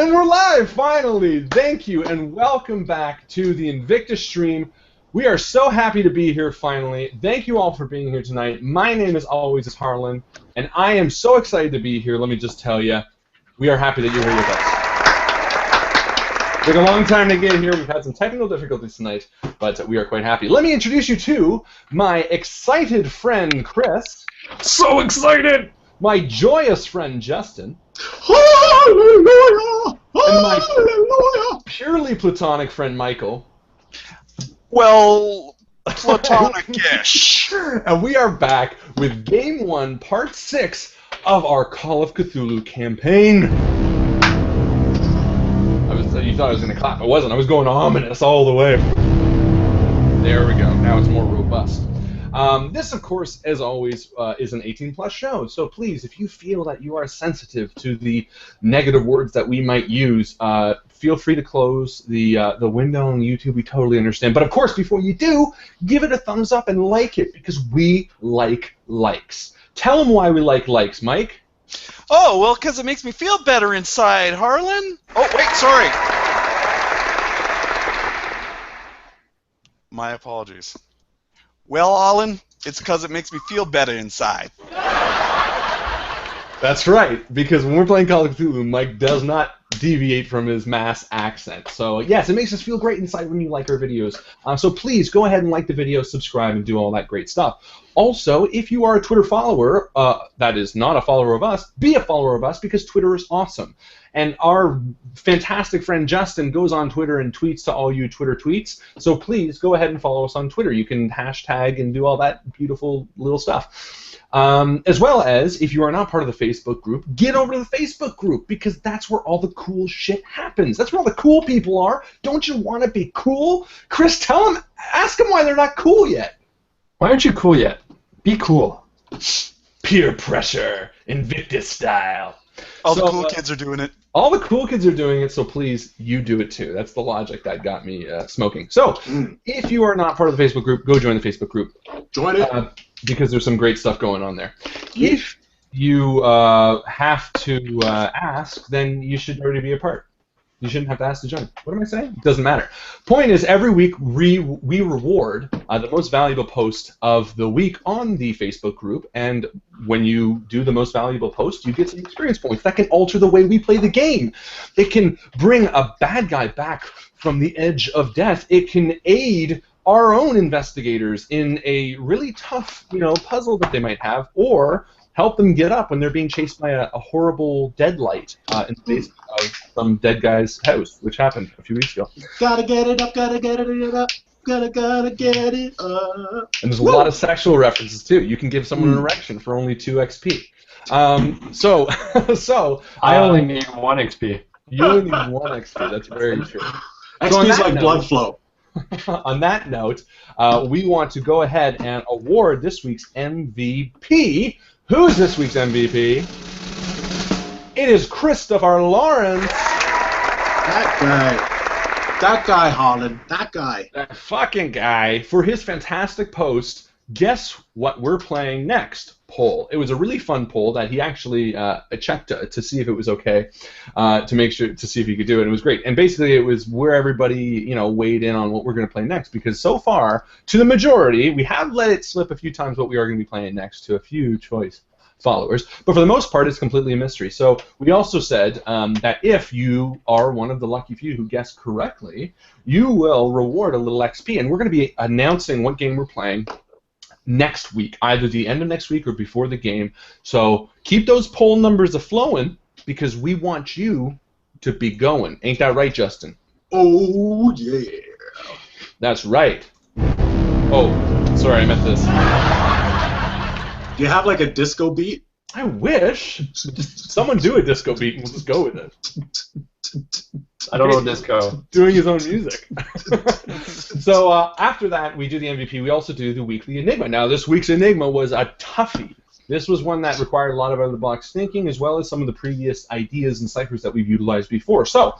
And we're live, finally! Thank you, and welcome back to the Invictus stream. We are so happy to be here, finally. Thank you all for being here tonight. My name, as always, is Harlan, and I am so excited to be here, let me just tell you. We are happy that you're here with us. It took a long time to get here. We've had some technical difficulties tonight, but we are quite happy. Let me introduce you to my excited friend, Chris. So excited! My joyous friend, Justin. Hallelujah! And my Hallelujah! purely platonic friend, Mycl. Well, platonic-ish. And we are back with Game 1, Part 6 of our Call of Cthulhu campaign. You thought I was going to clap. I wasn't. I was going ominous all the way. There we go. Now it's more robust. This, of course, as always, is an 18-plus show, so please, if you feel that you are sensitive to the negative words that we might use, feel free to close the window on YouTube. We totally understand. But, of course, before you do, give it a thumbs up and like it, because we like likes. Tell them why we like likes, Mike. Oh, well, because it makes me feel better inside, Harlan. Oh, wait, sorry. My apologies. Well, Harlan, it's because it makes me feel better inside. That's right, because when we're playing Call of Cthulhu, Mike does not deviate from his mass accent. So, yes, it makes us feel great inside when you like our videos. So please, go ahead and like the video, subscribe, and do all that great stuff. Also, if you are a Twitter follower, that is not a follower of us, be a follower of us, because Twitter is awesome. And our fantastic friend Justin goes on Twitter and tweets to all you Twitter tweets. So please, go ahead and follow us on Twitter. You can hashtag and do all that beautiful little stuff. As well as, if you are not part of the Facebook group, get over to the Facebook group, because that's where all the cool shit happens. That's where all the cool people are. Don't you want to be cool? Chris, tell them, ask them why they're not cool yet. Why aren't you cool yet? Be cool. Peer pressure, Invictus style. All the cool kids are doing it. All the cool kids are doing it, so please, you do it too. That's the logic that got me smoking. So, if you are not part of the Facebook group, go join the Facebook group. Join it. Because there's some great stuff going on there. If you have to ask, then you should already be a part. You shouldn't have to ask to join. What am I saying? It doesn't matter. Point is, every week we reward the most valuable post of the week on the Facebook group, and when you do the most valuable post, you get some experience points. That can alter the way we play the game. It can bring a bad guy back from the edge of death. It can aid our own investigators in a really tough, puzzle that they might have, or help them get up when they're being chased by a horrible deadlight in the basement of some dead guy's house, which happened a few weeks ago. Gotta get it up, gotta get it up, gotta get it up. And there's a lot of sexual references, too. You can give someone an erection for only 2 XP. I only need 1 XP. You only need 1 XP, that's very true. XP is like blood flow. On that note, we want to go ahead and award this week's MVP. Who's this week's MVP? It is Christopher Lawrence. That guy, Harlan. That guy. That fucking guy. For his fantastic post, Guess What We're Playing Next poll. It was a really fun poll that he actually checked to see if it was okay, to make sure, to see if he could do it. It was great. And basically it was where everybody, weighed in on what we're going to play next, because so far, to the majority, we have let it slip a few times what we are going to be playing next to a few choice followers, but for the most part, it's completely a mystery. So we also said that if you are one of the lucky few who guessed correctly, you will reward a little XP, and we're going to be announcing what game we're playing next week, either the end of next week or before the game. So keep those poll numbers a-flowing, because we want you to be going. Ain't that right, Justin? Oh, yeah. That's right. Oh, sorry, I meant this. Do you have like a disco beat? I wish. Someone do a disco beat and we'll just go with it. I don't know disco. Doing his own music. So after that, we do the MVP. We also do the weekly Enigma. Now, this week's Enigma was a toughie. This was one that required a lot of out-of-the-box thinking, as well as some of the previous ideas and ciphers that we've utilized before. So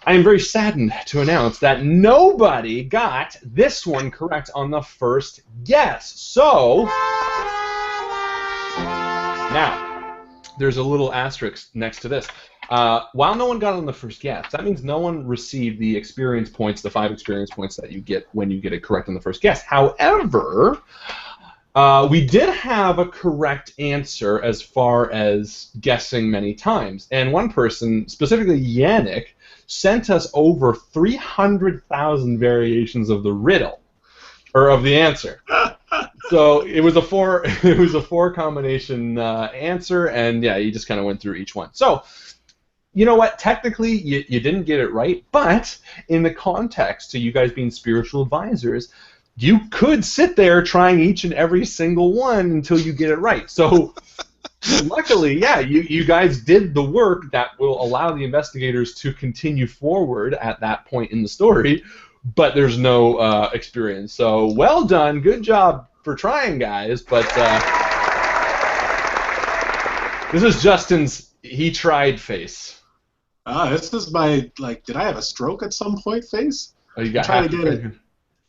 I am very saddened to announce that nobody got this one correct on the first guess. So now, there's a little asterisk next to this. While no one got on the first guess, that means no one received the experience points, the 5 experience points that you get when you get it correct on the first guess. However, we did have a correct answer as far as guessing many times. And one person, specifically Yannick, sent us over 300,000 variations of the riddle, or of the answer. So it was a 4 combination answer, and yeah, you just kind of went through each one. So you know what? Technically, you didn't get it right, but in the context to you guys being spiritual advisors, you could sit there trying each and every single one until you get it right. So luckily, yeah, you guys did the work that will allow the investigators to continue forward at that point in the story, but there's no experience. So well done. Good job for trying, guys. But this is Justin's he tried face. This is my, like, did I have a stroke at some point face? Oh, you got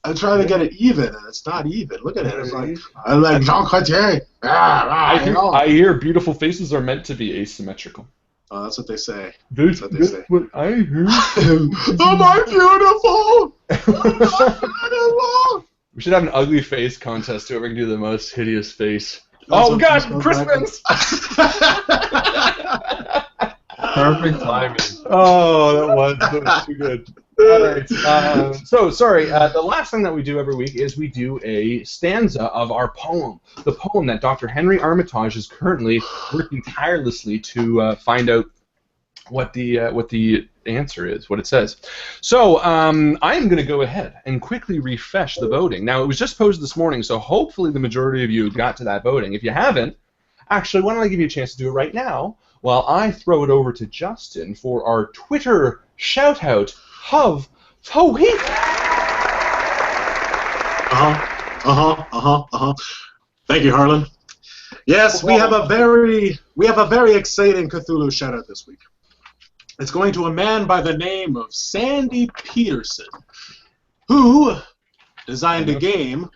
I'm trying to get it even, and it's not even. Look at it. It's like, I'm like Jean Cartier. I hear beautiful faces are meant to be asymmetrical. Oh, that's what they say. That's what they say. What I hear. Am I beautiful? Am I beautiful? We should have an ugly face contest. Whoever can do the most hideous face. That's Oh, God, Christmas! Perfect timing. Oh, that was too good. All right. So, sorry, the last thing that we do every week is we do a stanza of our poem. The poem that Dr. Henry Armitage is currently working tirelessly to find out what the answer is, what it says. So, I'm going to go ahead and quickly refresh the voting. Now, it was just posted this morning, so hopefully the majority of you got to that voting. If you haven't, actually, why don't I give you a chance to do it right now while I throw it over to Justin for our Twitter shout-out of the week. Thank you, Harlan. Yes, we have a very exciting Cthulhu shout-out this week. It's going to a man by the name of Sandy Peterson, who designed a game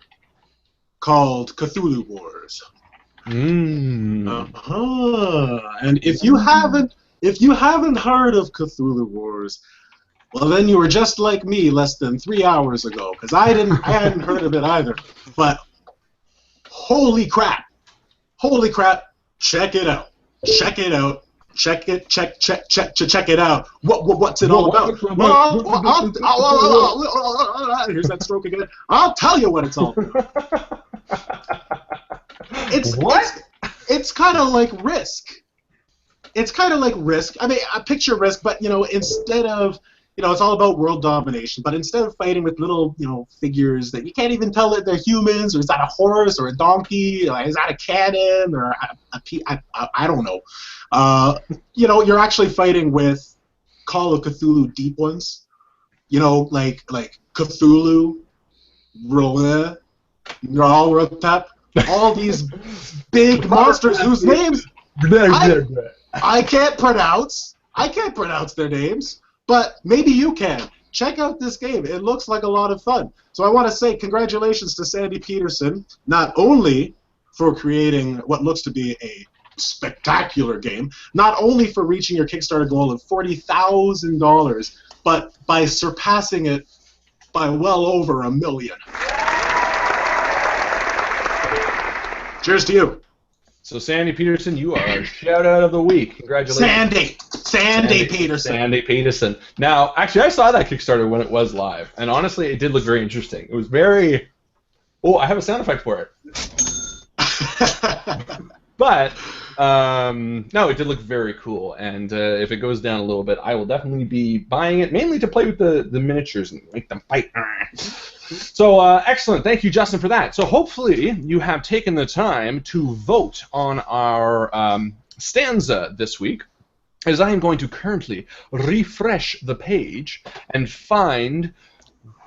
called Cthulhu Wars. And if you haven't heard of Cthulhu Wars, well, then you were just like me less than 3 hours ago, because I hadn't heard of it either. But holy crap, check it out, check it out. Check it out. What's it all about? Here's that stroke again. I'll tell you what it's all about. It's kind of like Risk. It's kind of like Risk. I mean, I picture Risk, but instead of it's all about world domination. But instead of fighting with little figures that you can't even tell that they're humans, or is that a horse or a donkey, or is that a cannon or I don't know. You're actually fighting with Call of Cthulhu deep ones. Like Cthulhu, Rolle, Ralrotep, all these big monsters whose names I can't pronounce. I can't pronounce their names, but maybe you can. Check out this game. It looks like a lot of fun. So I want to say congratulations to Sandy Peterson, not only for creating what looks to be a spectacular game, not only for reaching your Kickstarter goal of $40,000, but by surpassing it by well over $1 million. Cheers to you. So Sandy Peterson, you are our shout out of the week. Congratulations. Sandy Peterson. Sandy Peterson. Now, actually, I saw that Kickstarter when it was live, and honestly, it did look very interesting. It was very... Oh, I have a sound effect for it. But, no, it did look very cool, and if it goes down a little bit, I will definitely be buying it, mainly to play with the miniatures and make them fight. So, excellent. Thank you, Justin, for that. So, hopefully, you have taken the time to vote on our stanza this week, as I am going to currently refresh the page and find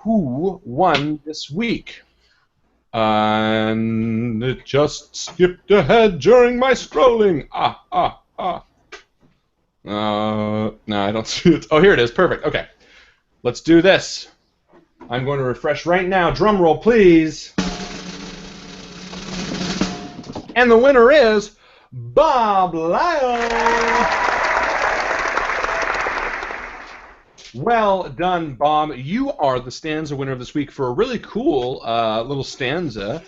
who won this week. And it just skipped ahead during my scrolling. No, I don't see it. Oh, here it is. Perfect. Okay. Let's do this. I'm going to refresh right now. Drum roll, please. And the winner is Bob Lyle. Well done, Bob. You are the stanza winner of this week for a really cool little stanza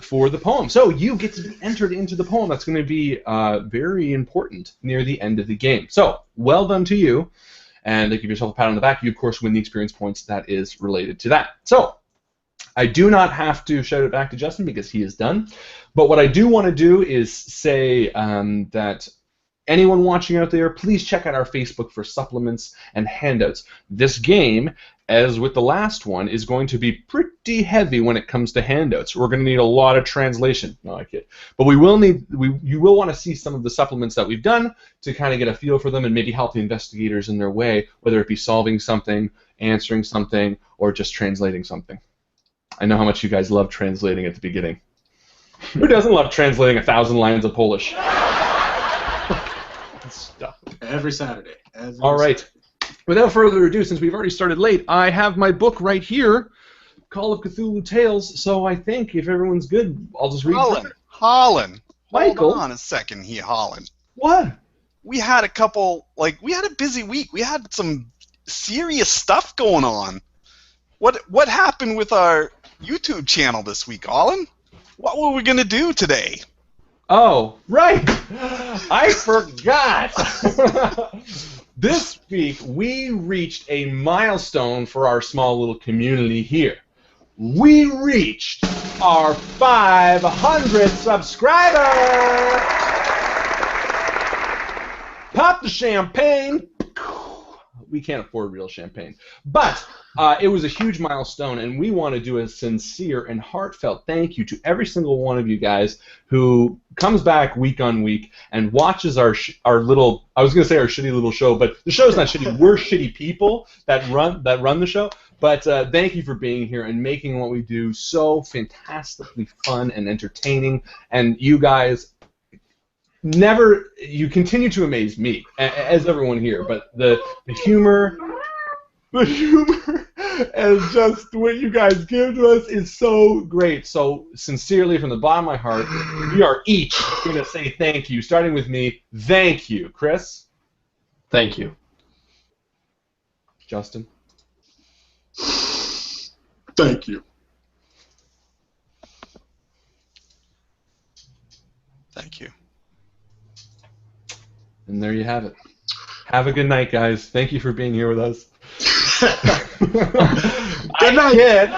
for the poem. So you get to be entered into the poem. That's going to be very important near the end of the game. So well done to you. And give yourself a pat on the back. You, of course, win the experience points that is related to that. So I do not have to shout it back to Justin because he is done. But what I do want to do is say that anyone watching out there, please check out our Facebook for supplements and handouts. This game, as with the last one, is going to be pretty heavy when it comes to handouts. We're going to need a lot of translation. No, I kid. But you will want to see some of the supplements that we've done to kind of get a feel for them and maybe help the investigators in their way, whether it be solving something, answering something, or just translating something. I know how much you guys love translating at the beginning. Who doesn't love translating 1,000 lines of Polish? Stuff. Every Saturday. All right. Without further ado, since we've already started late, I have my book right here, Call of Cthulhu Tales. So I think if everyone's good, I'll just read it. Harlan. Mycl. Hold on a second here, Harlan. What? We had a busy week. We had some serious stuff going on. What happened with our YouTube channel this week, Harlan? What were we going to do today? Oh, right! I forgot! This week, we reached a milestone for our small little community here. We reached our 500 subscribers! Pop the champagne! We can't afford real champagne. But it was a huge milestone, and we want to do a sincere and heartfelt thank you to every single one of you guys who comes back week on week and watches our little, I was going to say our shitty little show, but the show's not shitty. We're shitty people that run the show. But thank you for being here and making what we do so fantastically fun and entertaining. And you guys you continue to amaze me, as everyone here, but the humor and just what you guys give to us is so great. So sincerely, from the bottom of my heart, we are each going to say thank you, starting with me. Thank you. Chris? Thank you. Justin? Thank you. Thank you. And there you have it. Have a good night, guys. Thank you for being here with us. Good night, kid.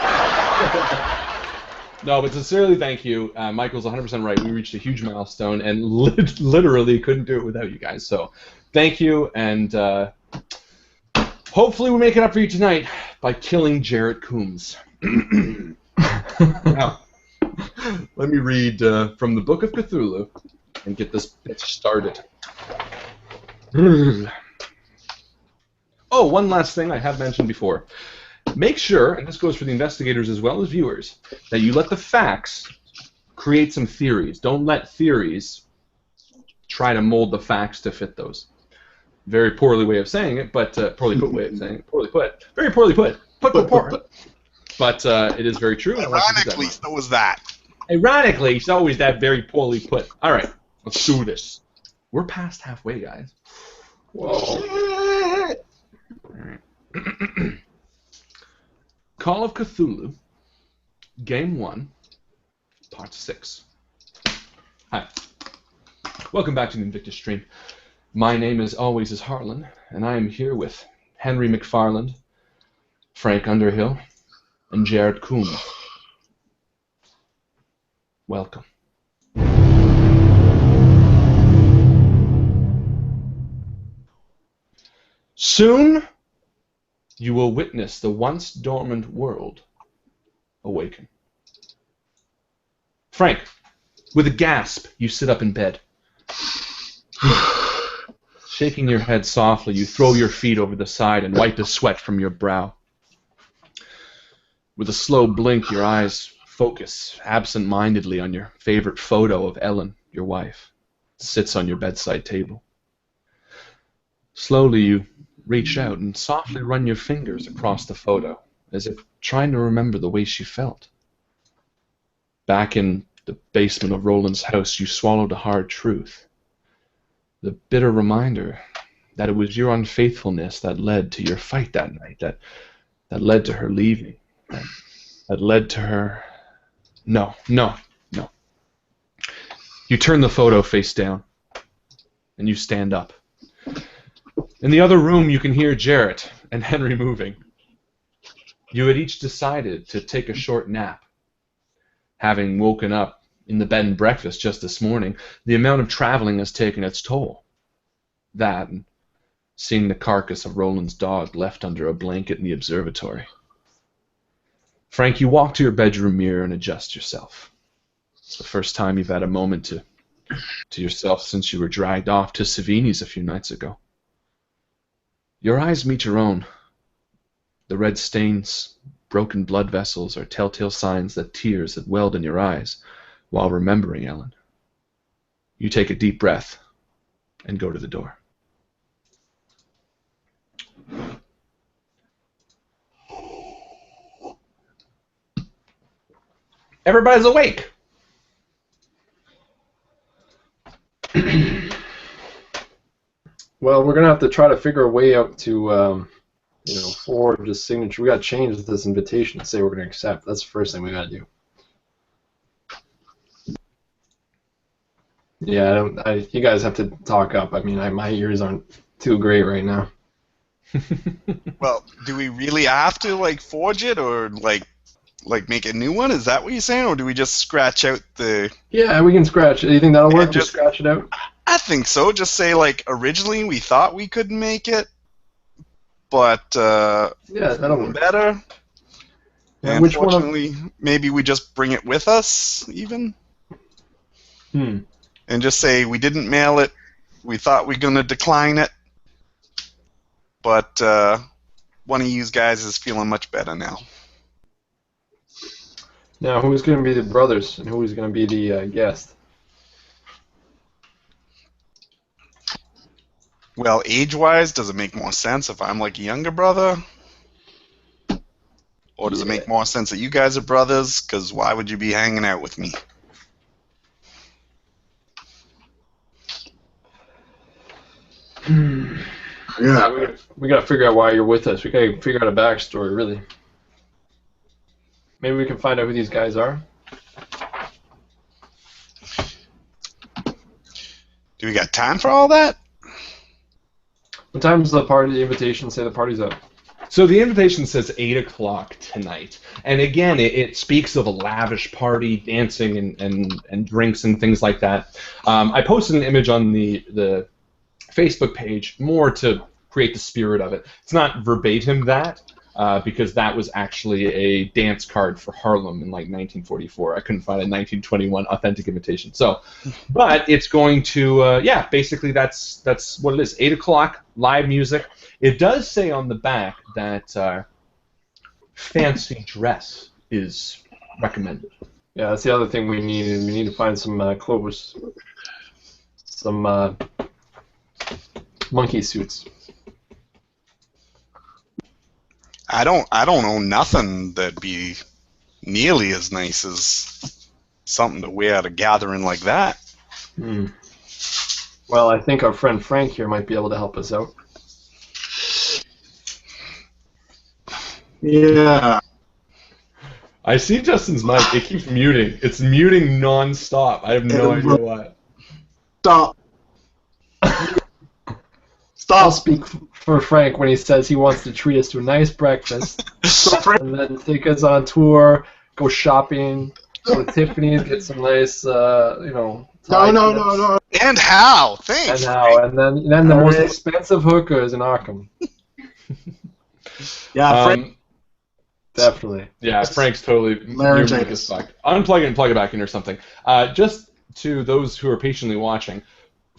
No, but sincerely, thank you. Michael's 100% right. We reached a huge milestone and literally couldn't do it without you guys. So thank you, and hopefully we make it up for you tonight by killing Jarrett Coombs. Now, let me read from the Book of Cthulhu and get this bitch started. Oh, one last thing I have mentioned before. Make sure, and this goes for the investigators as well as viewers, that you let the facts create some theories. Don't let theories try to mold the facts to fit those. Very poorly way of saying it, but poorly put way of saying it. Poorly put. Very poorly put. Put. But it is very true. Ironically, so was that. Ironically, so is that very poorly put. All right, let's do this. We're past halfway, guys. Whoa. Call of Cthulhu, Game 1, Part 6. Hi. Welcome back to the Invictus stream. My name, as always, is Harlan, and I am here with Henry McFarland, Frank Underhill, and Jared Coombs. Welcome. Soon, you will witness the once dormant world awaken. Frank, with a gasp, you sit up in bed. Shaking your head softly, you throw your feet over the side and wipe the sweat from your brow. With a slow blink, your eyes focus absent-mindedly on your favorite photo of Ellen, your wife. It sits on your bedside table. Slowly, you reach out and softly run your fingers across the photo, as if trying to remember the way she felt. Back in the basement of Roland's house, you swallowed a hard truth. The bitter reminder that it was your unfaithfulness that led to your fight that night, that led to her leaving, that led to her... No. You turn the photo face down, and you stand up. In the other room, you can hear Jarrett and Henry moving. You had each decided to take a short nap. Having woken up in the bed and breakfast just this morning, the amount of traveling has taken its toll. That, and seeing the carcass of Roland's dog left under a blanket in the observatory. Frank, you walk to your bedroom mirror and adjust yourself. It's the first time you've had a moment to yourself since you were dragged off to Savini's a few nights ago. Your eyes meet your own. The red stains, broken blood vessels are telltale signs that tears had welled in your eyes while remembering Ellen. You take a deep breath and go to the door. Everybody's awake. Well, we're gonna have to try to figure a way out to, forge this signature. We gotta change this invitation and say we're gonna accept. That's the first thing we gotta do. Yeah, you guys have to talk up. I mean, my ears aren't too great right now. Well, do we really have to like forge it or like make a new one? Is that what you're saying, or do we just scratch out the? Yeah, we can scratch it. Do you think that'll work? Just scratch it out. I think so. Just say like originally we thought we could make it, but yeah, that'll work better. And unfortunately, maybe we just bring it with us even. And just say we didn't mail it. We thought we were gonna decline it, but one of you guys is feeling much better now. Now, who's going to be the brothers and who's going to be the guest? Well, age-wise, does it make more sense if I'm like a younger brother? Or does it make more sense that you guys are brothers? Because why would you be hanging out with me? Yeah, we got to figure out why you're with us. We got to figure out a backstory, really. Maybe we can find out who these guys are. Do we got time for all that? What time does the invitation say the party's up? So the invitation says 8 o'clock tonight. And again, it speaks of a lavish party, dancing and drinks and things like that. I posted an image on the Facebook page more to create the spirit of it. It's not verbatim that, because that was actually a dance card for Harlem in like 1944. I couldn't find a 1921 authentic invitation. So, but it's going to, basically that's what it is. 8 o'clock, live music. It does say on the back that fancy dress is recommended. Yeah, that's the other thing we need. We need to find some clothes, some monkey suits. I don't own nothing that'd be nearly as nice as something to wear at a gathering like that. Well, I think our friend Frank here might be able to help us out. Yeah. I see Justin's mic. It keeps muting. It's muting non-stop. I have no idea why. Stop. I'll speak for Frank when he says he wants to treat us to a nice breakfast and then take us on tour, go shopping, go to Tiffany's, get some nice, No. And how? Thanks. And then the most expensive hookahs in Arkham. Yeah, Frank. Definitely. Yeah, Frank's totally laryngitis. Unplug it and plug it back in or something. Just to those who are patiently watching,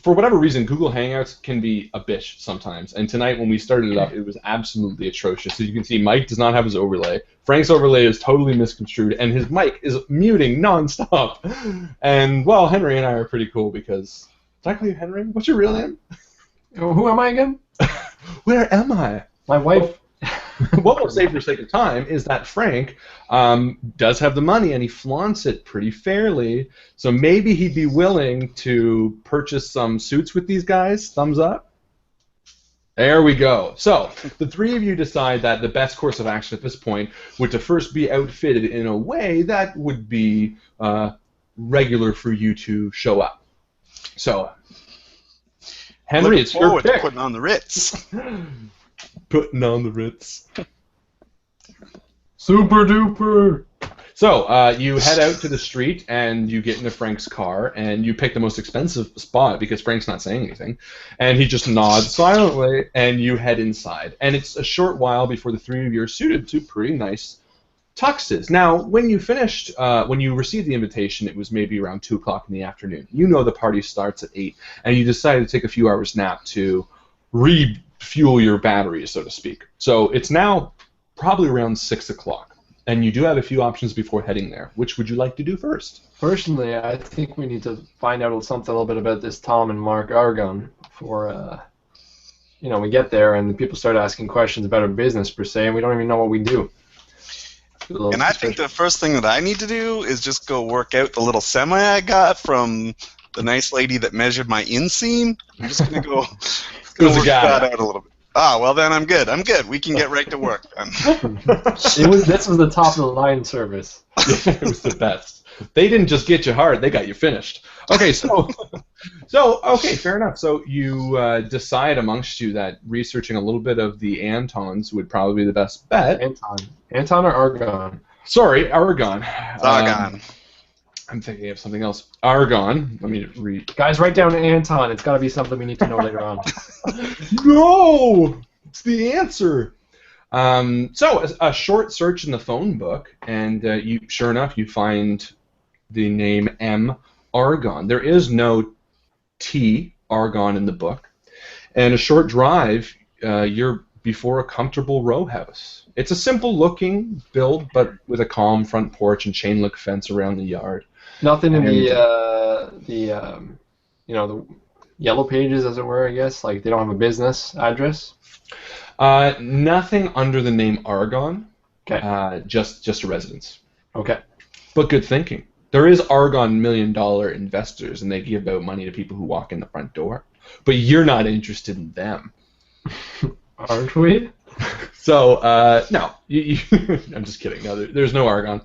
for whatever reason, Google Hangouts can be a bitch sometimes. And tonight when we started it up, it was absolutely atrocious. So you can see Mike does not have his overlay. Frank's overlay is totally misconstrued, and his mic is muting nonstop. And, well, Henry and I are pretty cool because... Did I call you Henry? What's your real name? Who am I again? Where am I? My wife. What we'll say for the sake of time is that Frank does have the money and he flaunts it pretty fairly, so maybe he'd be willing to purchase some suits with these guys. Thumbs up? There we go. So, the three of you decide that the best course of action at this point would to first be outfitted in a way that would be regular for you to show up. So, Henry, Looking it's your forward to pick. putting on the Ritz. Putting on the Ritz. Super duper. So, you head out to the street and you get into Frank's car and you pick the most expensive spot because Frank's not saying anything. And he just nods silently and you head inside. And it's a short while before the three of you are suited to pretty nice tuxes. Now, when you finished, when you received the invitation, it was maybe around 2 o'clock in the afternoon. You know the party starts at 8 and you decided to take a few hours nap to refuel your batteries, so to speak. So it's now probably around 6 o'clock. And you do have a few options before heading there. Which would you like to do first? Personally, I think we need to find out something a little bit about this Tom and Mark Argon before, we get there and people start asking questions about our business per se, and we don't even know what we do. And I think the first thing that I need to do is just go work out the little semi I got from the nice lady that measured my inseam. I'm just gonna go work that out a little bit. Ah, well then I'm good. We can get right to work then. This was the top of the line service. It was the best. They didn't just get you hard; they got you finished. Okay, so okay, fair enough. So you decide amongst you that researching a little bit of the Antons would probably be the best bet. Anton or Argon? Sorry, Argon. Argon. I'm thinking of something else. Argon. Let me read. Guys, write down Anton. It's got to be something we need to know later on. No! It's the answer. So, a short search in the phone book, and sure enough, you find the name M. Argon. There is no T. Argon in the book. And a short drive, you're before a comfortable row house. It's a simple-looking build, but with a calm front porch and chain-link fence around the yard. Nothing in the yellow pages, as it were, I guess. Like, they don't have a business address? Nothing under the name Argon. Okay. Just a residence. Okay. But good thinking. There is Argon $1 million investors, and they give out money to people who walk in the front door. But you're not interested in them. Aren't we? So, no. I'm just kidding. No, there's no Argon.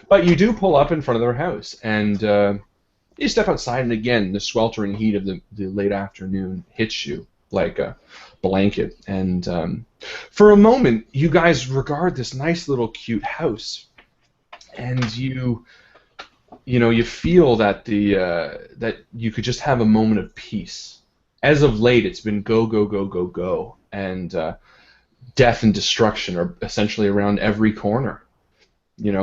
But you do pull up in front of their house, and you step outside, and again, the sweltering heat of the late afternoon hits you like a blanket. And for a moment, you guys regard this nice little cute house, and you feel that that you could just have a moment of peace. As of late, it's been go, go, go, go, go, and death and destruction are essentially around every corner.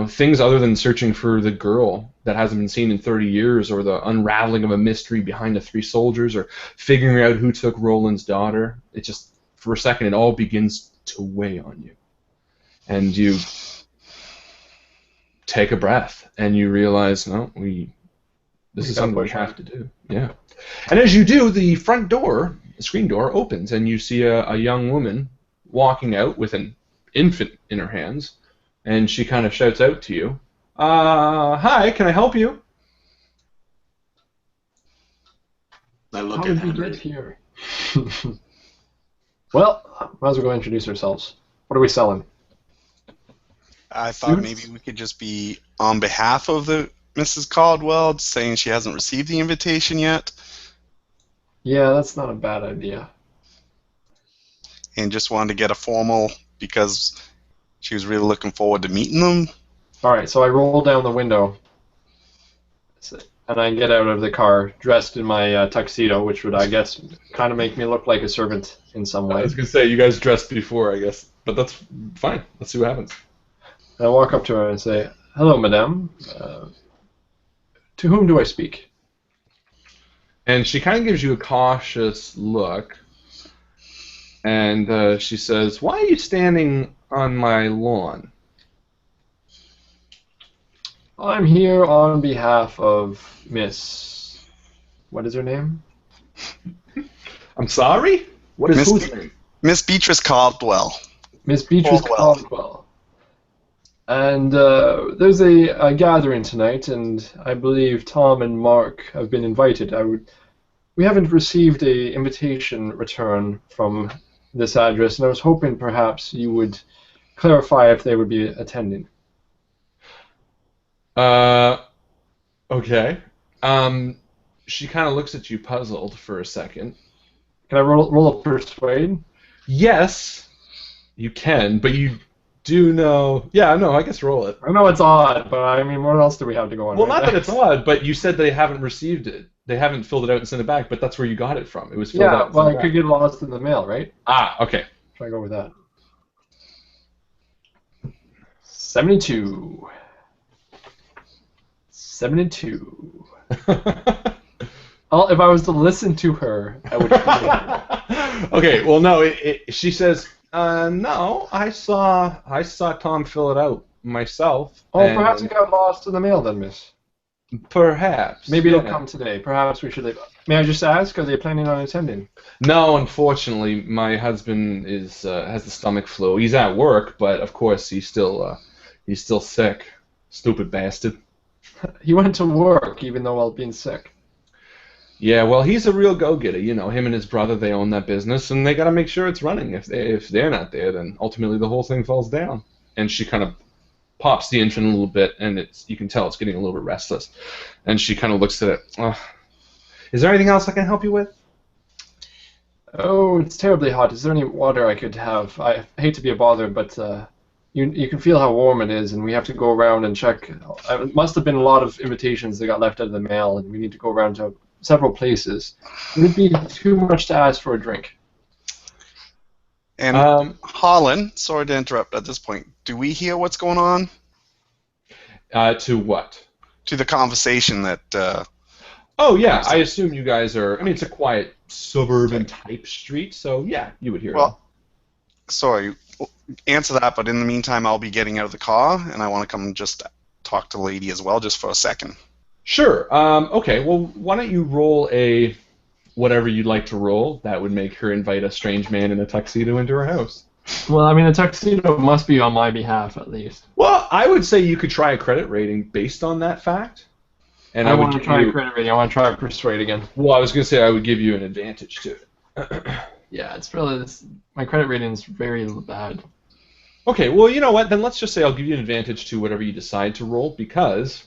Things other than searching for the girl that hasn't been seen in 30 years, or the unraveling of a mystery behind the 3 soldiers, or figuring out who took Roland's daughter. It just, for a second, it all begins to weigh on you. And you take a breath, and you realize, no, this is something we have to do. Yeah. And as you do, the front door, the screen door, opens, and you see a young woman walking out with an infant in her hands. And she kind of shouts out to you, hi, can I help you? I look How at did we Henry. get here? Well, might as well go introduce ourselves. What are we selling? I thought maybe we could just be on behalf of the Mrs. Caldwell, saying she hasn't received the invitation yet. Yeah, that's not a bad idea. And just wanted to get a formal, because she was really looking forward to meeting them. All right, so I roll down the window, and I get out of the car dressed in my tuxedo, which would, I guess, kind of make me look like a servant in some way. I was going to say, you guys dressed before, I guess. But that's fine. Let's see what happens. And I walk up to her and say, hello, madame. To whom do I speak? And she kind of gives you a cautious look. And she says, why are you standing on my lawn? I'm here on behalf of Miss... What is her name? I'm sorry? What is Miss whose name? Miss Beatrice Caldwell. Miss Beatrice Caldwell. Caldwell. And there's a gathering tonight, and I believe Tom and Mark have been invited. We haven't received a invitation return from this address, and I was hoping perhaps you would clarify if they would be attending. Okay. She kind of looks at you puzzled for a second. Can I roll a persuade? Yes, you can, but you do know... Yeah, no, I guess roll it. I know it's odd, but I mean, what else do we have to go on? Well, right not that it's odd, but you said they haven't received it. They haven't filled it out and sent it back, but that's where you got it from. It was filled out. Yeah, and well, sent it could back. get lost in the mail, right? Ah, okay. Try to go with that. 72. 72. If I was to listen to her, I would. Okay, well, no. She says, "No, I saw Tom fill it out myself." Oh, perhaps it got lost in the mail then, miss. Perhaps. Maybe yeah. it'll come today. Perhaps we should leave. May I just ask, are they planning on attending? No, unfortunately, my husband has the stomach flu. He's at work, but of course he's still sick. Stupid bastard. He went to work even though while being sick. Yeah, well, he's a real go-getter. You know, him and his brother, they own that business, and they got to make sure it's running. If they're not there, then ultimately the whole thing falls down. And she kind of pops the infant a little bit, and you can tell it's getting a little bit restless. And she kind of looks at it. Is there anything else I can help you with? Oh, it's terribly hot. Is there any water I could have? I hate to be a bother, but you can feel how warm it is, and we have to go around and check. It must have been a lot of invitations that got left out of the mail, and we need to go around to several places. Would it be too much to ask for a drink? And Harlan, sorry to interrupt at this point. Do we hear what's going on? To what? To the conversation that... Oh, yeah, I assume you guys are... I mean, it's a quiet suburban-type street, so yeah, you would hear it. Sorry, answer that, but in the meantime, I'll be getting out of the car, and I want to come just talk to the lady as well, just for a second. Sure. Okay, well, why don't you roll a... whatever you'd like to roll. That would make her invite a strange man in a tuxedo into her house. Well, I mean, a tuxedo must be on my behalf, at least. Well, I would say you could try a credit rating based on that fact. And I would want to give try you... a credit rating. I want to try persuade again. Well, I was going to say I would give you an advantage to it. Yeah, it's really... my credit rating is very bad. Okay, well, you know what? Then let's just say I'll give you an advantage to whatever you decide to roll, because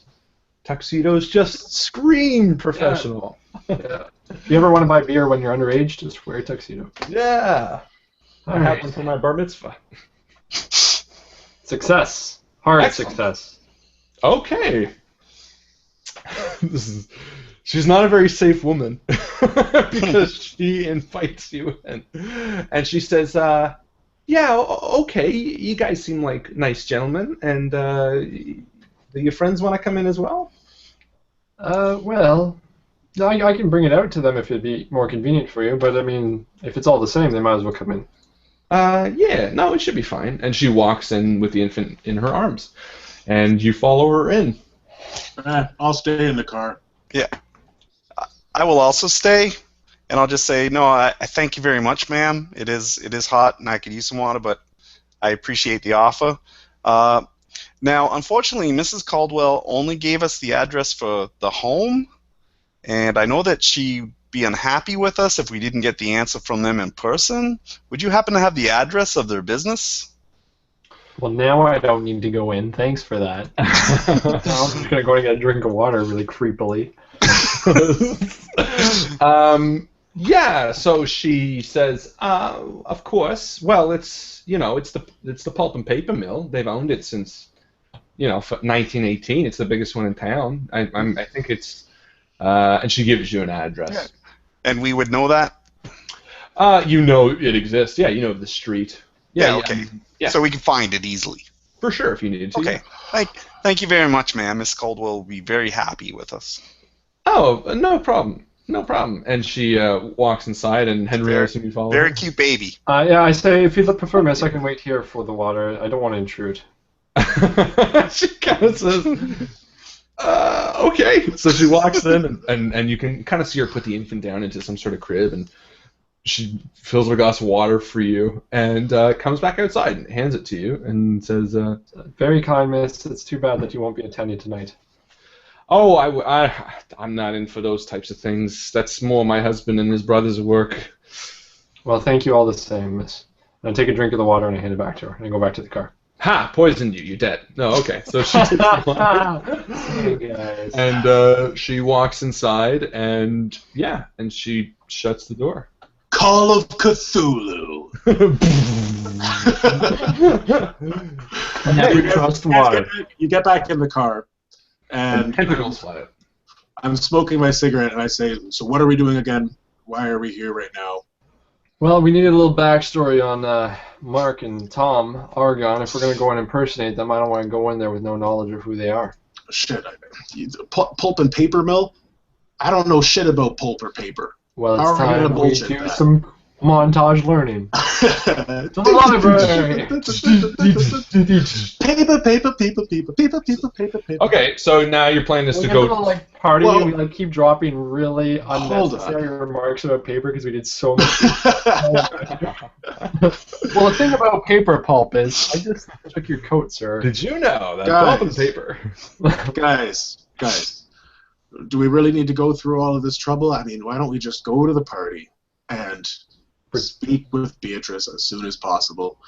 tuxedos just scream professional. Yeah. If you ever want to buy beer when you're underage, just wear a tuxedo. Yeah. I All had right. one for my bar mitzvah. Success. Hard Excellent. success. Okay. She's not a very safe woman because she invites you in. And she says, yeah, okay, you guys seem like nice gentlemen, and do your friends want to come in as well? Well, I can bring it out to them if it'd be more convenient for you, but I mean, if it's all the same, they might as well come in. Yeah, no, it should be fine. And she walks in with the infant in her arms, and you follow her in. I'll stay in the car. Yeah. I will also stay, and I'll just say, no, I thank you very much, ma'am. It is hot, and I could use some water, but I appreciate the offer. Now, unfortunately, Mrs. Caldwell only gave us the address for the home, and I know that she'd be unhappy with us if we didn't get the answer from them in person. Would you happen to have the address of their business? Well, now I don't need to go in. Thanks for that. I'm just going to go and get a drink of water really creepily. Yeah, so she says, of course. Well, it's the pulp and paper mill. They've owned it since 1918. It's the biggest one in town. I think it's and she gives you an address. Yeah. And we would know that? You know it exists. Yeah, you know the street. Yeah, okay. Yeah. So we can find it easily. For sure, if you needed to. Okay. Thank you very much, ma'am. Miss Caldwell will be very happy with us. Oh, no problem. No problem. And she walks inside, and Henry, I assume you follow Very her? cute baby. Yeah, I say, if you'd prefer, miss, I can wait here for the water. I don't want to intrude. She kind of says, okay. So she walks in, and you can kind of see her put the infant down into some sort of crib, and she fills her glass of water for you, and comes back outside and hands it to you, and says, very kind, miss. It's too bad that you won't be attending tonight. oh, I'm not in for those types of things. That's more my husband and his brother's work. Well, thank you all the same, miss. And I take a drink of the water and I hand it back to her, and I go back to the car. Ha! Poisoned you. You dead. No, okay. So she takes the water, Hey, guys. and she walks inside, and and she shuts the door. Call of Cthulhu. Never trust water. You get back in the car, and Tentacles fly out. I'm smoking my cigarette, and I say, so what are we doing again? Why are we here right now? Well, we needed a little backstory on Mark and Tom Argon. If we're going to go and impersonate them, I don't want to go in there with no knowledge of who they are. Shit. Pulp and paper mill? I don't know shit about pulp or paper. Well, How it's are we time gonna we bullshit do that? some montage learning. To the library! Okay. Okay, so now your plan is We're to gonna go. like party Well- and we like keep dropping really Hold unnecessary remarks about paper because we did so much. Well, the thing about paper pulp is I just took your coat, sir. Did you know that Guys. pulp and paper? guys, do we really need to go through all of this trouble? I mean, why don't we just go to the party and speak with Beatrice as soon as possible?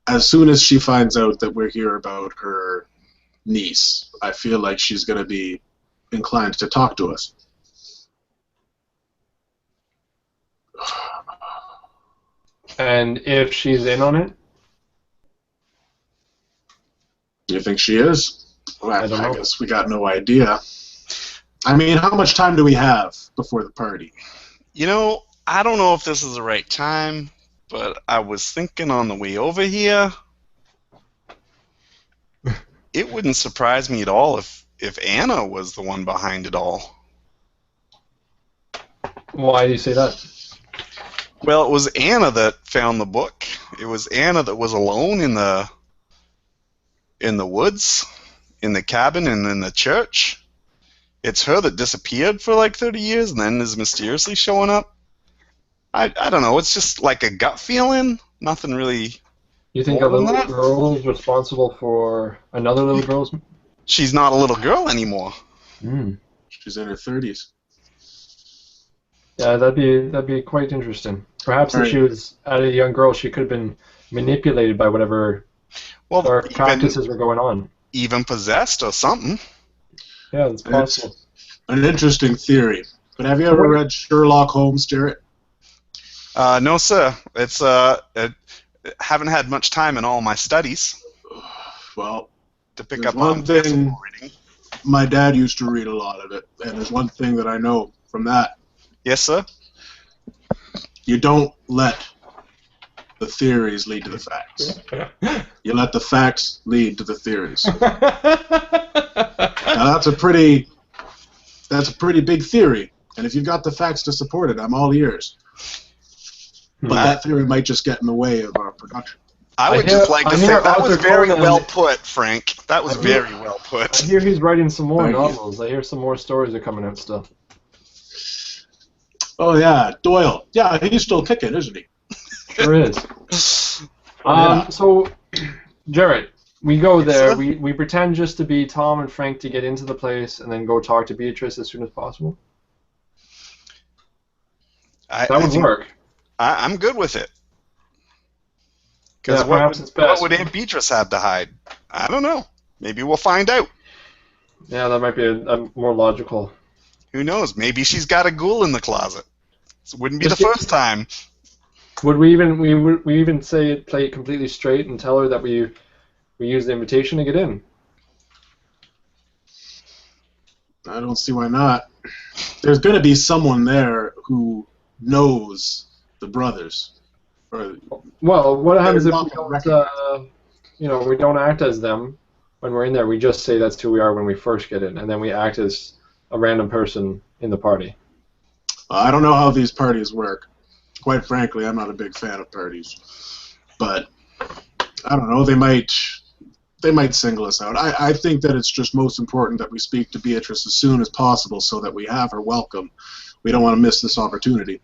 As soon as she finds out that we're here about her niece, I feel like she's going to be inclined to talk to us. And if she's in on it, Do you think she is? Well, I don't know. guess we got no idea. I mean, how much time do we have before the party? You know, I don't know if this is the right time, but I was thinking on the way over here, it wouldn't surprise me at all if Anna was the one behind it all. why do you say that? Well, it was Anna that found the book. It was Anna that was alone in the woods, in the cabin, and in the church. It's her that disappeared for like 30 years and then is mysteriously showing up. I don't know. It's just like a gut feeling. Nothing really. You think a More than little that? girl is responsible for another little girl's? She's not a little girl anymore. She's in her 30s. Yeah, that'd be quite interesting. Perhaps if Right. she was a young girl, she could have been manipulated by whatever Well, dark practices were going on. even possessed or something. Yeah, it's possible. An interesting theory. But have you ever read Sherlock Holmes, Jarrett? No, sir. It's haven't had much time in all my studies Well, to pick There's up one on thing- physical reading. my dad used to read a lot of it, and there's one thing that I know from that. Yes, sir. You don't let the theories lead to the facts. You let the facts lead to the theories. Now, that's a pretty big theory, and if you've got the facts to support it, I'm all ears. But that theory might just get in the way of our production. I would hear- just like to I say hear that was Arthur very Conan- well put, Frank. That was I hear- very well I put. hear he's writing some more Thank you. novels. I hear some more stories are coming out still. Oh yeah, Doyle. Yeah, he's still kicking, isn't he? Sure is. Yeah. So, Jarrett, we go Yes, there. sir. We pretend just to be Tom and Frank to get into the place, and then go talk to Beatrice as soon as possible. That would work. I'm good with it. Because Yeah, perhaps it's what best. would Aunt Beatrice have to hide? I don't know. Maybe we'll find out. Yeah, that might be a more logical. Who knows? Maybe she's got a ghoul in the closet. It wouldn't be the Just get- first time. Would we even say it, play it completely straight and tell her that we use the invitation to get in? I don't see why not. There's going to be someone there who knows the brothers. Or, Well, what happens if not we don't, recognize. we don't act as them when we're in there? We just say that's who we are when we first get in, and then we act as a random person in the party. I don't know how these parties work. Quite frankly, I'm not a big fan of parties. But I don't know. They might single us out. I think that it's just most important that we speak to Beatrice as soon as possible so that we have her welcome. We don't want to miss this opportunity.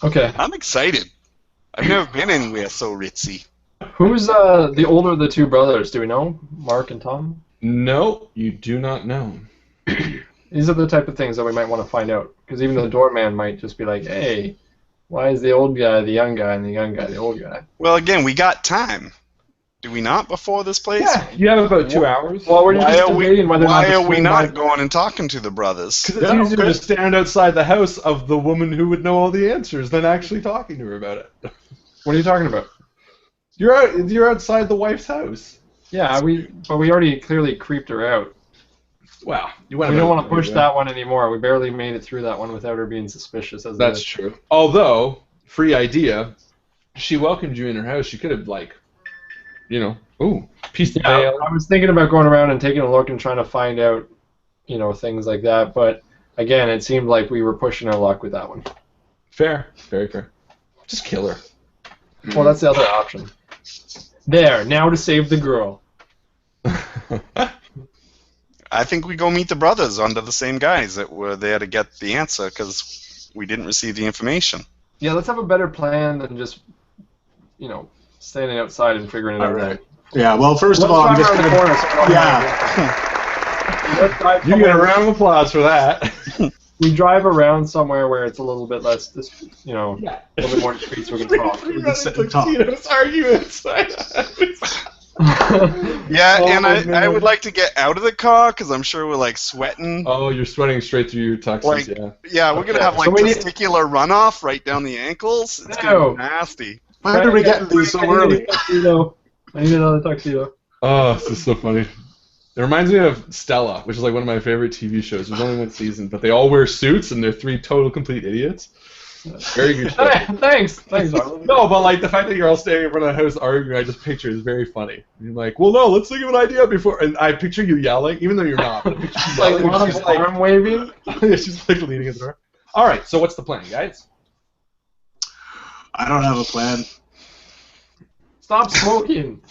Okay. I'm excited. I've never been anywhere so ritzy. Who's the older of the two brothers? Do we know? Mark and Tom? No, you do not know. These are the type of things that we might want to find out. Because even the doorman might just be like, hey, Why is the old guy the young guy and the young guy the old guy? Well, again, we got time. Do we not before this place? Yeah, you have about 2 hours. Well, we're Why just are we, debating whether or not why to are we swing not by- going and talking to the brothers? Because it's Yeah, easier okay. to stand outside the house of the woman who would know all the answers than actually talking to her about it. What are you talking about? You're outside the wife's house. Yeah, but we already clearly creeped her out. Wow. You We don't want to push that one anymore. We barely made it through that one without her being suspicious. As That's it is. true. Although, free idea, she welcomed you in her house. She could have, pieced the Yeah, veil. I was thinking about going around and taking a look and trying to find out, things like that. But again, it seemed like we were pushing our luck with that one. Fair. Very fair. Just kill her. Well, that's the other option. There, now to save the girl. I think we go meet the brothers under the same guys that were there to get the answer because we didn't receive the information. Yeah, let's have a better plan than just, standing outside and figuring it out. Alright. Yeah, well, first of Let's all, I'm drive just around going the to... corner. So we don't Yeah. Let's drive You get a somewhere- round of applause for that. We drive around somewhere where it's a little bit less, a little Yeah. bit more discreet so we can talk. can sit and talk. Arguments. Yeah, Oh and my I God. would like to get out of the car because I'm sure we're like sweating. Oh, you're sweating straight through your tuxes, Like, yeah. Yeah, we're gonna have like So we need- testicular runoff right down the ankles. It's gonna No. be nasty. Why did we get in these so early? I need another tuxedo. Oh, this is so funny. It reminds me of Stella, which is like one of my favorite TV shows. There's only one season, but they all wear suits and they're three total complete idiots. Very good show. Thanks, Harlan. No, but like the fact that you're all standing in front of the house arguing, I just picture is very funny. You're like, well, no, let's think of an idea before, and I picture you yelling, even though you're not. But I picture you Like yelling. one She's of arm waving. she's like leaning at the door. All right, so what's the plan, guys? I don't have a plan. Stop smoking.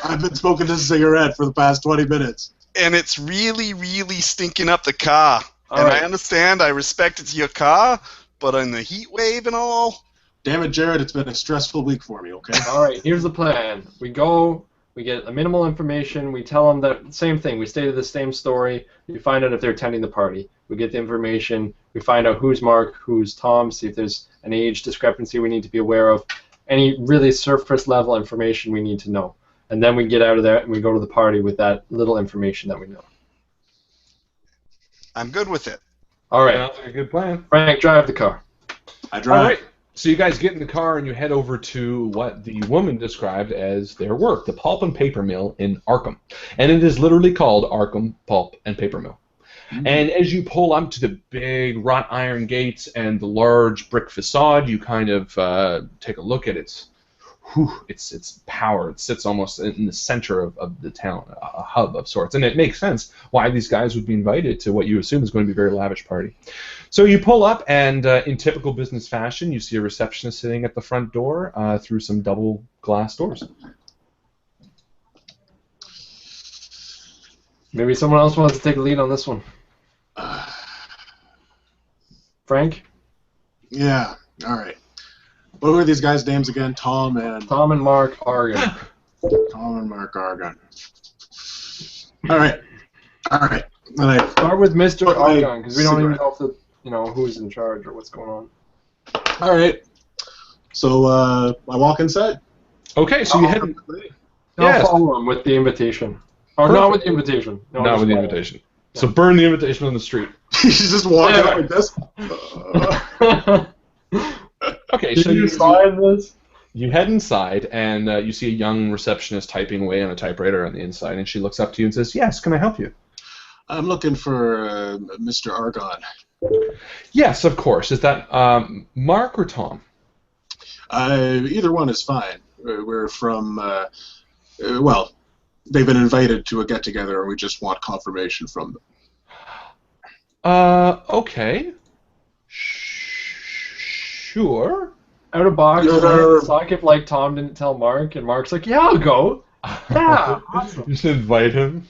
I've been smoking this cigarette for the past 20 minutes. And it's really, really stinking up the car. All and right. I understand, I respect it's your car, but in the heat wave and all, Damn it, Jared, it's been a stressful week for me, okay? All right, here's the plan. We go, we get a minimal information, we tell them that same thing, we stay to the same story, we find out if they're attending the party. We get the information, we find out who's Mark, who's Tom, see if there's an age discrepancy we need to be aware of, any really surface level information we need to know. And then we get out of there and we go to the party with that little information that we know. I'm good with it. All right, Sounds like a good plan. Frank, drive the car. I All drive. right. So you guys get in the car and you head over to what the woman described as their work, the pulp and paper mill in Arkham. And it is literally called Arkham Pulp and Paper Mill. And as you pull up to the big wrought iron gates and the large brick facade, you kind of take a look at its power. It sits almost in the center of the town, a hub of sorts. And it makes sense why these guys would be invited to what you assume is going to be a very lavish party. So you pull up, and in typical business fashion, you see a receptionist sitting at the front door through some double glass doors. Maybe someone else wants to take a lead on this one. Frank? Yeah, all right. What were these guys' names again? Tom and Mark Argon. Tom and Mark Argon. All right. All right. All right. Start with Mr. But my Argon, because we don't even cigarette. know if who's in charge or what's going on. All right. So I walk inside. Okay, so you head. I'll Yes. follow him with the invitation. Or not with the invitation. No, Not just with the follow. invitation. So burn the invitation on the street. She's just walking Yeah. up like this. Okay, Did so you sign this? you head inside, and you see a young receptionist typing away on a typewriter on the inside, and she looks up to you and says, "Yes, can I help you?" I'm looking for Mr. Argon. Yes, of course. Is that Mark or Tom? Either one is fine. We're from, well, they've been invited to a get-together, and we just want confirmation from them. Okay. Sure. Out of box, Yeah. right? Suck if like Tom didn't tell Mark, and Mark's like, "Yeah, I'll go." Yeah, awesome. Just invite him.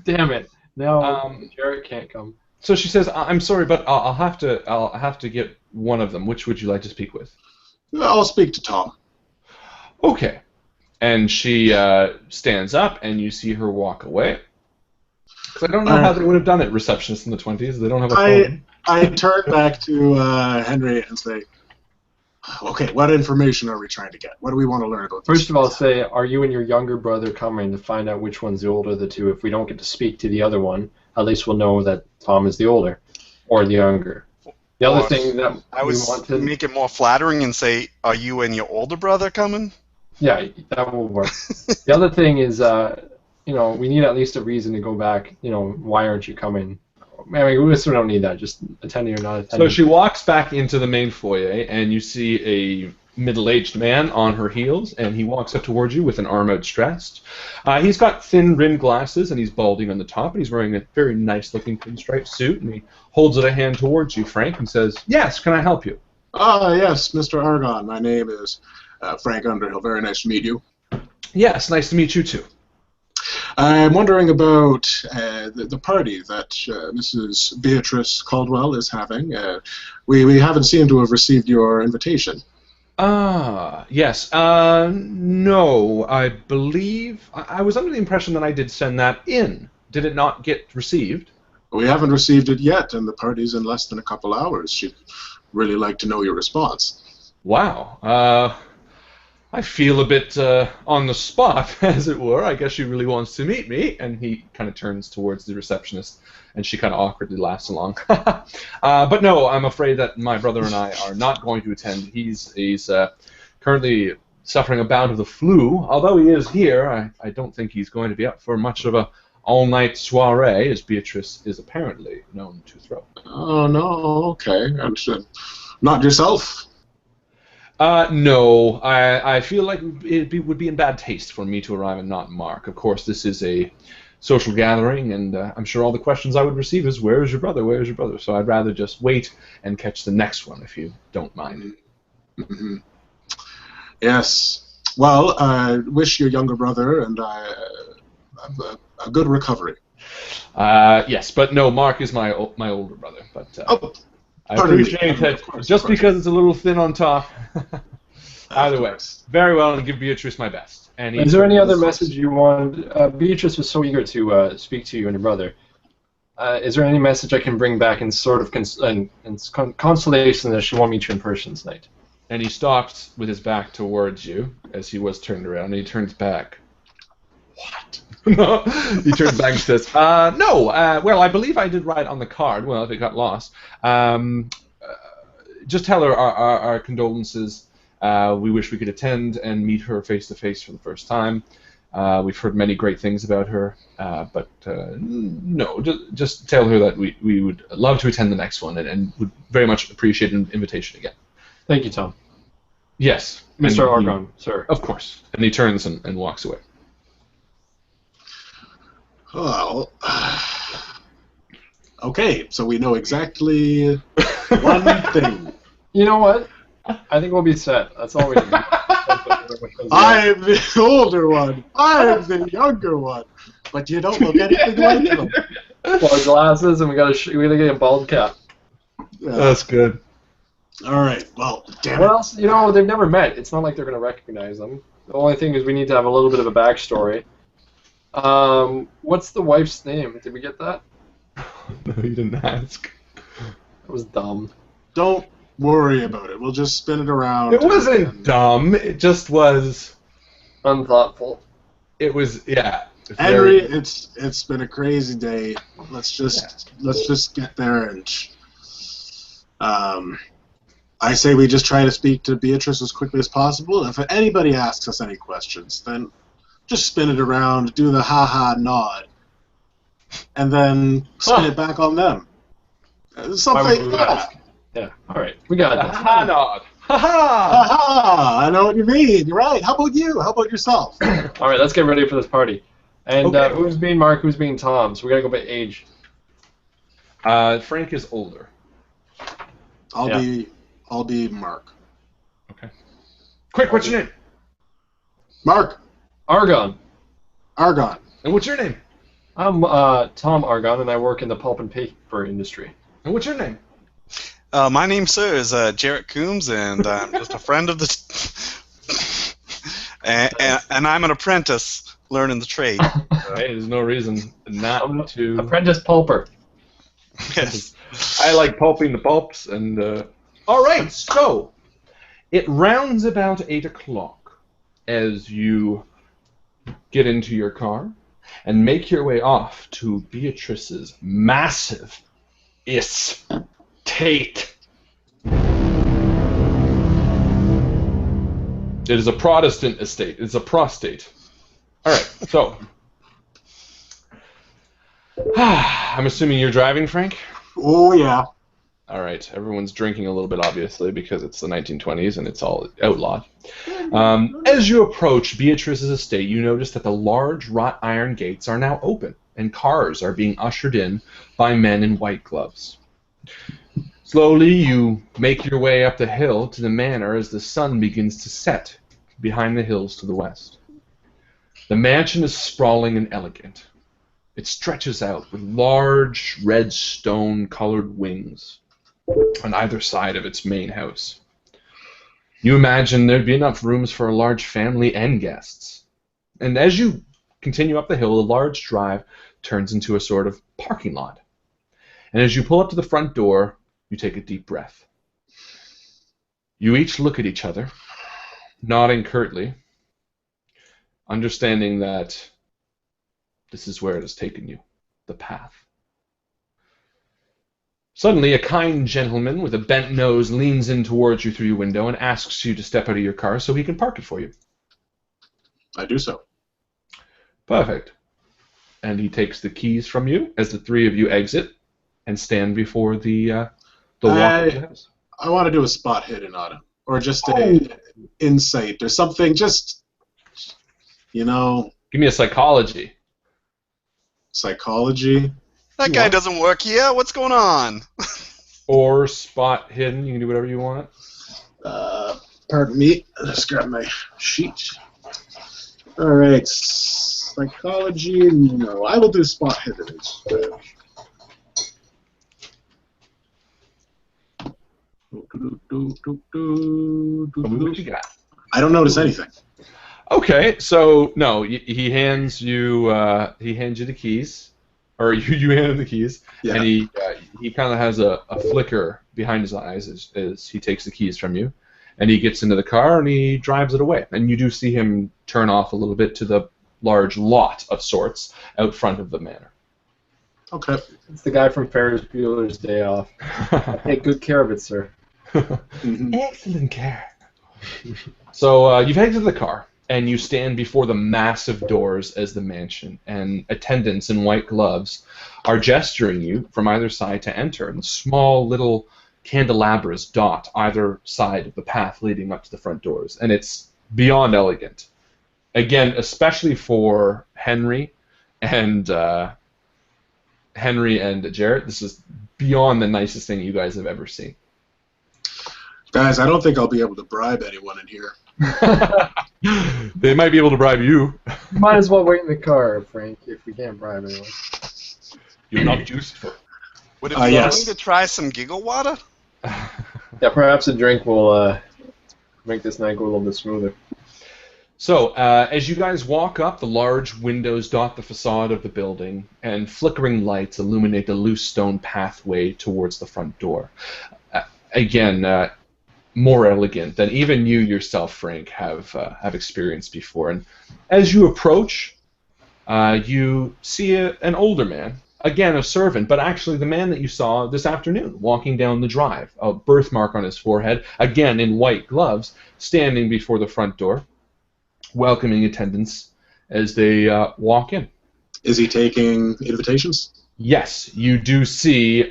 Damn it! Now Um, Jarrett can't come. So she says, "I'm sorry, but I'll have to get one of them. Which would you like to speak with?" I'll speak to Tom. Okay. And she stands up, and you see her walk away. 'Cause I don't know how they would have done it, receptionists in the 20s. They don't have a phone. I turn back to Henry and say, Okay, what information are we trying to get? What do we want to learn about this? First of all, say, are you and your younger brother coming to find out which one's the older of the two? If we don't get to speak to the other one, at least we'll know that Tom is the older or the younger. The other thing that I would make it more flattering and say, are you and your older brother coming? Yeah, that will work. The other thing is, we need at least a reason to go back. Why aren't you coming? I mean, we don't need that. Just attending or not attending. So she walks back into the main foyer, and you see a middle-aged man on her heels, and he walks up towards you with an arm outstretched. He's got thin-rimmed glasses, and he's balding on the top, and he's wearing a very nice-looking pinstripe suit, and he holds out a hand towards you, Frank, and says, "Yes, can I help you?" Yes, Mr. Argon. My name is Frank Underhill. Very nice to meet you. Yes, nice to meet you, too. I'm wondering about the party that Mrs. Beatrice Caldwell is having. We haven't seemed to have received your invitation. Yes. No, I believe... I was under the impression that I did send that in. Did it not get received? We haven't received it yet, and the party's in less than a couple hours. She'd really like to know your response. Wow. I feel a bit on the spot, as it were. I guess she really wants to meet me. And he kind of turns towards the receptionist, and she kind of awkwardly laughs along. But no, I'm afraid that my brother and I are not going to attend. He's currently suffering a bout of the flu. Although he is here, I don't think he's going to be up for much of a all-night soiree, as Beatrice is apparently known to throw. Oh, no, okay. And not yourself? No, I feel like it would be in bad taste for me to arrive and not Mark. Of course, this is a social gathering, and I'm sure all the questions I would receive is, "Where is your brother? Where is your brother?" So I'd rather just wait and catch the next one, if you don't mind. Mm-hmm. Yes. Well, I wish your younger brother and I a good recovery. Yes, but no, Mark is my older brother. But I appreciate that just because it's a little thin on top. Either way, very well, and give Beatrice my best. And is there any other message you want? Beatrice was so eager to speak to you and your brother. Is there any message I can bring back in sort of consolation that she won't meet you in person tonight? And he stops with his back towards you as he was turned around, and he turns back. What? No, he turns back and says, "No. Well, I believe I did write on the card. Well, if it got lost, just tell her our condolences. We wish we could attend and meet her face to face for the first time. We've heard many great things about her, but no, just tell her that we would love to attend the next one and would very much appreciate an invitation again." Thank you, Tom. Yes, Mr. Argon, sir. Of course. And he turns and walks away. Well, okay, so we know exactly one thing. You know what? I think we'll be set. That's all we need. I'm the older one. I'm the younger one. But you don't look anything like them. Well, glasses, and we gotta get a bald cap. That's good. All right. Well, damn What else? They've never met. It's not like they're gonna recognize them. The only thing is we need to have a little bit of a backstory. What's the wife's name? Did we get that? No, you didn't ask. That was dumb. Don't worry about it. We'll just spin it around. It wasn't dumb. It just was unthoughtful. It was, yeah. Henry, it's been a crazy day. Let's just get there and I say we just try to speak to Beatrice as quickly as possible. If anybody asks us any questions, then just spin it around, do the ha-ha nod, and then spin it back on them. Something like that. Yeah, all right. We got it. Ha-ha nod. Ha-ha! Ha-ha! I know what you mean. You're right. How about you? How about yourself? All right, let's get ready for this party. And Okay. Who's being Mark? Who's being Tom? So we got to go by age. Frank is older. I'll be Mark. Okay. Quick, what's your name? Mark. Argon. Argon. And what's your name? I'm Tom Argon, and I work in the pulp and paper industry. And what's your name? My name, sir, is Jarrett Coombs, and I'm just a friend of the... and I'm an apprentice learning the trade. Hey, there's no reason not to... Apprentice pulper. Yes. I like pulping the pulps, and... All right, so... It rounds about 8 o'clock as you get into your car and make your way off to Beatrice's massive estate. It is a Protestant estate. It's a prostate. All right, so I'm assuming you're driving, Frank? Oh, yeah. All right, everyone's drinking a little bit, obviously, because it's the 1920s and it's all outlawed. As you approach Beatrice's estate, you notice that the large wrought iron gates are now open, and cars are being ushered in by men in white gloves. Slowly, you make your way up the hill to the manor as the sun begins to set behind the hills to the west. The mansion is sprawling and elegant. It stretches out with large red stone-colored wings on either side of its main house. You imagine there'd be enough rooms for a large family and guests. And as you continue up the hill, a large drive turns into a sort of parking lot. And as you pull up to the front door, you take a deep breath. You each look at each other, nodding curtly, understanding that this is where it has taken you, the path. Suddenly, a kind gentleman with a bent nose leans in towards you through your window and asks you to step out of your car so he can park it for you. I do so. Perfect. And he takes the keys from you as the three of you exit and stand before the walk of the house. I want to do a spot hidden on him, or just a insight or something. Just, Give me a psychology. Psychology. That guy doesn't work here. What's going on? Or spot hidden. You can do whatever you want. Pardon me. Let's grab my sheet. All right. Psychology. No, I will do spot hidden instead. What you got? I don't notice anything. Okay, so no, he hands you the keys, or you hand him the keys, Yeah. and he kind of has a flicker behind his eyes as he takes the keys from you, and he gets into the car and he drives it away, and you do see him turn off a little bit to the large lot of sorts out front of the manor. Okay. It's the guy from Ferris Bueller's Day Off. Take good care of it, sir. Excellent care. So you've exited the car, and you stand before the massive doors as the mansion, and attendants in white gloves are gesturing you from either side to enter, and small little candelabras dot either side of the path leading up to the front doors, and it's beyond elegant. Again, especially for Henry and Jarrett, this is beyond the nicest thing you guys have ever seen. Guys, I don't think I'll be able to bribe anyone in here. They might be able to bribe you. Might as well wait in the car, Frank, if we can't bribe anyone. You're not useful. Would it be Yes. willing to try some giggle water? Yeah, perhaps a drink will make this night go a little bit smoother. So, as you guys walk up, the large windows dot the facade of the building, and flickering lights illuminate the loose stone pathway towards the front door. Again, more elegant than even you yourself, Frank, have experienced before. And as you approach, you see an older man, again a servant, but actually the man that you saw this afternoon walking down the drive, a birthmark on his forehead, again in white gloves, standing before the front door, welcoming attendants as they walk in. Is he taking invitations? Yes, you do see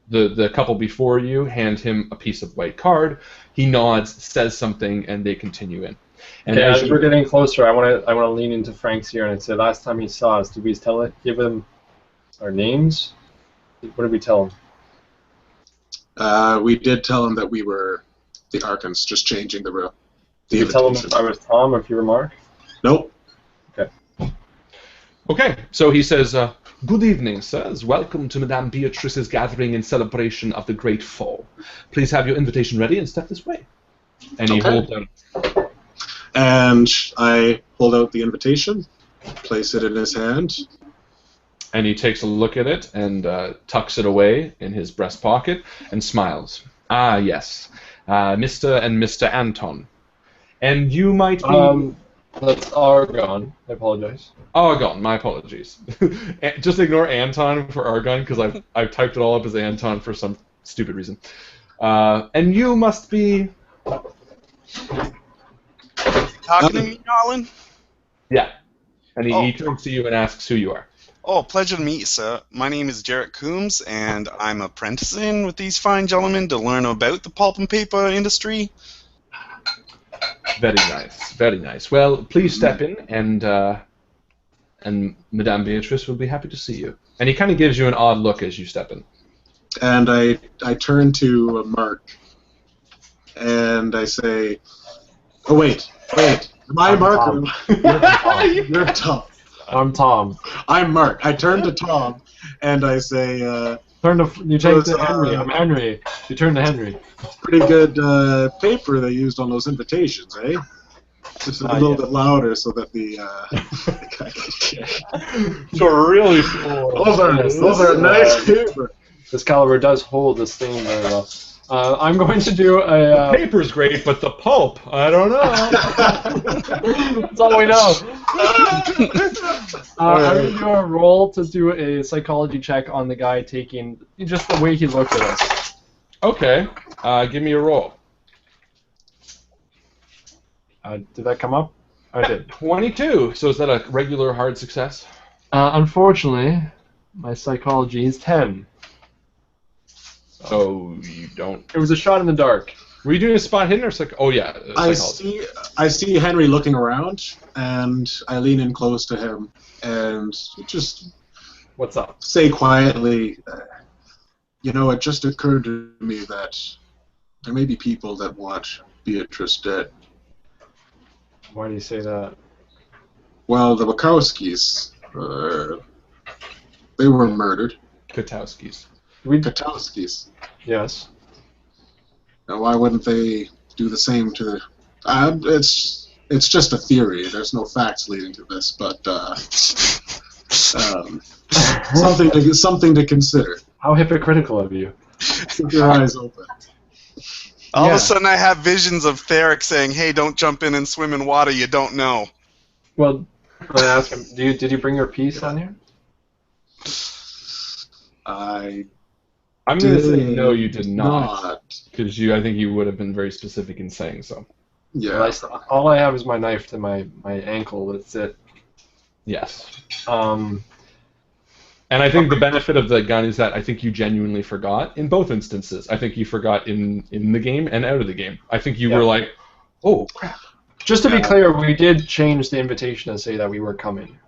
the couple before you hand him a piece of white card. He nods, says something, and they continue in. And Yeah, as as we're getting closer, I want to lean into Frank's ear and say, last time he saw us, did we give him our names? What did we tell him? We did tell him that we were the Argons, just changing the Did you tell him invitation. if I was Tom or if you were Mark? Nope. Okay, so he says, good evening, sirs. Welcome to Madame Beatrice's gathering in celebration of the Great Fall. Please have your invitation ready and step this way. And he Okay. holds out. And I hold out the invitation, place it in his hand. And he takes a look at it and tucks it away in his breast pocket and smiles. Ah, yes. Mr. and Mr. Anton. And you might be... That's Argon. I apologize. Argon, my apologies. Just ignore Anton for Argon, because I've typed it all up as Anton for some stupid reason. And you must be... Talking to me, Harlan? Yeah. And he turns to you and asks who you are. Oh, pleasure to meet you, sir. My name is Jarrett Coombs, and I'm apprenticing with these fine gentlemen to learn about the pulp and paper industry. Very nice, very nice. Well, please step in, and Madame Beatrice will be happy to see you. And he kind of gives you an odd look as you step in. And I turn to Mark, and I say, "Oh wait, am I Mark? You're Tom. I'm Tom. I'm Mark." I turn to Tom, and I say, You take to Henry. I'm Henry. You turn to Henry. "Pretty good paper they used on those invitations, eh?" Just a little bit louder so that the guy can hear. So really, Those are nice paper. This caliber does hold this thing very well. I'm going to do a... paper's great, but the pulp, I don't know. That's all we know. I'm going to do a roll to do a psychology check on the guy taking... just the way he looked at us. Okay. Give me a roll. Did that come up? I did. 22. So is that a regular hard success? Unfortunately, my psychology is 10. So you don't... It was a shot in the dark. Were you doing a spot hidden or I psychology? I see Henry looking around, and I lean in close to him, and just... What's up? Say quietly, it just occurred to me that there may be people that want Beatrice dead. Why do you say that? Well, the Wachowskis, they were murdered. Katowskis. Katowskis. Yes. Now, why wouldn't they do the same to... it's just a theory. There's no facts leading to this, but something to consider. How hypocritical of you. Keep your eyes open. All of a sudden I have visions of Theric saying, "Hey, don't jump in and swim in water you don't know." Well, I ask him, did you bring your piece on here? I'm going to say no, you did not. Because I think you would have been very specific in saying so. Yeah. Well, all I have is my knife to my ankle. That's it. Yes. And I think the benefit of the gun is that I think you genuinely forgot in both instances. I think you forgot in the game and out of the game. I think you were like, oh, crap. Just to be clear, we did change the invitation and say that we were coming.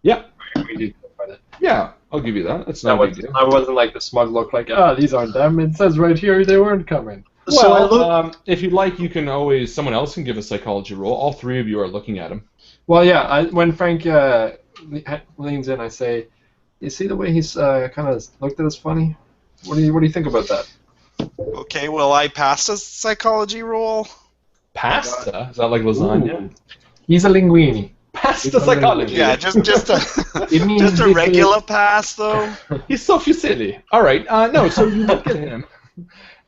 Yeah. We did clarify that. Yeah, I'll give you that. That's not a big deal. I wasn't like the smug look like, these aren't them. It says right here they weren't coming. Well, if you'd like, you can always, someone else can give a psychology roll. All three of you are looking at him. Well, yeah, when Frank leans in, I say, you see the way he's kind of looked at us funny? What do you think about that? Okay, well, I passed a psychology roll. Pasta? Is that like lasagna? Ooh. He's a linguini. Pasta psychology. Yeah, just a regular pass, though. He's so silly. All right, no, so you look at him,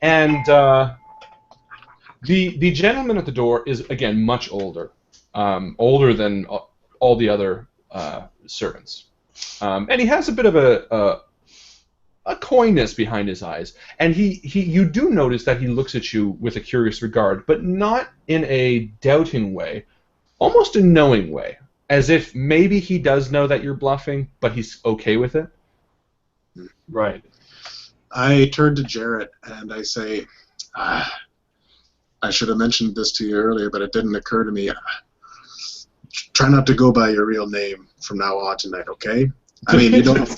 and the gentleman at the door is, again, much older. Older than all the other servants. And he has a bit of a coyness behind his eyes. And you do notice that he looks at you with a curious regard, but not in a doubting way, almost a knowing way, as if maybe he does know that you're bluffing, but he's okay with it. Right. I turn to Jarrett and I say, I should have mentioned this to you earlier, but it didn't occur to me. Try not to go by your real name from now on tonight, okay? I mean, you don't have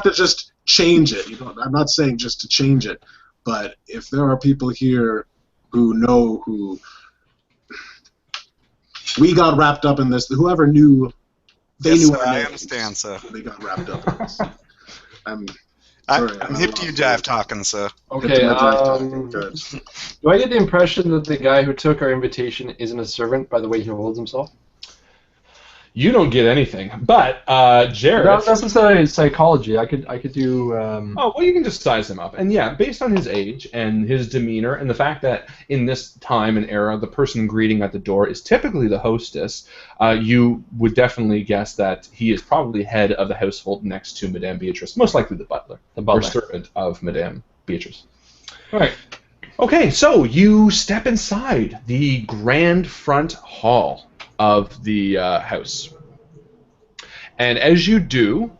to just change it. I'm not saying just to change it, but if there are people here who know who we got wrapped up in this, whoever knew, they knew. Sir, I understand, sir. They got wrapped up in this. I'm hip to you jive talking, sir. Okay. Do I get the impression that the guy who took our invitation isn't a servant by the way he holds himself? You don't get anything, but Jared. Not necessarily psychology. I could do. Oh, well, you can just size him up, and yeah, based on his age and his demeanor, and the fact that in this time and era, the person greeting at the door is typically the hostess, you would definitely guess that he is probably head of the household next to Madame Beatrice, most likely the butler, or servant of Madame Beatrice. All right. Okay, so you step inside the grand front hall of the house. And as you do,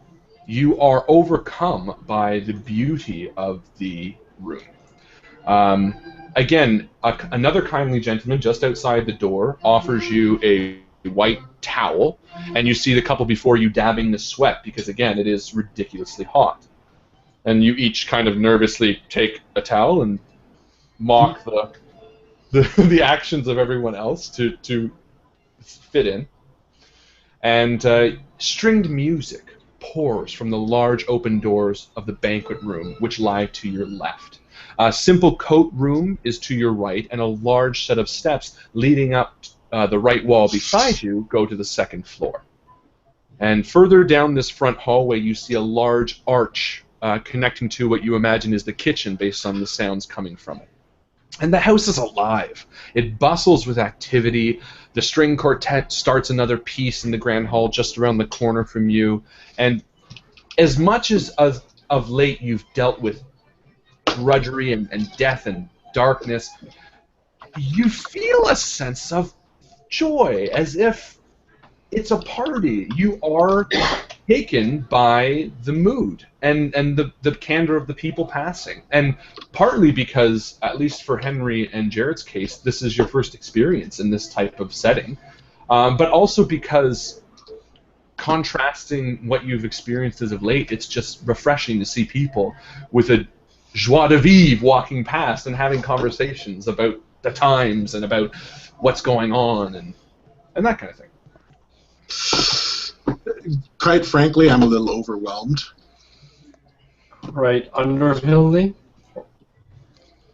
you are overcome by the beauty of the room. Again, another kindly gentleman just outside the door offers you a white towel, and you see the couple before you dabbing the sweat because, again, it is ridiculously hot. And you each kind of nervously take a towel and mock the actions of everyone else to fit in. And stringed music pours from the large open doors of the banquet room, which lie to your left. A simple coat room is to your right, and a large set of steps leading up the right wall beside you go to the second floor. And further down this front hallway, you see a large arch connecting to what you imagine is the kitchen based on the sounds coming from it. And the house is alive. It bustles with activity. The string quartet starts another piece in the grand hall just around the corner from you. And as much as of late you've dealt with drudgery and death and darkness, you feel a sense of joy, as if it's a party. You are taken by the mood and the candor of the people passing. And partly because, at least for Henry and Jared's case, this is your first experience in this type of setting. But also because, contrasting what you've experienced as of late, it's just refreshing to see people with a joie de vivre walking past and having conversations about the times and about what's going on and that kind of thing. Quite frankly, I'm a little overwhelmed. Right, underhilly?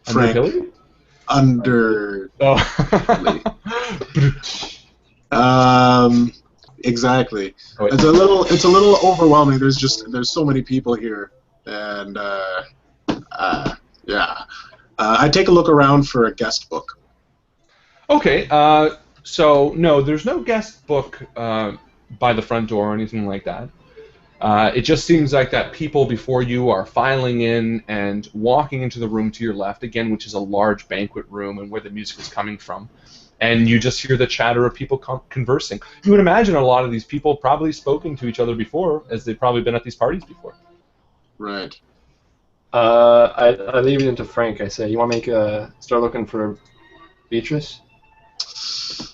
Underhilly? Oh. Exactly. Oh, it's a little overwhelming. There's so many people here, and yeah. I take a look around for a guest book. Okay. So no, there's no guest book by the front door or anything like that. It just seems like that people before you are filing in and walking into the room to your left, again, which is a large banquet room and where the music is coming from. And you just hear the chatter of people conversing. You would imagine a lot of these people probably spoken to each other before, as they've probably been at these parties before. Right. I leave it into Frank. I say, you want to start looking for Beatrice?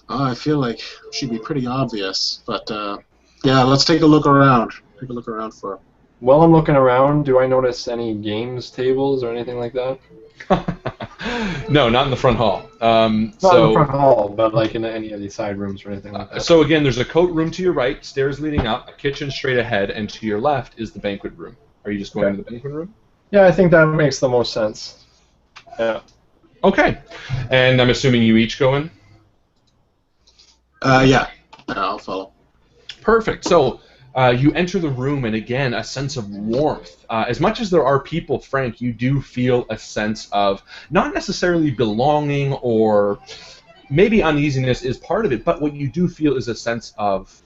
I feel like she'd be pretty obvious, but yeah, let's take a look around. Take a look around for her. While I'm looking around, do I notice any games tables or anything like that? No, not in the front hall. Not in the front hall, but like in any of these side rooms or anything like that. So again, there's a coat room to your right, stairs leading up, a kitchen straight ahead, and to your left is the banquet room. Are you just going to the banquet room? Yeah, I think that makes the most sense. Yeah. Okay. And I'm assuming you each go in? Yeah. I'll follow. Perfect. So you enter the room, and again, a sense of warmth. As much as there are people, Frank, you do feel a sense of not necessarily belonging, or maybe uneasiness is part of it, but what you do feel is a sense of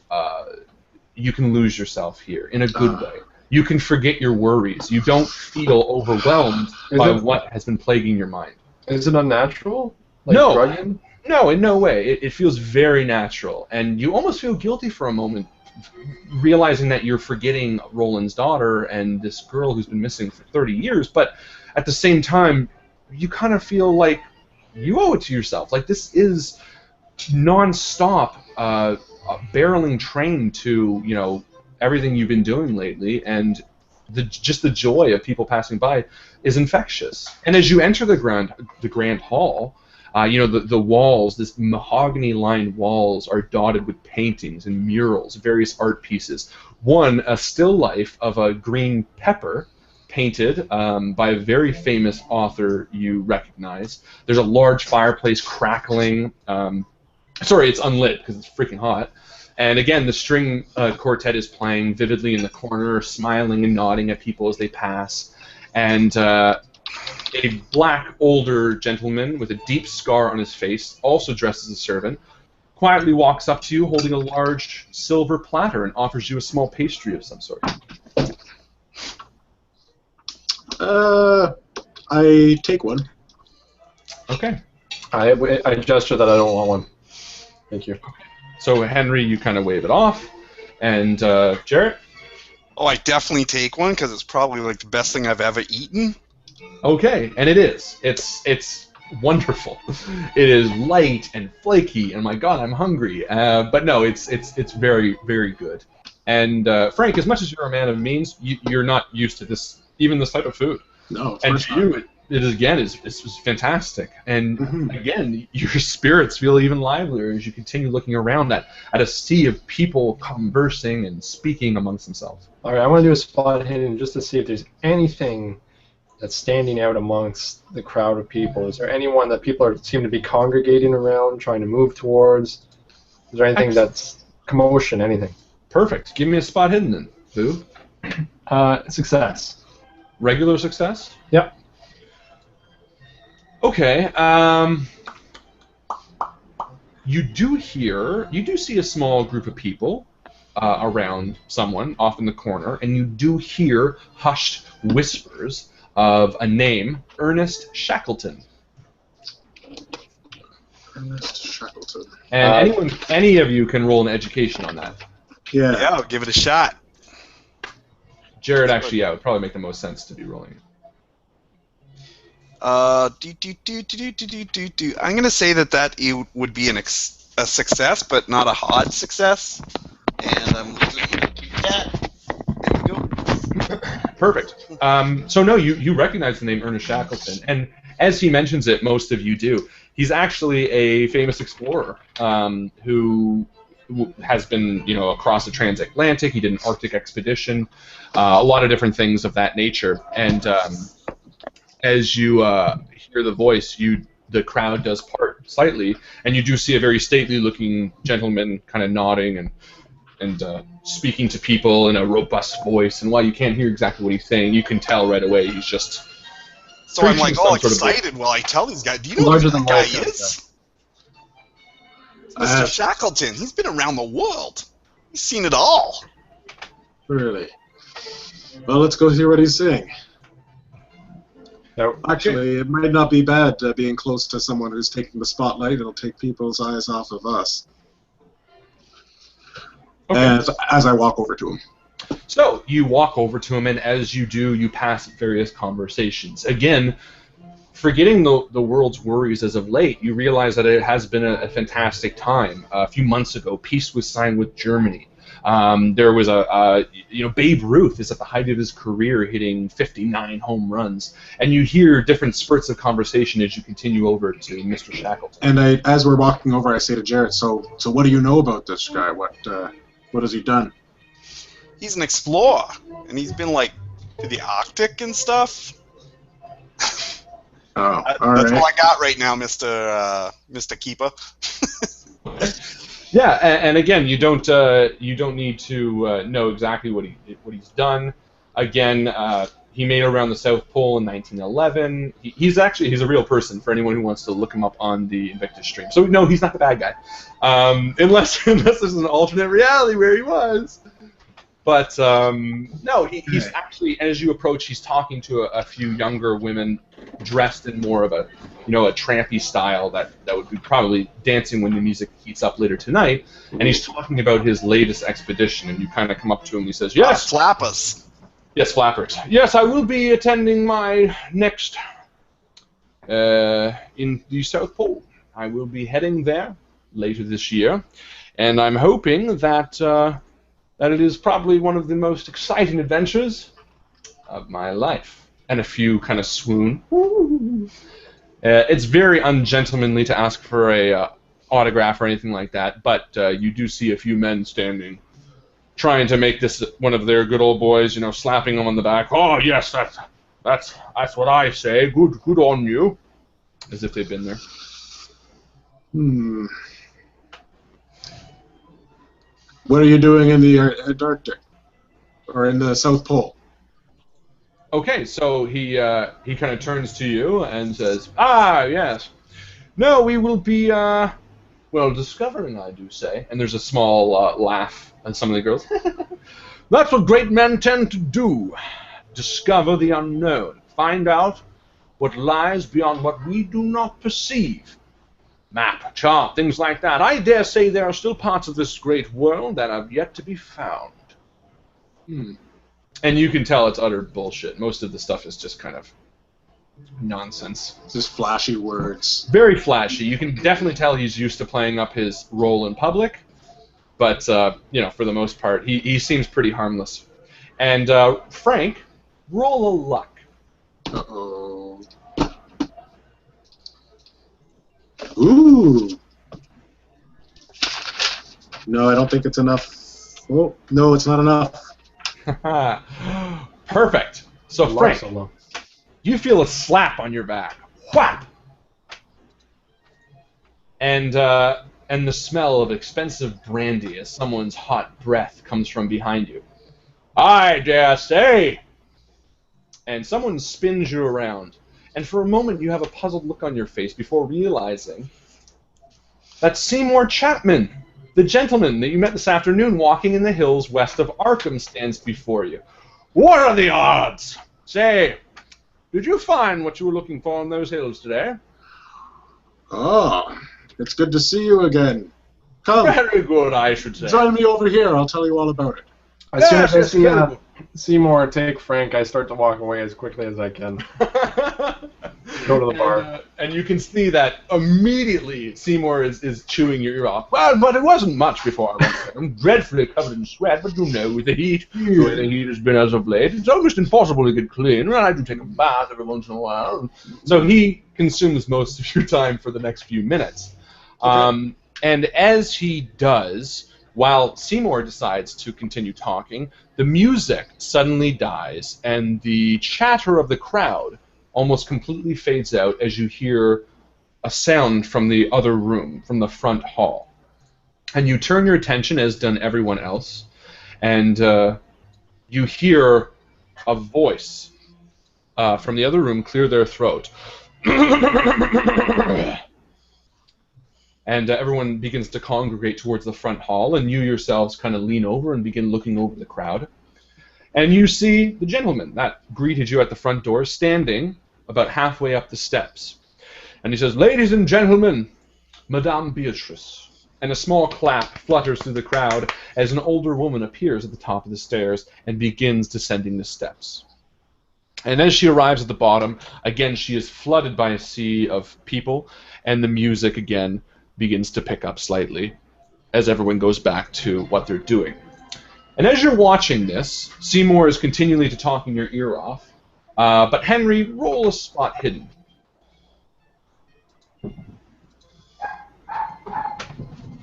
you can lose yourself here in a good way. You can forget your worries. You don't feel overwhelmed by what has been plaguing your mind. Is it unnatural? Like no. Drugging? No, in no way. It feels very natural, and you almost feel guilty for a moment, realizing that you're forgetting Roland's daughter and this girl who's been missing for 30 years, but at the same time, you kind of feel like you owe it to yourself. Like, this is non-stop a barreling train to, you know, everything you've been doing lately, and just the joy of people passing by is infectious. And as you enter the grand hall, you know, the walls, this mahogany-lined walls, are dotted with paintings and murals, various art pieces. One, a still life of a green pepper, painted by a very famous author you recognize. There's a large fireplace crackling. Sorry, it's unlit because it's freaking hot. And again, the string quartet is playing vividly in the corner, smiling and nodding at people as they pass. And a black, older gentleman with a deep scar on his face, also dressed as a servant, quietly walks up to you holding a large silver platter and offers you a small pastry of some sort. I take one. Okay. I gesture that I don't want one. Thank you. So, Henry, you kind of wave it off. And Jarrett? Oh, I definitely take one because it's probably like the best thing I've ever eaten. Okay, and it is. It's wonderful. It is light and flaky, and my God, I'm hungry. But no, it's very, very good. And Frank, as much as you're a man of means, you're not used to this, even this type of food. No, of and course to you, it is again is fantastic. And again, your spirits feel even livelier as you continue looking around at a sea of people conversing and speaking amongst themselves. All right, I want to do a spot hidden just to see if there's anything that's standing out amongst the crowd of people. Is there anyone that people seem to be congregating around, trying to move towards? Is there anything that's commotion, anything? Perfect. Give me a spot hidden then, Boo. Success. Regular success? Yep. Okay. You do see a small group of people around someone off in the corner, and you do hear hushed whispers of a name, Ernest Shackleton. Ernest Shackleton. And any of you can roll an education on that. Yeah. Yeah, I'll give it a shot. Jared, actually, yeah, it would probably make the most sense to be rolling it. I'm gonna say that it would be a success, but not a hard success. And I'm gonna do that. There we go. Perfect. So no, you recognize the name Ernest Shackleton, and as he mentions it, most of you do. He's actually a famous explorer who has been, across the transatlantic. He did an Arctic expedition, a lot of different things of that nature. And as you hear the voice, the crowd does part slightly, and you do see a very stately-looking gentleman kind of nodding and speaking to people in a robust voice. And while you can't hear exactly what he's saying, you can tell right away he's just. So I'm like all excited while I tell these guys. Do you know who that guy is? Mr. Shackleton. He's been around the world. He's seen it all. Really? Well, let's go hear what he's saying. No. Actually, it might not be bad being close to someone who's taking the spotlight. It'll take people's eyes off of us. Okay. As I walk over to him. So you walk over to him, and as you do, you pass various conversations. Again, forgetting the world's worries as of late, you realize that it has been a fantastic time. A few months ago, peace was signed with Germany. There was Babe Ruth is at the height of his career, hitting 59 home runs, and you hear different spurts of conversation as you continue over to Mr. Shackleton. And as we're walking over, I say to Jared, "So what do you know about this guy? What has he done?" He's an explorer, and he's been to the Arctic and stuff. Oh, That's all right. all I got right now, Mr. Keeper. Yeah, and again, you don't need to know exactly what he's done. Again, he made it around the South Pole in 1911. He's a real person for anyone who wants to look him up on the Invictus stream. So no, he's not the bad guy, unless there's an alternate reality where he was. But no, he's actually, as you approach, he's talking to a few younger women dressed in more of a trampy style that would be probably dancing when the music heats up later tonight. And he's talking about his latest expedition, and you kind of come up to him and he says, "Yes, Flappers. Yes, flappers. Yes, I will be attending my next in the South Pole. I will be heading there later this year, and I'm hoping that it is probably one of the most exciting adventures of my life." And a few kind of swoon. It's very ungentlemanly to ask for a autograph or anything like that, but you do see a few men standing, trying to make this one of their good old boys, slapping them on the back. "Oh yes, that's what I say. Good on you," as if they've been there. What are you doing in the Antarctic? Or in the South Pole? Okay, so he kind of turns to you and says, "Ah, yes. No, we will be, well, discovering, I do say." And there's a small laugh on some of the girls. "That's what great men tend to do. Discover the unknown. Find out what lies beyond what we do not perceive. Map, chart, things like that. I dare say there are still parts of this great world that have yet to be found." And you can tell it's utter bullshit. Most of the stuff is just kind of nonsense. Just flashy words. Very flashy. You can definitely tell he's used to playing up his role in public, but you know, for the most part, he seems pretty harmless. And Frank, roll a luck. Uh-oh. Ooh. No, I don't think it's enough. Oh, no, it's not enough. Perfect. So Frank, you feel a slap on your back. Whap! And the smell of expensive brandy as someone's hot breath comes from behind you. "I dare say." And someone spins you around. And for a moment you have a puzzled look on your face before realizing that Seymour Chapman, the gentleman that you met this afternoon walking in the hills west of Arkham, stands before you. "What are the odds? Say, did you find what you were looking for in those hills today?" Oh, it's good to see you again. Come. Very good, I should say. Join me over here. I'll tell you all about it. As soon as I Yes, see very good. Seymour take Frank, I start to walk away as quickly as I can. Go to the bar. And you can see that immediately Seymour is chewing your ear off. "Well, but it wasn't much before I went there. I'm dreadfully covered in sweat, but you know, with the heat, the way the heat has been as of late, it's almost impossible to get clean. Well, I do take a bath every once in a while." So he consumes most of your time for the next few minutes. And as he does, while Seymour decides to continue talking, the music suddenly dies, and the chatter of the crowd almost completely fades out as you hear a sound from the other room, from the front hall. And you turn your attention, as done everyone else, and you hear a voice from the other room clear their throat. And everyone begins to congregate towards the front hall, and you yourselves kind of lean over and begin looking over the crowd. And you see the gentleman that greeted you at the front door standing about halfway up the steps. And he says, "Ladies and gentlemen, Madame Beatrice." And a small clap flutters through the crowd as an older woman appears at the top of the stairs and begins descending the steps. And as she arrives at the bottom, again she is flooded by a sea of people, and the music again begins to pick up slightly as everyone goes back to what they're doing. And as you're watching this, Seymour is continually to talking your ear off, but Henry, roll a spot hidden.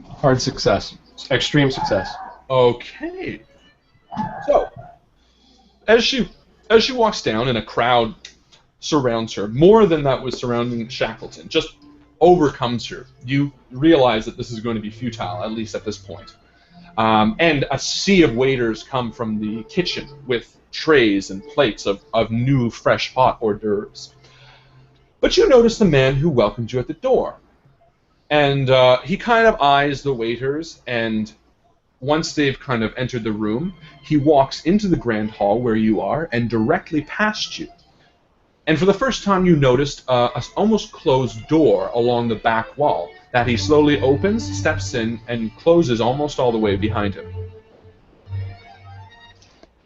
Hard success. Extreme success. Okay. So, as she walks down and a crowd surrounds her, more than that was surrounding Shackleton, just overcomes her. You realize that this is going to be futile, at least at this point. And a sea of waiters come from the kitchen with trays and plates of new, fresh, hot hors d'oeuvres. But you notice the man who welcomed you at the door. And he kind of eyes the waiters, and once they've kind of entered the room, he walks into the grand hall where you are and directly past you. And for the first time, you noticed an almost closed door along the back wall that he slowly opens, steps in, and closes almost all the way behind him.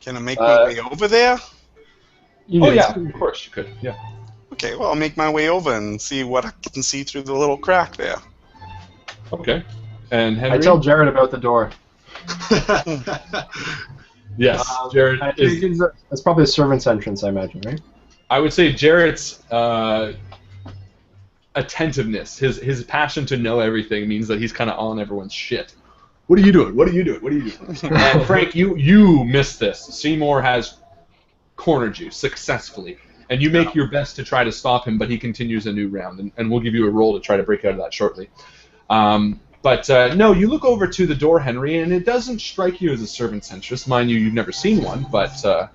Can I make my way over there? Oh, yeah, of course you could, yeah. Okay, well, I'll make my way over and see what I can see through the little crack there. Okay. And Henry? I tell Jared about the door. Yes, Jared is... That's probably a servant's entrance, I imagine, right? I would say Jarrett's attentiveness, his passion to know everything means that he's kind of on everyone's shit. What are you doing? What are you doing? What are you doing? And Frank, you missed this. Seymour has cornered you successfully, and you make your best to try to stop him, but he continues a new round, and we'll give you a roll to try to break out of that shortly. But no, you look over to the door, Henry, and it doesn't strike you as a servant's entrance. Mind you, you've never seen one, but...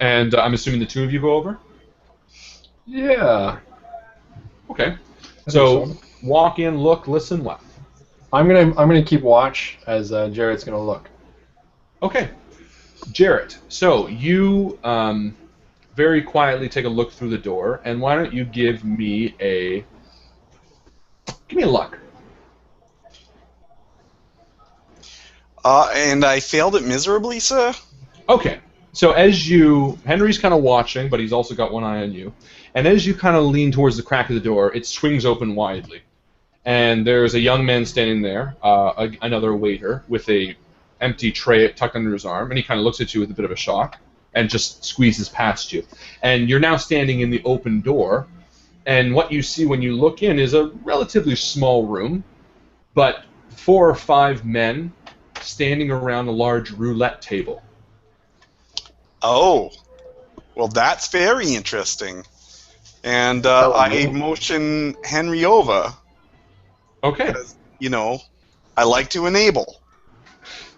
And I'm assuming the two of you go over? Yeah. Okay. So walk in, look, listen, what? I'm gonna keep watch as Jarrett's gonna look. Okay. Jarrett, so you very quietly take a look through the door, and why don't you give me a luck. And I failed it miserably, sir? Okay. So as Henry's kind of watching, but he's also got one eye on you, and as you kind of lean towards the crack of the door, it swings open widely. And there's a young man standing there, another waiter, with a empty tray tucked under his arm, and he kind of looks at you with a bit of a shock and just squeezes past you. And you're now standing in the open door, and what you see when you look in is a relatively small room, but 4 or 5 men standing around a large roulette table. Oh, well, that's very interesting. And I motion Henry over. Okay. Because, I like to enable.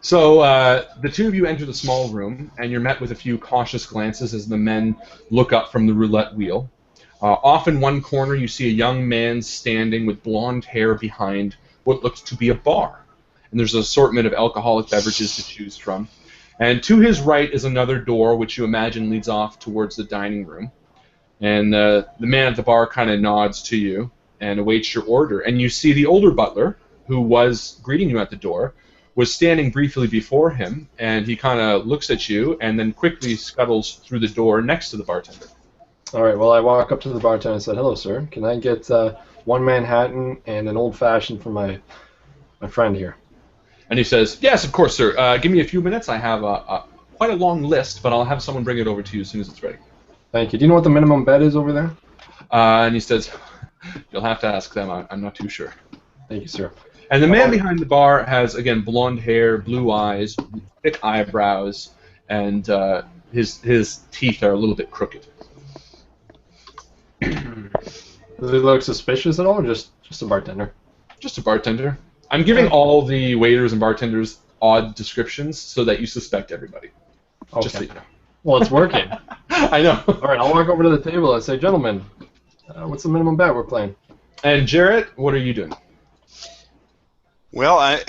So the two of you enter the small room, and you're met with a few cautious glances as the men look up from the roulette wheel. Off in one corner, you see a young man standing with blonde hair behind what looks to be a bar. And there's an assortment of alcoholic beverages to choose from. And to his right is another door, which you imagine leads off towards the dining room. And the man at the bar kind of nods to you and awaits your order. And you see the older butler, who was greeting you at the door, was standing briefly before him, and he kind of looks at you and then quickly scuttles through the door next to the bartender. All right, well, I walk up to the bartender and said, "Hello, sir. Can I get one Manhattan and an old-fashioned for my friend here?" And he says, "Yes, of course, sir. Give me a few minutes. I have quite a long list, but I'll have someone bring it over to you as soon as it's ready." Thank you. Do you know what the minimum bet is over there? And he says, "You'll have to ask them. I'm not too sure." Thank you, sir. And the man behind the bar has, again, blonde hair, blue eyes, thick eyebrows, and his teeth are a little bit crooked. Does he look suspicious at all, or just a bartender? Just a bartender. I'm giving all the waiters and bartenders odd descriptions so that you suspect everybody. Okay. Just so you know. Well, it's working. I know. All right, I'll walk over to the table and say, "Gentlemen, what's the minimum bet we're playing?" And Jarrett, what are you doing? Well, I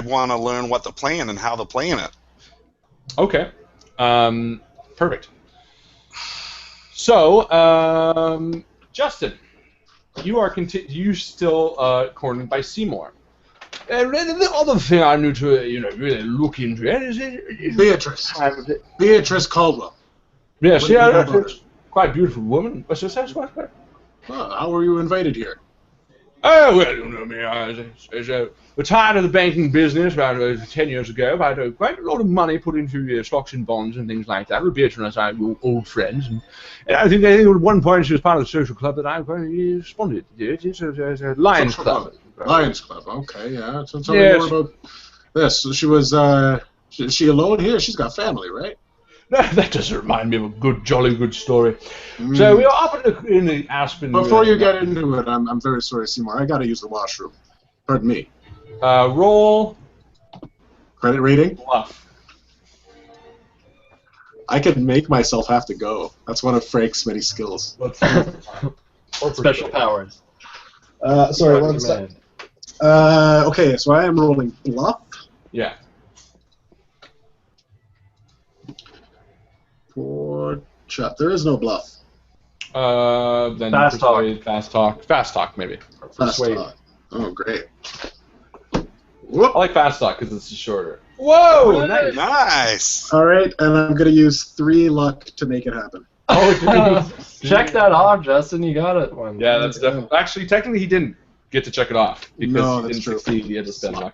want to learn what they're playing and how they're playing it. Okay. Perfect. So, Justin, you still cornered by Seymour. The other thing I need to really look into is Beatrice. Beatrice Caldwell. Yes, yeah, quite beautiful woman. What's your sense? Well, how were you invited here? Oh, well, you know me. I retired of the banking business about 10 years ago. I had quite a lot of money put into stocks and bonds and things like that. Beatrice and I were old friends. And I think at one point she was part of the social club that I responded to. It's a Lions Club. Lions Club, okay, yeah. So tell me more about this. So she was, is she alone here? She's got family, right? No, that does remind me of a jolly good story. So we were up in the Aspen. Before you get into it, I'm very sorry, Seymour. I got to use the washroom. Pardon me. Roll. Credit rating? Bluff. I could make myself have to go. That's one of Frank's many skills. Special powers. Sorry, one second. Okay, so I am rolling bluff. Yeah. For chat. There is no bluff. Then fast talk. Fast talk, maybe. Fast talk. Oh, great. Whoop. I like fast talk because it's shorter. Whoa! Nice. Nice. All right, and I'm gonna use 3 luck to make it happen. Oh, check that off, Justin. You got it. One. Yeah, that's definitely. Actually, technically, he didn't get to check it off because he didn't succeed. He had to spend luck.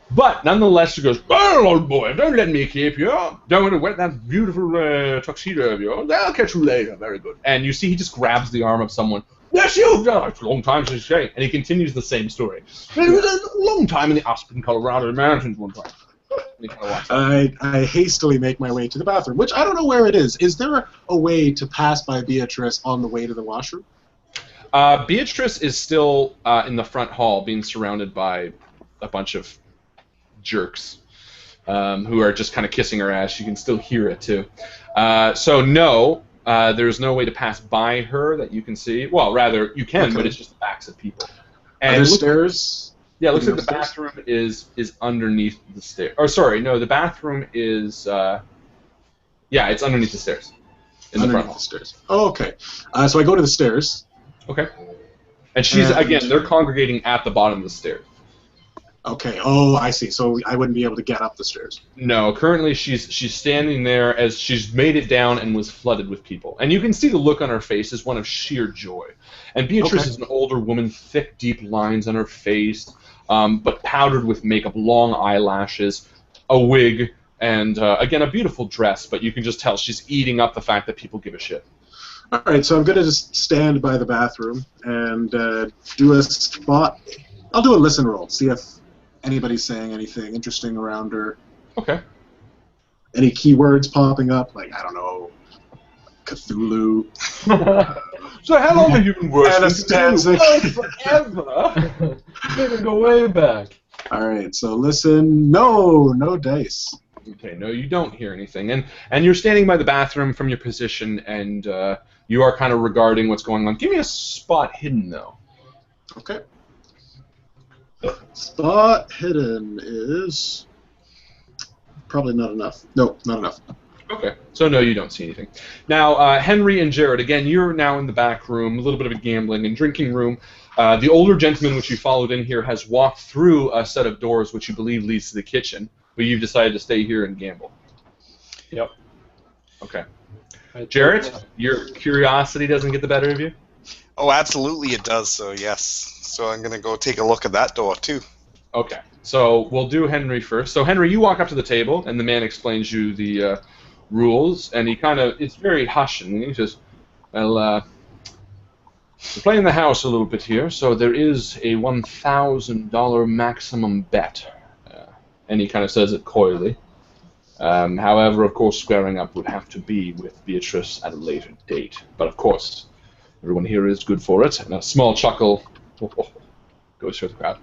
But nonetheless, she goes, "Well, old boy, don't let me keep you. Don't want to wear that beautiful tuxedo of yours. I'll catch you later. Very good." And you see, he just grabs the arm of someone. "Yes, you. It's a long time since you say." And he continues the same story. It was a long time in the Aspen, Colorado mountains one time. I hastily make my way to the bathroom, which I don't know where it is. Is there a way to pass by Beatrice on the way to the washroom? Beatrice is still in the front hall, being surrounded by a bunch of jerks who are just kind of kissing her ass. You can still hear it, too. So, no, there's no way to pass by her that you can see. Well, rather, you can, but it's just the backs of people. And are there stairs? Yeah, it looks like the bathroom is underneath the stairs. Or, sorry, no, the bathroom is... yeah, it's underneath the stairs. Underneath the stairs. Oh, okay. So I go to the stairs. Okay. And she's, again, they're congregating at the bottom of the stairs. Okay. Oh, I see. So I wouldn't be able to get up the stairs. No, currently she's standing there as she's made it down and was flooded with people. And you can see the look on her face is one of sheer joy. And Beatrice is an older woman, thick, deep lines on her face, but powdered with makeup, long eyelashes, a wig, and, again, a beautiful dress, but you can just tell she's eating up the fact that people give a shit. All right, so I'm going to just stand by the bathroom and do a spot. I'll do a listen roll, see if anybody's saying anything interesting around her. Okay. Any keywords popping up, like, I don't know, Cthulhu. So how long have you been working? Anastasia. Forever. They can go way back. All right, so listen. No dice. Okay, no, you don't hear anything, and you're standing by the bathroom from your position, and you are kind of regarding what's going on. Give me a spot hidden, though. Okay. Spot hidden is probably not enough. No, not enough. Okay, so no, you don't see anything. Now, Henry and Jared, again, you're now in the back room, a little bit of a gambling and drinking room. The older gentleman which you followed in here has walked through a set of doors which you believe leads to the kitchen, but you've decided to stay here and gamble. Yep. Okay. Jared, your curiosity doesn't get the better of you? Oh, absolutely it does, so yes. So I'm going to go take a look at that door, too. Okay, so we'll do Henry first. So, Henry, you walk up to the table, and the man explains you the rules, and he kind of, it's very hush, and he says, well, we're playing the house a little bit here, so there is a $1,000 maximum bet. And he kind of says it coyly. However, of course, squaring up would have to be with Beatrice at a later date. But, of course, everyone here is good for it. And a small chuckle goes through the crowd.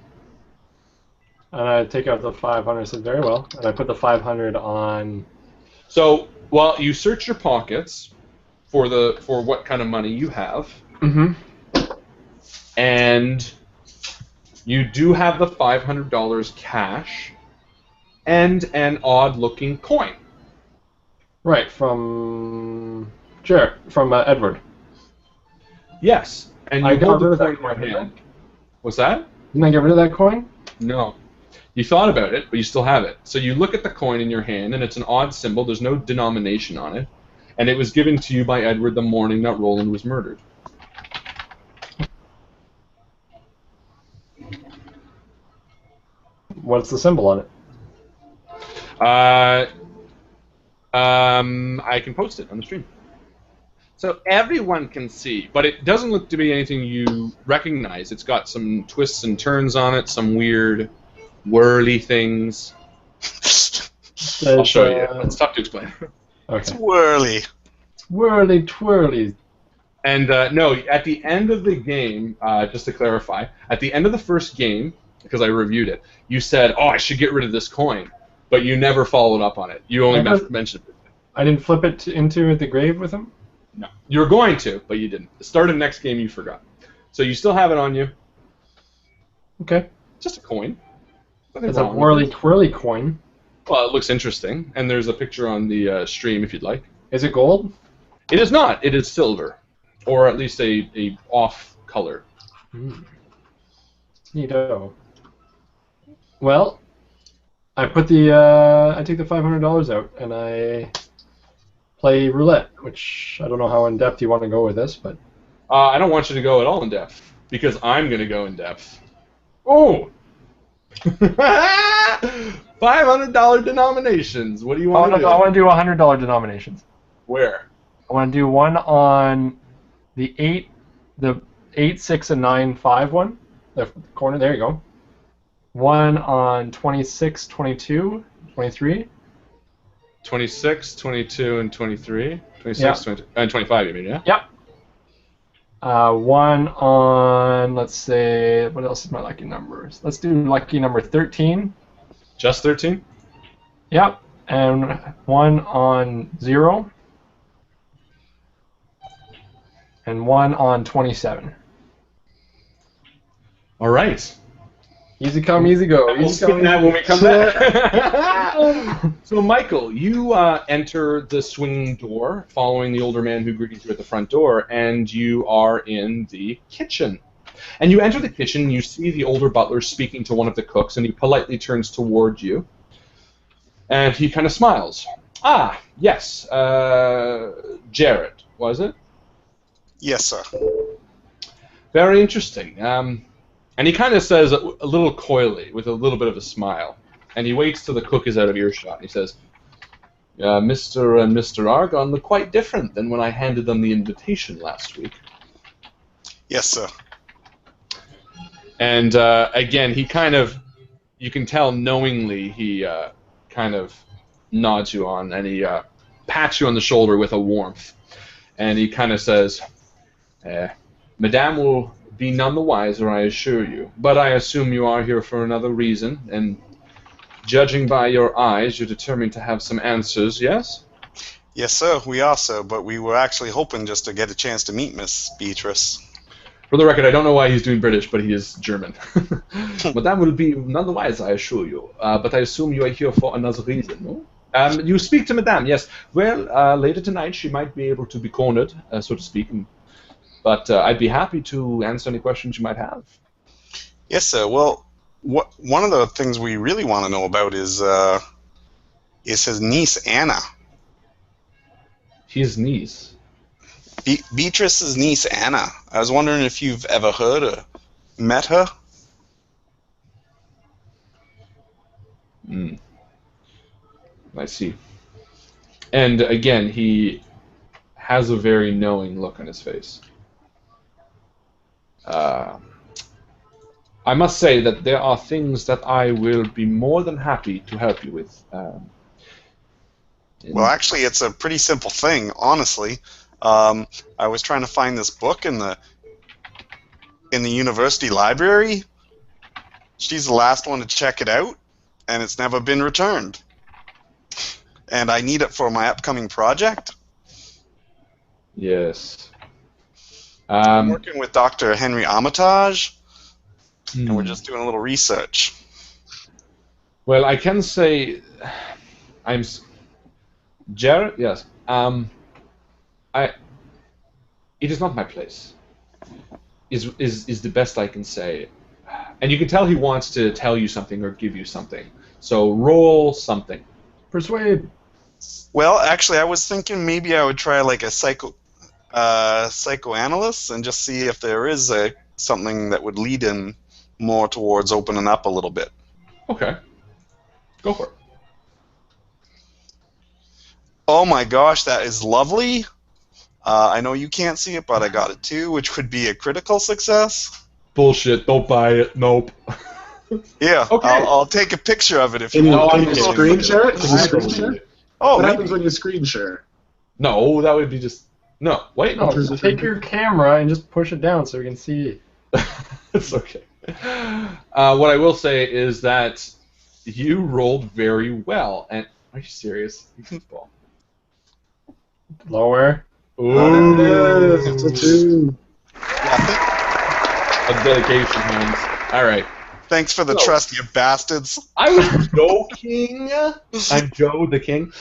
And I take out the 500 and said, very well. And I put the 500 on... So, well, you search your pockets for what kind of money you have. Mm-hmm. And you do have the $500 cash and an odd-looking coin. Right, from Jared, from Edward. Yes, and I you got hold rid the of that coin in your coin. hand. What's that? Didn't I get rid of that coin? No. You thought about it, but you still have it. So you look at the coin in your hand, and it's an odd symbol. There's no denomination on it. And it was given to you by Edward the morning that Roland was murdered. What's the symbol on it? I can post it on the stream. So everyone can see, but it doesn't look to be anything you recognize. It's got some twists and turns on it, some weird whirly things. I'll show you. It's tough to explain. Okay. It's whirly. Whirly twirly. And no, at the end of the game, just to clarify, at the end of the first game, because I reviewed it, you said, "Oh, I should get rid of this coin," but you never followed up on it. You only mentioned it. I didn't flip it into the grave with him? No. You were going to, but you didn't. The start of the next game, you forgot. So you still have it on you. Okay. Just a coin. It's a whirly twirly coin. Well, it looks interesting, and there's a picture on the stream if you'd like. Is it gold? It is not. It is silver, or at least a off color. Neato. Well, I put I take the $500 out and I play roulette, which I don't know how in depth you want to go with this, but I don't want you to go at all in depth because I'm going to go in depth. Oh. $500 denominations. What do you want to do? I want to do $100 denominations. Where? I want to do one on the 8, 6, and 9, 5 one. The corner. There you go. One on 26, 22, 23. 26, 22, and 23. 26, Yeah. 22, and 25, you mean, yeah? Yep. One on, let's say, what else is my lucky numbers? Let's do lucky number 13. Just 13? Yep. And one on 0. And one on 27. All right. Easy come, easy go. We'll Easy spin come, that when we come back. So, Mycl, you enter the swinging door, following the older man who greeted you at the front door, and you are in the kitchen. And you enter the kitchen, and you see the older butler speaking to one of the cooks, and he politely turns toward you, and he kind of smiles. Ah, yes, Jared, was it? Yes, sir. Very interesting. And he kind of says a little coyly, with a little bit of a smile, and he waits till the cook is out of earshot, and he says, Mr. and Mr. Argon look quite different than when I handed them the invitation last week. Yes, sir. And again, he kind of, you can tell knowingly, he kind of nods you on, and he pats you on the shoulder with a warmth. And he kind of says, Madame will be none the wiser, I assure you. But I assume you are here for another reason, and judging by your eyes, you're determined to have some answers, yes? Yes, sir, we are, sir, but we were actually hoping just to get a chance to meet Miss Beatrice. For the record, I don't know why he's doing British, but he is German. Madame will be none the wiser, I assure you. But I assume you are here for another reason, no? You speak to Madame, yes. Well, later tonight she might be able to be cornered, so to speak. But I'd be happy to answer any questions you might have. Yes, sir. Well, one of the things we really want to know about is his niece, Anna. His niece? Beatrice's niece, Anna. I was wondering if you've ever heard or met her? I see. And again, he has a very knowing look on his face. I must say that there are things that I will be more than happy to help you with. Well, actually, it's a pretty simple thing, honestly. I was trying to find this book in the university library. She's the last one to check it out, and it's never been returned. And I need it for my upcoming project. Yes. I'm working with Dr. Henry Armitage, and we're just doing a little research. Well, I can say, Jared. Yes. It is not my place. Is the best I can say, and you can tell he wants to tell you something or give you something. So roll something. Persuade. Well, actually, I was thinking maybe I would try like a psychoanalyst and just see if there is something that would lead him more towards opening up a little bit. Okay. Go for it. Oh my gosh, that is lovely. I know you can't see it, but I got it too, which would be a critical success. Bullshit. Don't buy it. Nope. Yeah, Okay. I'll take a picture of it if you Can want. you screen share it? Can you screen share? Oh, What maybe. happens when you screen share? No, that would be just... No, wait. No, just take your camera and just push it down so we can see. It's okay. What I will say is that you rolled very well. And are you serious? You goofball. Lower. Ooh. It's a 2. Yeah, A dedication, Hans. All right. thanks for the So- trust, you bastards. I was joking. I'm Joe the King.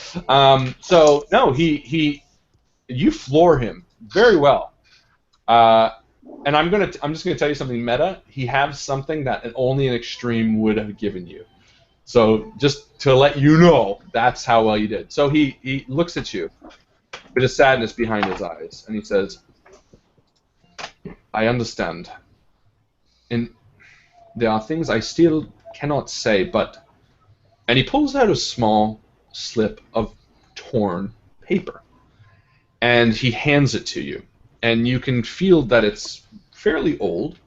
So no, you floor him very well. And I'm just gonna tell you something meta. He has something that only an extreme would have given you. So just to let you know, that's how well you did. So he looks at you with a sadness behind his eyes, and he says, "I understand. And there are things I still cannot say, but..." And he pulls out a small slip of torn paper, and he hands it to you. And you can feel that it's fairly old.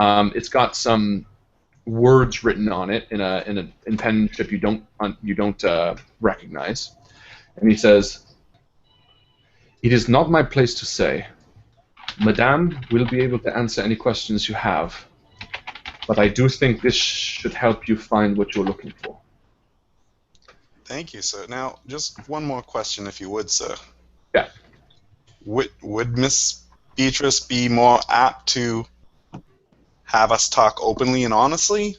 It's got some words written on it in penmanship you don't recognize. And he says, "It is not my place to say, Madame will be able to answer any questions you have, but I do think this should help you find what you're looking for. Thank you, sir. Now, just one more question, if you would, sir. Yeah. Would Miss Beatrice be more apt to have us talk openly and honestly?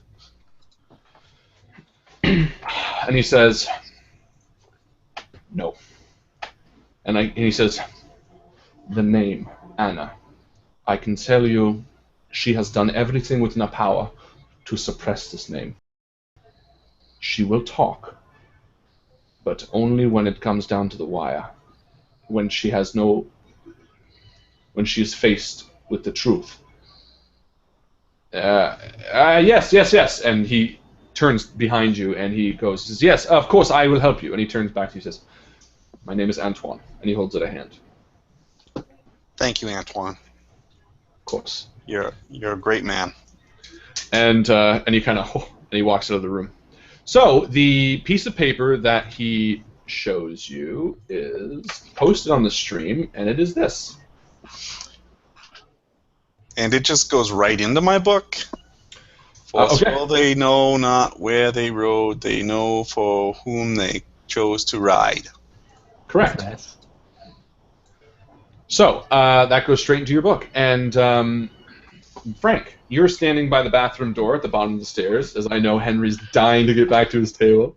And he says, no. And he says, the name, Anna. I can tell you she has done everything within her power to suppress this name. She will talk, but only when it comes down to the wire. When she is faced with the truth. Yes. And he turns behind you and he goes, yes, of course, I will help you. And he turns back to you and says, my name is Antoine. And he holds it a hand. Thank you, Antoine. Of course. You're a great man. And he kind of, and he walks out of the room. So the piece of paper that he shows you is posted on the stream, and it is this. And it just goes right into my book. For so they know not where they rode, they know for whom they chose to ride. Correct. Nice. So that goes straight into your book. And Frank, you're standing by the bathroom door at the bottom of the stairs, as I know Henry's dying to get back to his table.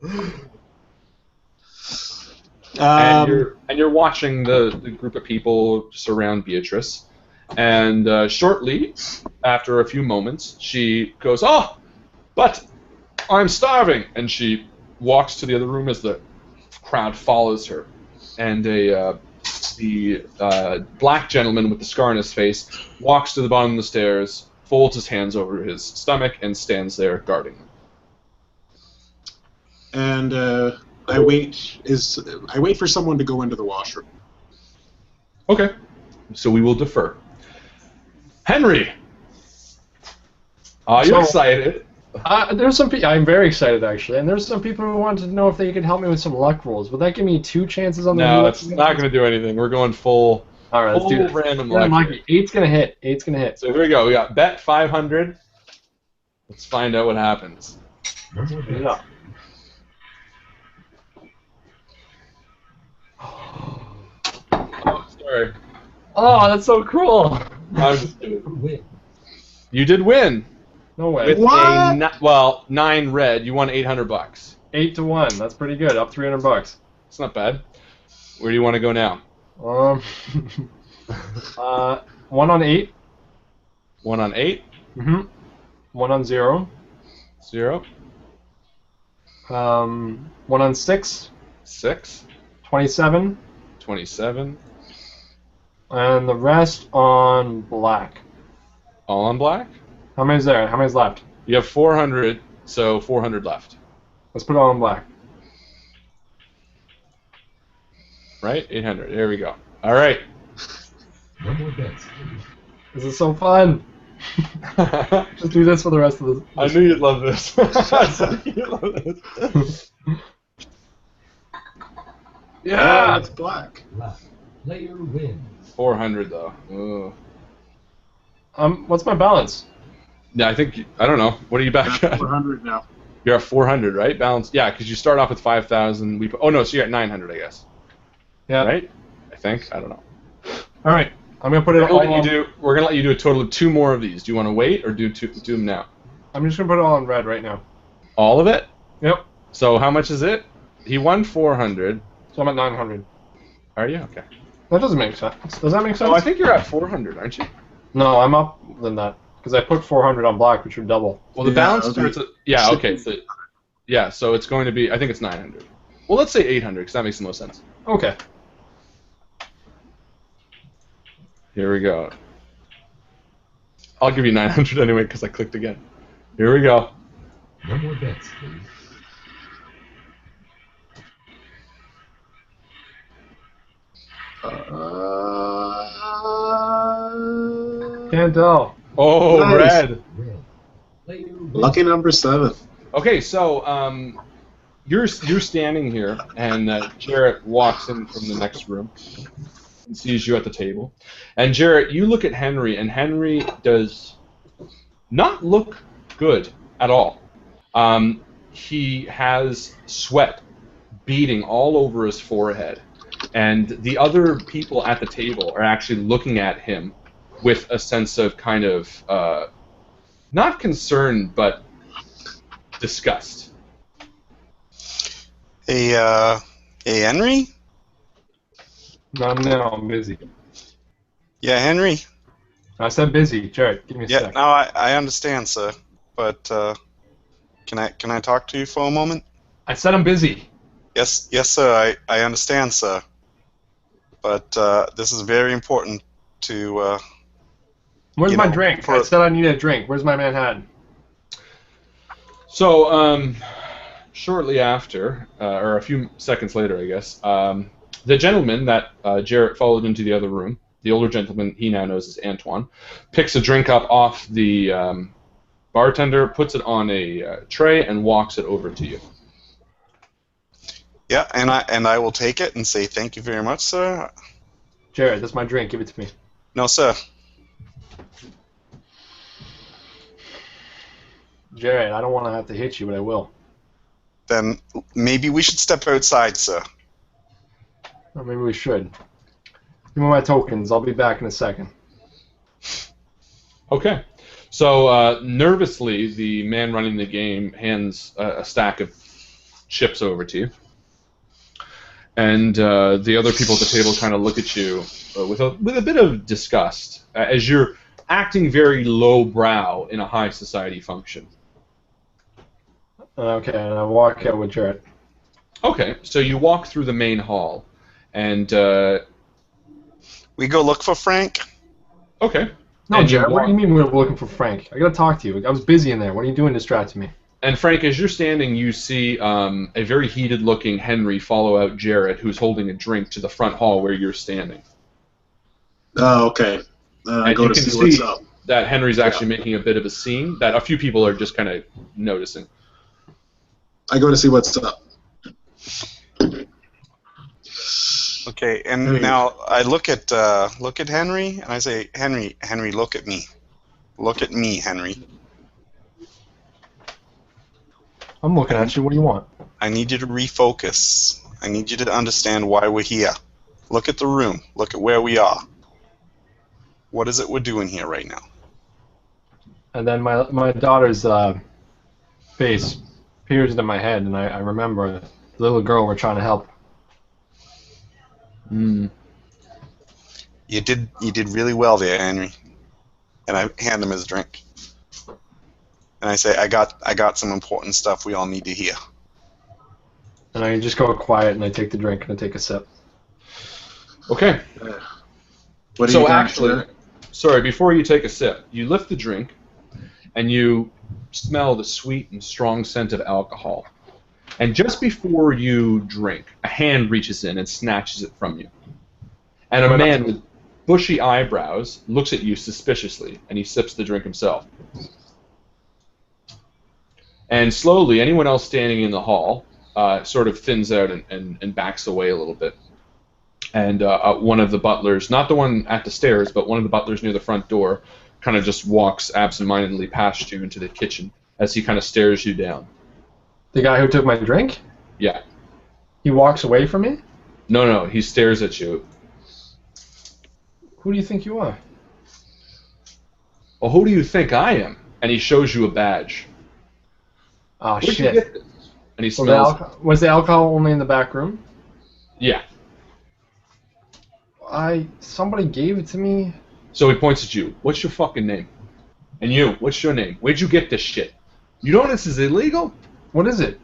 And you're watching the group of people surround Beatrice. And shortly, after a few moments, she goes, oh, but I'm starving! And she walks to the other room as the crowd follows her. And the black gentleman with the scar on his face walks to the bottom of the stairs, folds his hands over his stomach, and stands there guarding them. And I wait for someone to go into the washroom. Okay. So we will defer. Henry! Are you excited? There's some people. I'm very excited, actually. And there's some people who wanted to know if they could help me with some luck rolls. Would that give me 2 chances on the No, it's not going to do anything. We're going full. All right, let's do this. Random luck. Lucky. 8's going to hit. 8's going to hit. So here we go. We got bet 500. Let's find out what happens. Yeah. Oh, sorry. Oh, that's so cruel. I was just kidding. You did win. No way. With What? 9 red. You won $800. 8-1. That's pretty good. Up $300. It's not bad. Where do you want to go now? 1 on 8. 1 on 8. 1 on 0. 0. 1 on 6. 6. 27. 27. And the rest on black. All on black? How many's there? How many's left? You have 400, so 400 left. Let's put it all on black. Right? 800. There we go. All right. No more bets. This is so fun. Just do this for the rest of the. I knew you'd love this. I knew you'd love this. Yeah, it's black. Left. Player wins. 400 though. Ugh. What's my balance? Yeah, I don't know. What are you back at? 400 now. You're at 400, right? Balance. Yeah, because you start off with 5,000. Oh no, so you're at 900, I guess. Yeah. Right? I think. I don't know. All right. I'm gonna put it. We're gonna let you do a total of 2 more of these. Do you want to wait or do them now? I'm just gonna put it all in red right now. All of it? Yep. So how much is it? He won 400. So I'm at 900. Are you? Okay. That doesn't make sense. Does that make sense? Oh, I think you're at 400, aren't you? No, I'm up than that because I put 400 on black, which would double. Well, the balance starts at... Yeah, okay. So, yeah, so it's going to be... I think it's 900. Well, let's say 800 because that makes the most sense. Okay. Here we go. I'll give you 900 anyway because I clicked again. Here we go. No more bets, please. Can't tell. Oh, Nice. red. Red. Player wins. Lucky number 7. Okay, so you're standing here, and Jarrett walks in from the next room, and sees you at the table. And Jarrett, you look at Henry, and Henry does not look good at all. He has sweat beading all over his forehead, and the other people at the table are actually looking at him with a sense of kind of not concern, but disgust. Hey, Henry? Not now, I'm busy. Yeah, Henry. I said busy. Jared, give me a Yeah, sec. no, I understand, sir. But can I talk to you for a moment? I said I'm busy. Yes, sir. I understand, sir. But this is very important to. Where's You my know, drink? for- I said I needed a drink. Where's my Manhattan? So, shortly after, or a few seconds later, I guess, the gentleman that Jarrett followed into the other room, the older gentleman he now knows as Antoine, picks a drink up off the bartender, puts it on a tray, and walks it over to you. Yeah, and I will take it and say thank you very much, sir. Jared, that's my drink. Give it to me. No, sir. Jared, I don't want to have to hit you, but I will. Then maybe we should step outside, sir. Or maybe we should. Give me my tokens. I'll be back in a second. Okay. So, nervously, the man running the game hands a stack of chips over to you. And the other people at the table kind of look at you with a bit of disgust, as you're acting very lowbrow in a high society function. Okay, and I walk out with Jared. Okay, so you walk through the main hall, and We go look for Frank. okay. No, And you Jared, what do you walk- mean we're looking for Frank? I gotta talk to you. I was busy in there. What are you doing distracting me? And Frank, as you're standing, you see a very heated-looking Henry follow out Jarrett, who's holding a drink to the front hall where you're standing. Oh, okay. I And go you to can see what's see up. that Henry's actually making a bit of a scene that a few people are just kind of noticing. I go to see what's up. Okay, and There you now I look at Henry and I say, Henry, look at me. Look at me, Henry. I'm looking at you. What do you want? I need you to refocus. I need you to understand why we're here. Look at the room. Look at where we are. What is it we're doing here right now? And then my daughter's face peers into my head, and I remember the little girl we're trying to help. Mm. You did really well there, Henry. And I hand him his drink. And I say, I got some important stuff we all need to hear. And I just go quiet, and I take the drink, and I take a sip. Okay. What do So you got, actually, Jared? sorry, before you take a sip, you lift the drink, and you smell the sweet and strong scent of alcohol. And just before you drink, a hand reaches in and snatches it from you. And a man with bushy eyebrows looks at you suspiciously, and he sips the drink himself. And slowly, anyone else standing in the hall sort of thins out and backs away a little bit. And one of the butlers, not the one at the stairs, but one of the butlers near the front door, kind of just walks absentmindedly past you into the kitchen as he kind of stares you down. The guy who took my drink? Yeah. He walks away from me? No, he stares at you. Who do you think you are? Well, who do you think I am? And he shows you a badge. Oh, Where'd you shit. get this? And he So smells. was the alcohol only in the back room? Yeah. Somebody gave it to me. So he points at you. What's your fucking name? And you, what's your name? Where'd you get this shit? You know this is illegal? What is it?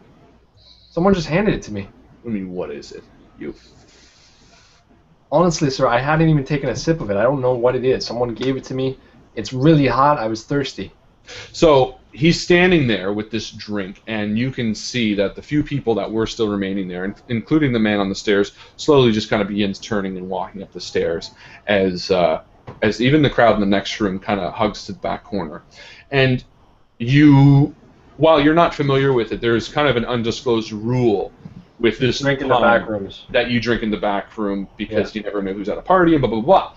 Someone just handed it to me. I mean, what is it? You. Honestly, sir, I hadn't even taken a sip of it. I don't know what it is. Someone gave it to me. It's really hot. I was thirsty. So he's standing there with this drink, and you can see that the few people that were still remaining there, including the man on the stairs, slowly just kind of begins turning and walking up the stairs as even the crowd in the next room kind of hugs to the back corner. And you, while you're not familiar with it, there's kind of an undisclosed rule with this drink in the back rooms that you drink in the back room because you never know who's at a party and blah, blah, blah.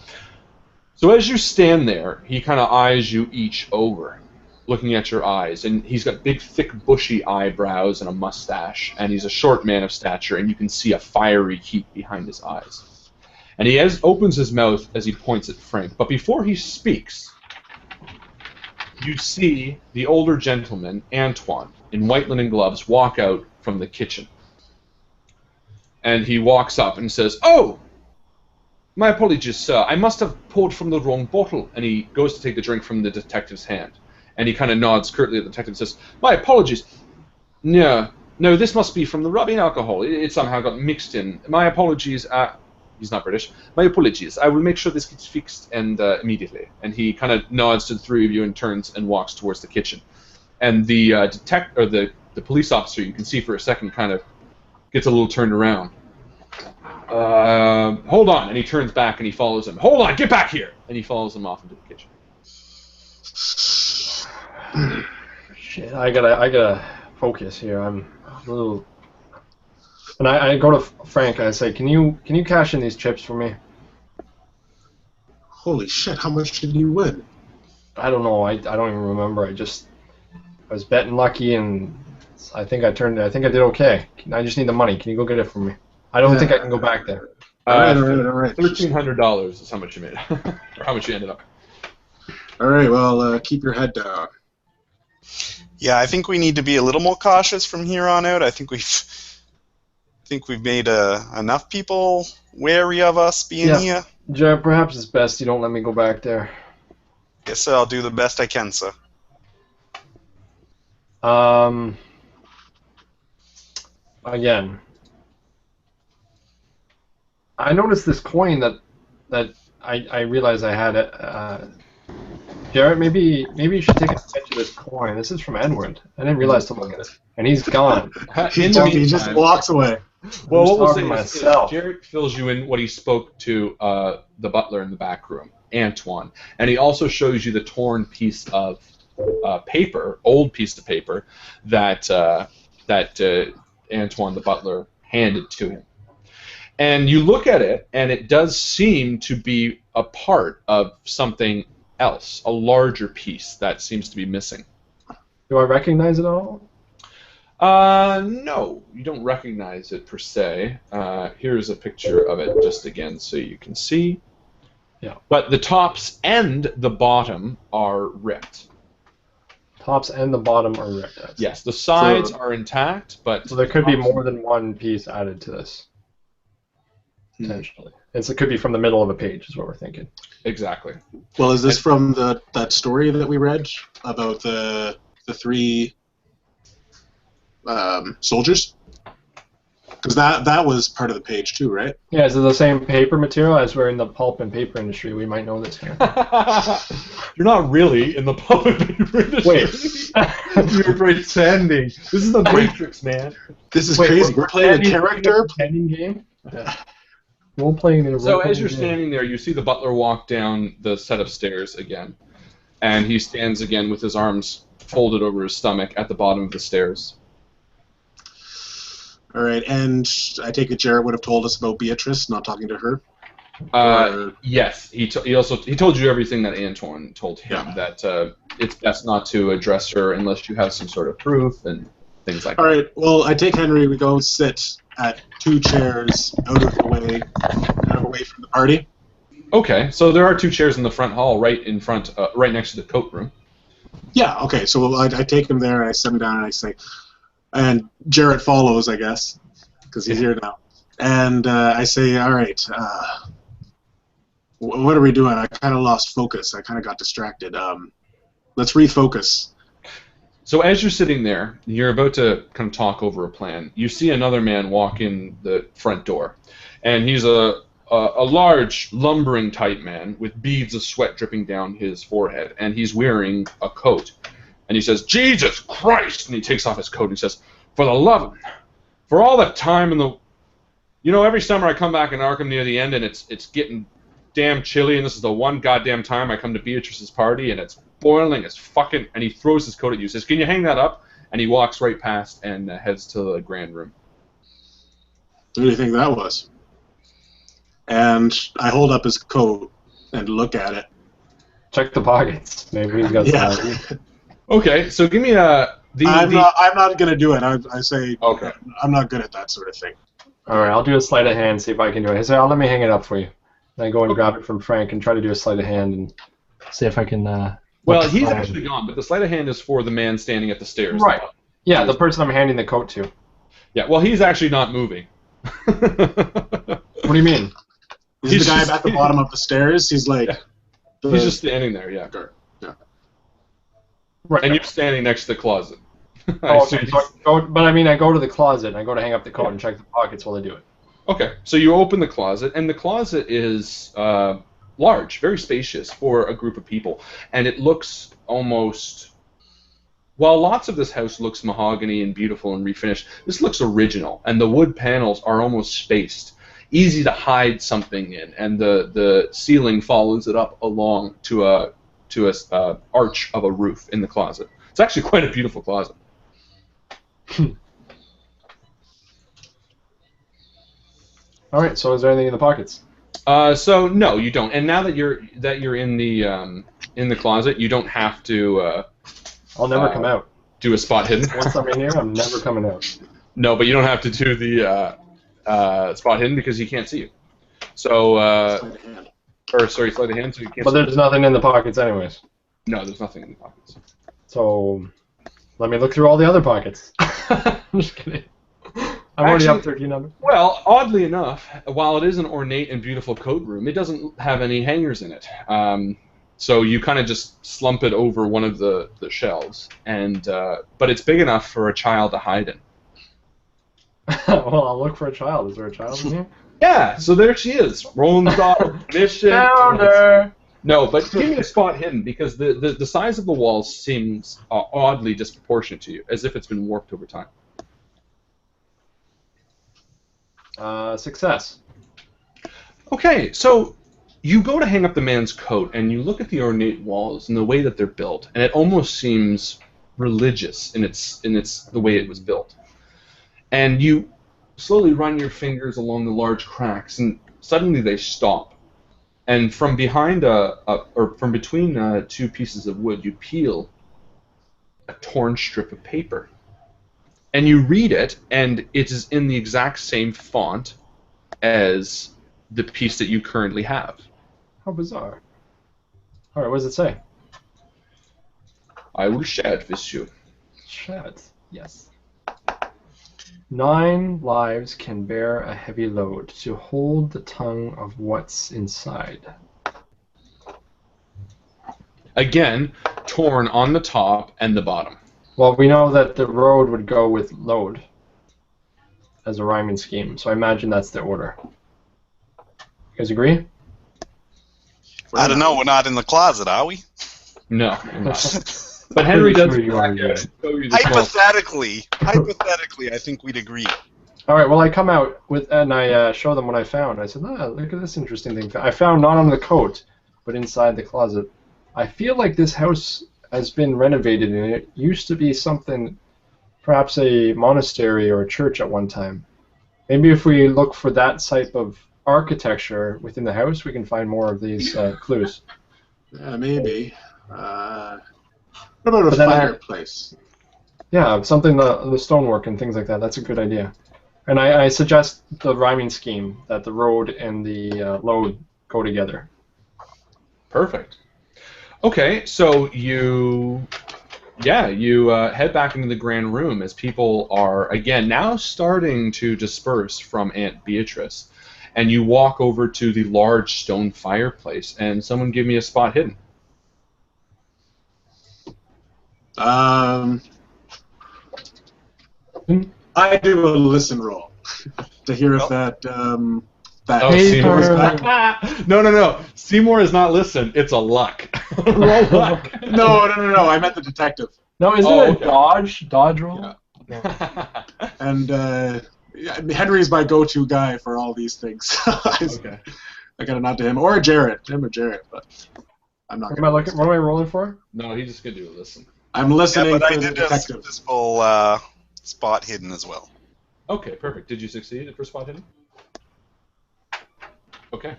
So as you stand there, he kind of eyes you each over, looking at your eyes, and he's got big, thick, bushy eyebrows and a mustache, and he's a short man of stature, and you can see a fiery heat behind his eyes. And he opens his mouth as he points at Frank, but before he speaks, you see the older gentleman, Antoine, in white linen gloves, walk out from the kitchen. And he walks up and says, "Oh! My apologies, sir. I must have poured from the wrong bottle." And he goes to take the drink from the detective's hand. And he kind of nods curtly at the detective and says, "My apologies. No, this must be from the rubbing alcohol. It somehow got mixed in. My apologies." He's not British. "My apologies. I will make sure this gets fixed and immediately." And he kind of nods to the three of you and turns and walks towards the kitchen. And the the police officer, you can see for a second, kind of gets a little turned around. Hold on, and he turns back and he follows him. "Hold on, get back here!" And he follows him off into the kitchen. Shit, I gotta focus here. I'm a little. And I go to Frank and I say, "Can you cash in these chips for me?" Holy shit! How much did you win? I don't know. I don't even remember. I was betting lucky and I think I did okay. I just need the money. Can you go get it for me? I don't think I can go back there. All right. $1,300 is how much you made, or how much you ended up. All right. Well, keep your head down. Yeah, I think we need to be a little more cautious from here on out. I think we've made enough people wary of us being here. Jared, perhaps it's best you don't let me go back there. Yes, sir. I'll do the best I can, sir. Again, I noticed this coin that I realized I had it. Jared, maybe you should take a sketch of this coin. This is from Edward. I didn't realize to look at it, and he's gone. He just walks away. Well, what we'll say is myself. Jared fills you in what he spoke to the butler in the back room, Antoine, and he also shows you the torn piece of paper, old piece of paper that Antoine the butler handed to him. And you look at it, and it does seem to be a part of something else, a larger piece that seems to be missing. Do I recognize it all? No, you don't recognize it per se. Here's a picture of it just again so you can see. Yeah. But the tops and the bottom are ripped. Tops and the bottom are ripped. Yes, the sides are intact, but... So there could be more than one piece added to this. Potentially. It could be from the middle of a page is what we're thinking. Exactly. Well, is this from that story that we read about the three soldiers? Because that was part of the page too, right? Yeah, is it the same paper material as we're in the pulp and paper industry? We might know this here. You're not really in the pulp and paper industry. Wait. You're pretending. This is the Matrix, man. This is crazy. We're playing a character. Pretending game? Yeah. We're playing in a So as you're standing there, you see the butler walk down the set of stairs again. And he stands again with his arms folded over his stomach at the bottom of the stairs. All right, and I take it Jared would have told us about Beatrice, not talking to her? Yes, he told you everything that Antoine told him, that it's best not to address her unless you have some sort of proof and things like that. All right, well, I take Henry, we go sit at 2 chairs out of the way, kind of away from the party. Okay, so there are 2 chairs in the front hall, right in front, right next to the coat room. Yeah, okay, so I take him there and I sit him down and I say, and Jared follows, I guess, because he's here now. And I say, all right, what are we doing? I kind of lost focus. I kind of got distracted. Let's refocus. So as you're sitting there, you're about to kind of talk over a plan. You see another man walk in the front door, and he's a large, lumbering type man with beads of sweat dripping down his forehead, and he's wearing a coat. And he says, "Jesus Christ!" And he takes off his coat and he says, "For the love of... For all the time in the... You know, every summer I come back in Arkham near the end and it's getting damn chilly, and this is the one goddamn time I come to Beatrice's party and it's boiling as fucking..." And he throws his coat at you, says, "Can you hang that up?" And he walks right past and heads to the grand room. What do you think that was? And I hold up his coat and look at it. Check the pockets. Maybe he's got Yeah. some idea. Okay, so give me I'm not going to do it. I say Okay. I'm not good at that sort of thing. All right, I'll do a sleight of hand, see if I can do it. So let me hang it up for you. And I go and grab it from Frank and try to do a sleight of hand and see if I can. Well, look he's fine. actually gone, but the sleight of hand is for the man standing at the stairs. Right. Yeah, the person I'm handing the coat to. Yeah, well, he's actually not moving. What do you mean? He's the guy at the bottom of the stairs. He's like... Yeah. He's just standing there, yeah. Right. And you're standing next to the closet. Oh, okay. So I go to the closet and I go to hang up the coat and check the pockets while I do it. Okay, so you open the closet, and the closet is large, very spacious for a group of people, and it looks almost... While lots of this house looks mahogany and beautiful and refinished, this looks original, and the wood panels are almost spaced, easy to hide something in, and the ceiling follows it up along to a arch of a roof in the closet. It's actually quite a beautiful closet. All right. So is there anything in the pockets? So no, you don't. And now that you're in the closet, you don't have to I'll never come out. do a spot hidden. Once I'm in here, I'm never coming out. No, but you don't have to do the spot hidden because he can't see you. So sleight of hand, so you can't. But there's nothing in the pockets, anyways. No, there's nothing in the pockets. So let me look through all the other pockets. I'm just kidding. I'm already up 1,300. Well, oddly enough, while it is an ornate and beautiful coat room, it doesn't have any hangers in it. So you kind of just slump it over one of the shelves, and but it's big enough for a child to hide in. Well, I'll look for a child. Is there a child in here? Yeah, so there she is, rolling the dot, mission. Down there. No, but give me a spot hidden because the size of the walls seems oddly disproportionate to you, as if it's been warped over time. Success. Okay, so you go to hang up the man's coat, and you look at the ornate walls and the way that they're built, and it almost seems religious in the way it was built. And you slowly run your fingers along the large cracks, and suddenly they stop. And from behind or from between two pieces of wood, you peel a torn strip of paper. And you read it, and it is in the exact same font as the piece that you currently have. How bizarre. All right, what does it say? I will share it with you. Chat. Yes. 9 lives can bear a heavy load to hold the tongue of what's inside. Again, torn on the top and the bottom. Well, we know that the road would go with load as a rhyming scheme, so I imagine that's the order. You guys agree? I don't know. We're not in the closet, are we? No. you're not. But Henry does show you the Hypothetically, I think we'd agree. All right. Well, I come out and I show them what I found. I said, look at this interesting thing. I found not on the coat, but inside the closet. I feel like this house has been renovated, and it used to be something, perhaps a monastery or a church at one time. Maybe if we look for that type of architecture within the house, we can find more of these clues. Yeah, maybe. What about a fireplace? Yeah, something, the stonework and things like that. That's a good idea. And I suggest the rhyming scheme, that the road and the load go together. Perfect. Okay, so you head back into the grand room as people are, again, now starting to disperse from Aunt Beatrice. And you walk over to the large stone fireplace, and someone give me a spot hidden. I do a listen roll to hear if that Seymour's back. No. Seymour is not listen. It's a luck. Roll luck. No. I meant the detective. No, isn't it a dodge roll? Yeah. And Henry's my go-to guy for all these things. Okay. I got to nod to him or Jared, but I'm not. What am I rolling for? No, he's just gonna do a listen. I'm listening Yeah, but for I the did a detective. successful spot hidden as well. Okay, perfect. Did you succeed for spot hidden? Okay.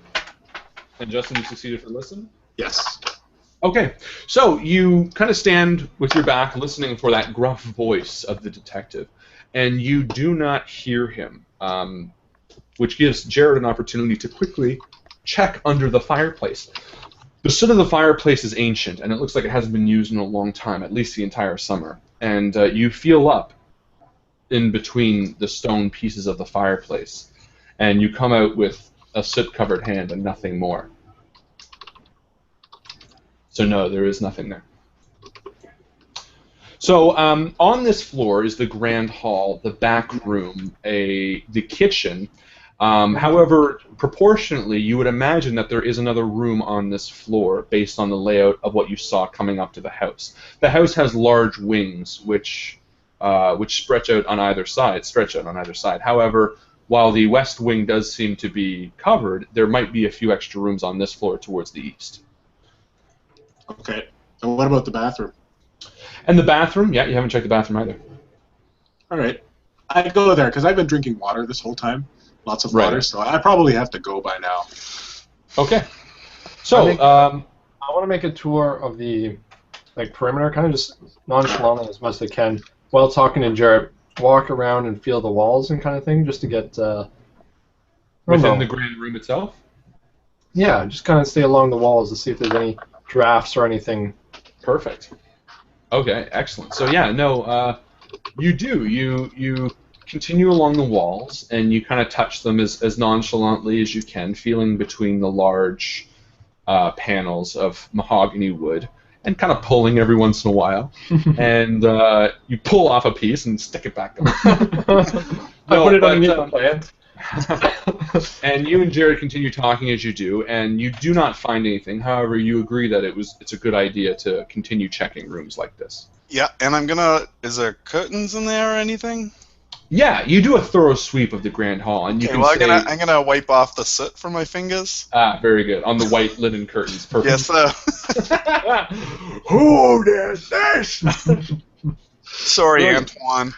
And Justin, you succeeded for listen? Yes. Okay, so you kind of stand with your back listening for that gruff voice of the detective, and you do not hear him, which gives Jared an opportunity to quickly check under the fireplace. The soot of the fireplace is ancient, and it looks like it hasn't been used in a long time, at least the entire summer. And you feel up in between the stone pieces of the fireplace, and you come out with a soot-covered hand and nothing more. So no, there is nothing there. So on this floor is the grand hall, the back room, the kitchen. However, proportionately, you would imagine that there is another room on this floor based on the layout of what you saw coming up to the house. The house has large wings which stretch out on either side. However, while the west wing does seem to be covered, there might be a few extra rooms on this floor towards the east. Okay. And what about the bathroom? And the bathroom? Yeah, you haven't checked the bathroom either. All right. I go there because I've been drinking water this whole time. Lots of water, so I probably have to go by now. Okay. So, I want to make a tour of the perimeter, kind of just nonchalant as much as I can, while talking to Jared. Walk around and feel the walls and kind of thing, just to get within the grand room itself? Yeah, just kind of stay along the walls to see if there's any drafts or anything. Perfect. Okay, excellent. So yeah, no, you do. You continue along the walls, and you kind of touch them as nonchalantly as you can, feeling between the large panels of mahogany wood, and kind of pulling every once in a while. And you pull off a piece and stick it back on. I put it on the plant. And you and Jared continue talking as you do, and you do not find anything. However, you agree that it's a good idea to continue checking rooms like this. Yeah, and is there curtains in there or anything? Yeah, you do a thorough sweep of the grand hall, and you can say... I'm gonna wipe off the soot from my fingers. Ah, very good. On the white linen curtains. Perfect. Yes, sir. Who did this? Sorry, Antoine.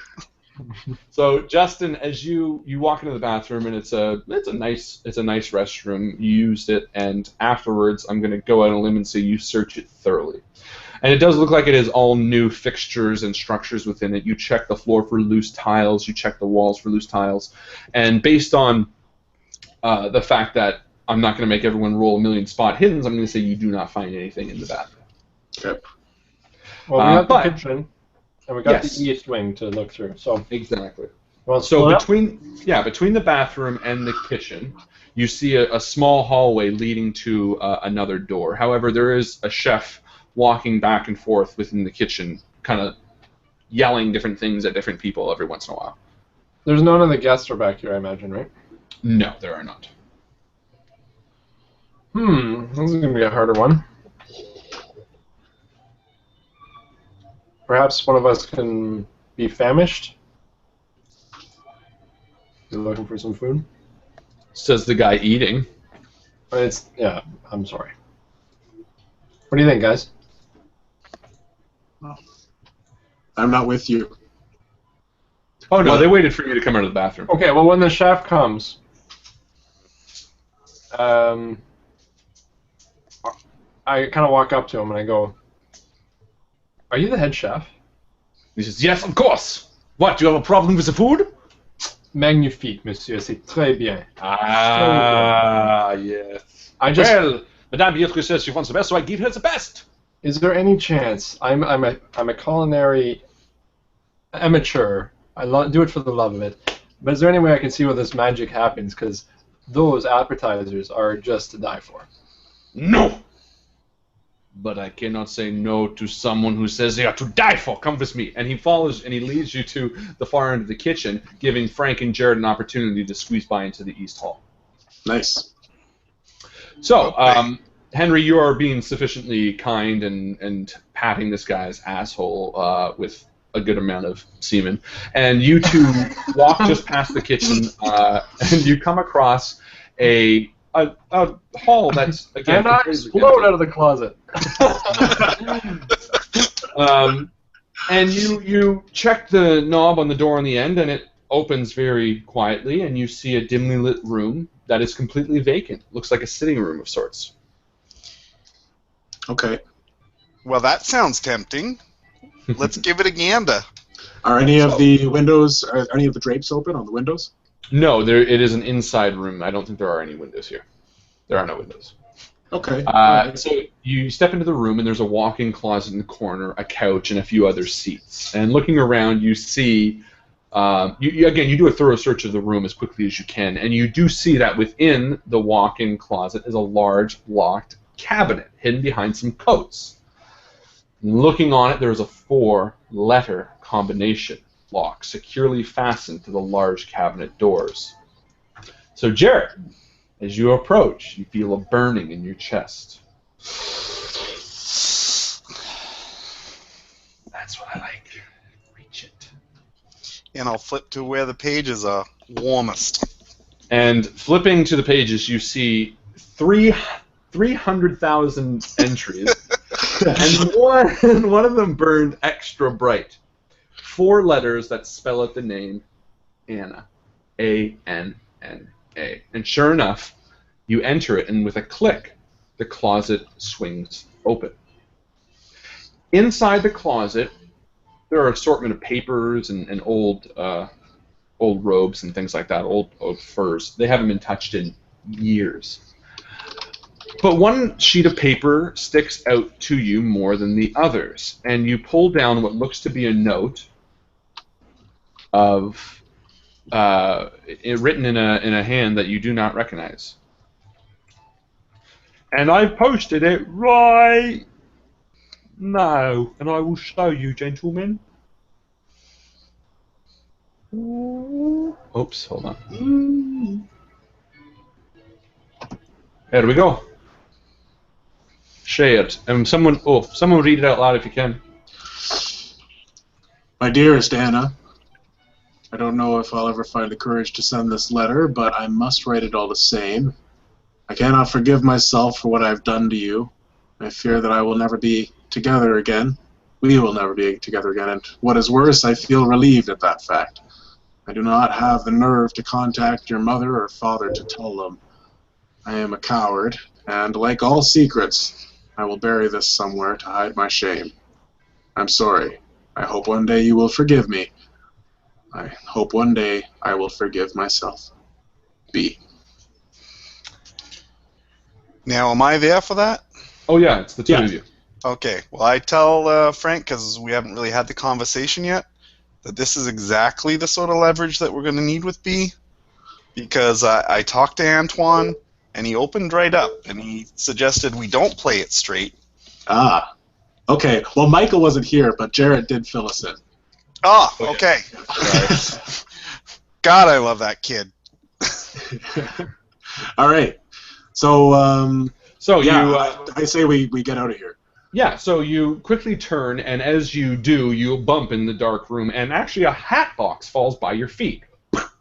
So, Justin, as you walk into the bathroom, and it's a nice restroom. You used it, and afterwards, I'm gonna go out on a limb and say you search it thoroughly. And it does look like it has all new fixtures and structures within it. You check the floor for loose tiles. You check the walls for loose tiles. And based on the fact that I'm not going to make everyone roll a million spot hiddens, I'm going to say you do not find anything in the bathroom. Okay. Well, we got the kitchen, and we got the east wing to look through. So exactly. Well, so between the bathroom and the kitchen, you see a small hallway leading to another door. However, there is a chef walking back and forth within the kitchen, kind of yelling different things at different people every once in a while. There's none of the guests are back here, I imagine, right? No, there are not. This is going to be a harder one. Perhaps one of us can be famished? You're looking for some food? Says the guy eating. Yeah, I'm sorry. What do you think, guys? I'm not with you. Oh, no, they waited for you to come out of the bathroom. Okay, well, when the chef comes, I kind of walk up to him and I go, "Are you the head chef?" He says, "Yes, of course. What, do you have a problem with the food?" Magnifique, monsieur, c'est très bien. Ah, yes. Well, Madame Beatrice says she wants the best, so I give her the best. Is there any chance? I'm a culinary amateur. I do it for the love of it. But is there any way I can see where this magic happens? Because those appetizers are just to die for. No. But I cannot say no to someone who says they are to die for. Come with me. And he follows and he leads you to the far end of the kitchen, giving Frank and Jared an opportunity to squeeze by into the East Hall. Nice. So, Henry, you are being sufficiently kind and patting this guy's asshole with a good amount of semen. And you two walk just past the kitchen, and you come across a hall that's, again... And I explode out of the closet. And you check the knob on the door on the end, and opens very quietly, and you see a dimly lit room that is completely vacant. Looks like a sitting room of sorts. Okay. Well, that sounds tempting. Let's give it a gander. Are any of the windows, are any of the drapes open on the windows? No, it is an inside room. I don't think there are any windows here. There are no windows. Okay. So you step into the room, and there's a walk-in closet in the corner, a couch, and a few other seats. And looking around, you see, you do a thorough search of the room as quickly as you can, and you do see that within the walk-in closet is a large locked cabinet hidden behind some coats. And looking on it, there's a 4-letter combination lock securely fastened to the large cabinet doors. So, Jarrett, as you approach, you feel a burning in your chest. That's what I like. Reach it. And I'll flip to where the pages are warmest. And flipping to the pages, you see 300,000 entries, and one of them burned extra bright. 4 letters that spell out the name Anna. A-N-N-A. And sure enough, you enter it, and with a click, the closet swings open. Inside the closet, there are an assortment of papers and old robes and things like that, old furs. They haven't been touched in years. But one sheet of paper sticks out to you more than the others, and you pull down what looks to be a note of written in a hand that you do not recognize. And I've posted it right now, and I will show you, gentlemen. Oops, hold on. There we go. Shared. Someone read it out loud if you can. My dearest Anna, I don't know if I'll ever find the courage to send this letter, but I must write it all the same. I cannot forgive myself for what I've done to you. I fear that I will never be together again. We will never be together again, and what is worse, I feel relieved at that fact. I do not have the nerve to contact your mother or father to tell them. I am a coward, and like all secrets, I will bury this somewhere to hide my shame. I'm sorry. I hope one day you will forgive me. I hope one day I will forgive myself. B. Now, am I there for that? Oh yeah, it's the two of you. Okay. Well, I tell Frank, because we haven't really had the conversation yet, that this is exactly the sort of leverage that we're going to need with B, because I talked to Antoine, and he opened right up, and he suggested we don't play it straight. Ah. Okay. Well, Michael wasn't here, but Jarrett did fill us in. Oh, okay. God, I love that kid. All right. So, I say we get out of here. Yeah, so you quickly turn, and as you do, you bump in the dark room, and actually a hat box falls by your feet,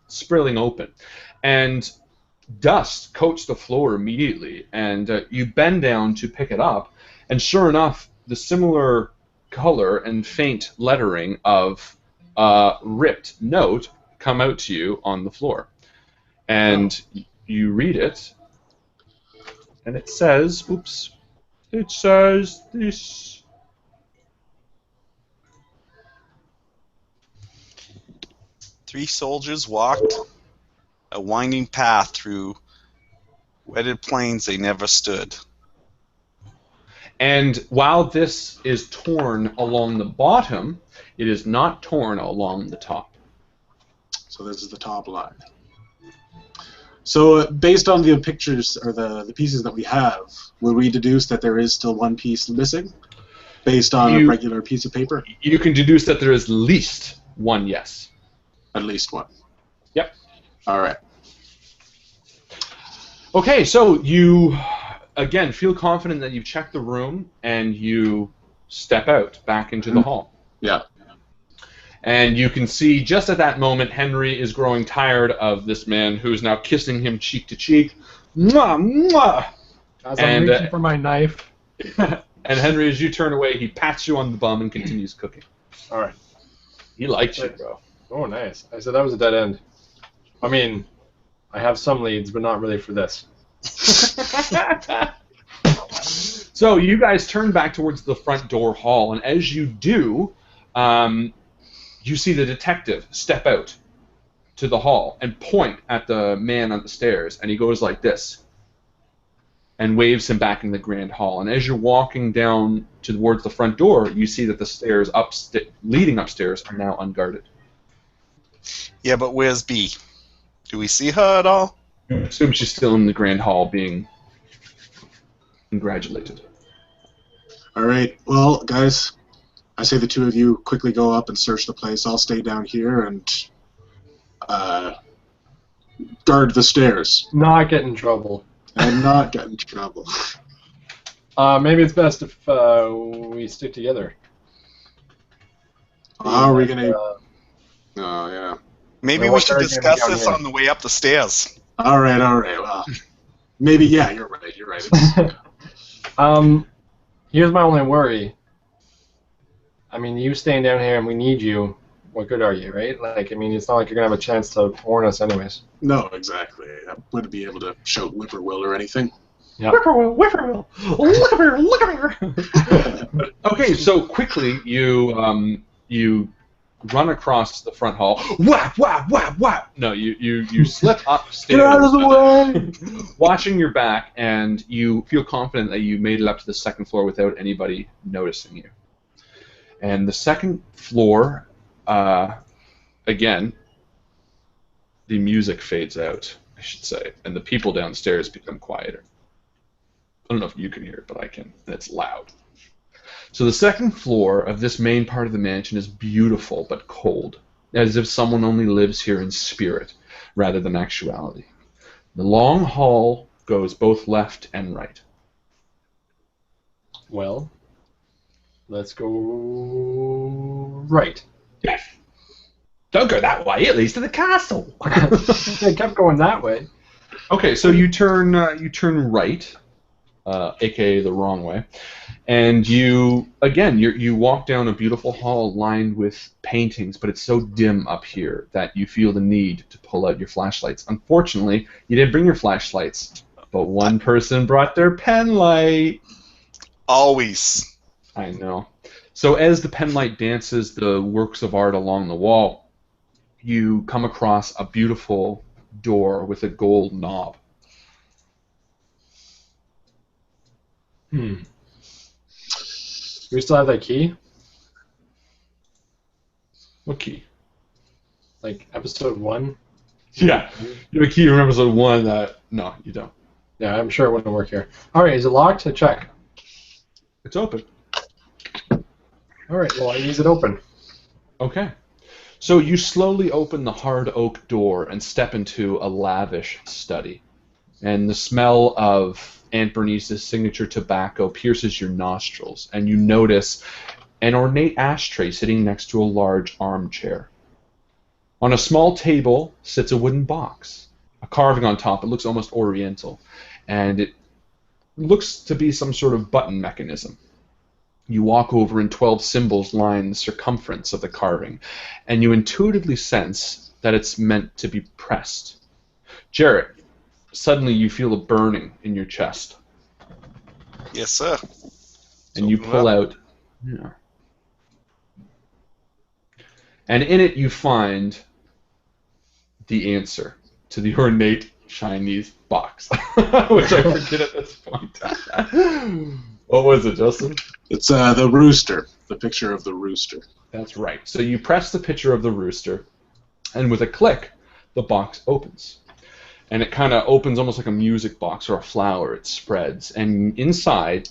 sprilling open. And dust coats the floor immediately, and you bend down to pick it up, and sure enough, the similar color and faint lettering of a ripped note come out to you on the floor. And you read it, and it says, oops, it says this. Three soldiers walked a winding path through wetted plains they never stood. And while this is torn along the bottom, it is not torn along the top. So this is the top line. So based on the pictures or the pieces that we have, will we deduce that there is still one piece missing based on a regular piece of paper? You can deduce that there is at least one yes. At least one. Yep. All right. Okay, so you, again, feel confident that you've checked the room, and you step out back into the hall. Yeah. And you can see just at that moment, Henry is growing tired of this man who is now kissing him cheek to cheek. Mwah, mwah! As I'm reaching for my knife. And Henry, as you turn away, he pats you on the bum and continues cooking. All right. He likes you, bro. Oh, nice. I said that was a dead end. I mean, I have some leads, but not really for this. So you guys turn back towards the front door hall, and as you do, you see the detective step out to the hall and point at the man on the stairs, and he goes like this and waves him back in the grand hall. And as you're walking down towards the front door, you see that the stairs leading upstairs are now unguarded. Yeah, but where's B? Do we see her at all? I assume she's still in the grand hall being congratulated. All right. Well, guys, I say the two of you quickly go up and search the place. I'll stay down here and guard the stairs Not get in trouble. and not get in trouble. Maybe it's best if we stick together. How are we gonna? Oh yeah. Maybe Well, we what should are you gonna discuss do this here? on the way up the stairs. All right. Well, maybe. Yeah, you're right. It's, Here's my only worry. I mean, you staying down here and we need you. What good are you, right? Like, I mean, it's not like you're gonna have a chance to warn us, anyways. no, exactly. I wouldn't be able to shout whippoorwill or anything. Yeah. Whippoorwill! Look at her! Look at her! Okay, so quickly you run across the front hall. Whap! Whap! Whap! Whap! No, you slip upstairs. Get out of the way! Watching your back, and you feel confident that you made it up to the second floor without anybody noticing you. And the second floor, again, the music fades out, I should say, and the people downstairs become quieter. I don't know if you can hear it, but I can. It's loud. So the second floor of this main part of the mansion is beautiful but cold, as if someone only lives here in spirit rather than actuality. The long hall goes both left and right. Well, let's go right. Yes. Don't go that way. It leads to the castle. I kept going that way. Okay, so you turn right, aka the wrong way, and you walk down a beautiful hall lined with paintings, but it's so dim up here that you feel the need to pull out your flashlights. Unfortunately, you didn't bring your flashlights, but one person brought their pen light. Always. I know. So as the pen light dances the works of art along the wall, you come across a beautiful door with a gold knob. Do we still have that key? What key? Like episode 1? Yeah, you have a key from episode 1 that... No, you don't. Yeah, I'm sure it wouldn't work here. Alright, is it locked? Check. It's open. Alright, well, I use it open. Okay. So you slowly open the hard oak door and step into a lavish study. And the smell of Aunt Bernice's signature tobacco pierces your nostrils, and you notice an ornate ashtray sitting next to a large armchair. On a small table sits a wooden box. A carving on top. It looks almost oriental, and it looks to be some sort of button mechanism. You walk over and 12 symbols line the circumference of the carving, and you intuitively sense that it's meant to be pressed. Jarrett, suddenly you feel a burning in your chest, Yes, sir. and you pull out... Yeah. And in it you find the answer to the ornate Chinese box, which I forget at this point. What was it, Justin? It's the rooster. The picture of the rooster. That's right. So you press the picture of the rooster, and with a click, the box opens. And it kind of opens almost like a music box or a flower. It spreads, and inside,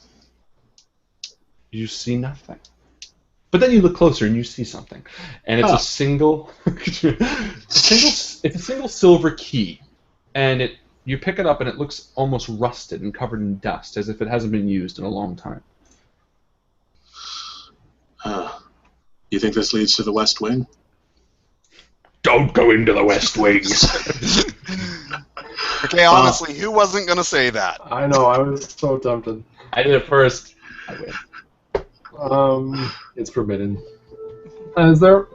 you see nothing. But then you look closer and you see something, and it's a single, it's a single silver key, and you pick it up and it looks almost rusted and covered in dust, as if it hasn't been used in a long time. You think this leads to the West Wing? Don't go into the West Wing. Okay, honestly, who wasn't going to say that? I know, I was so tempted. I did it first. I win. It's forbidden. Is there...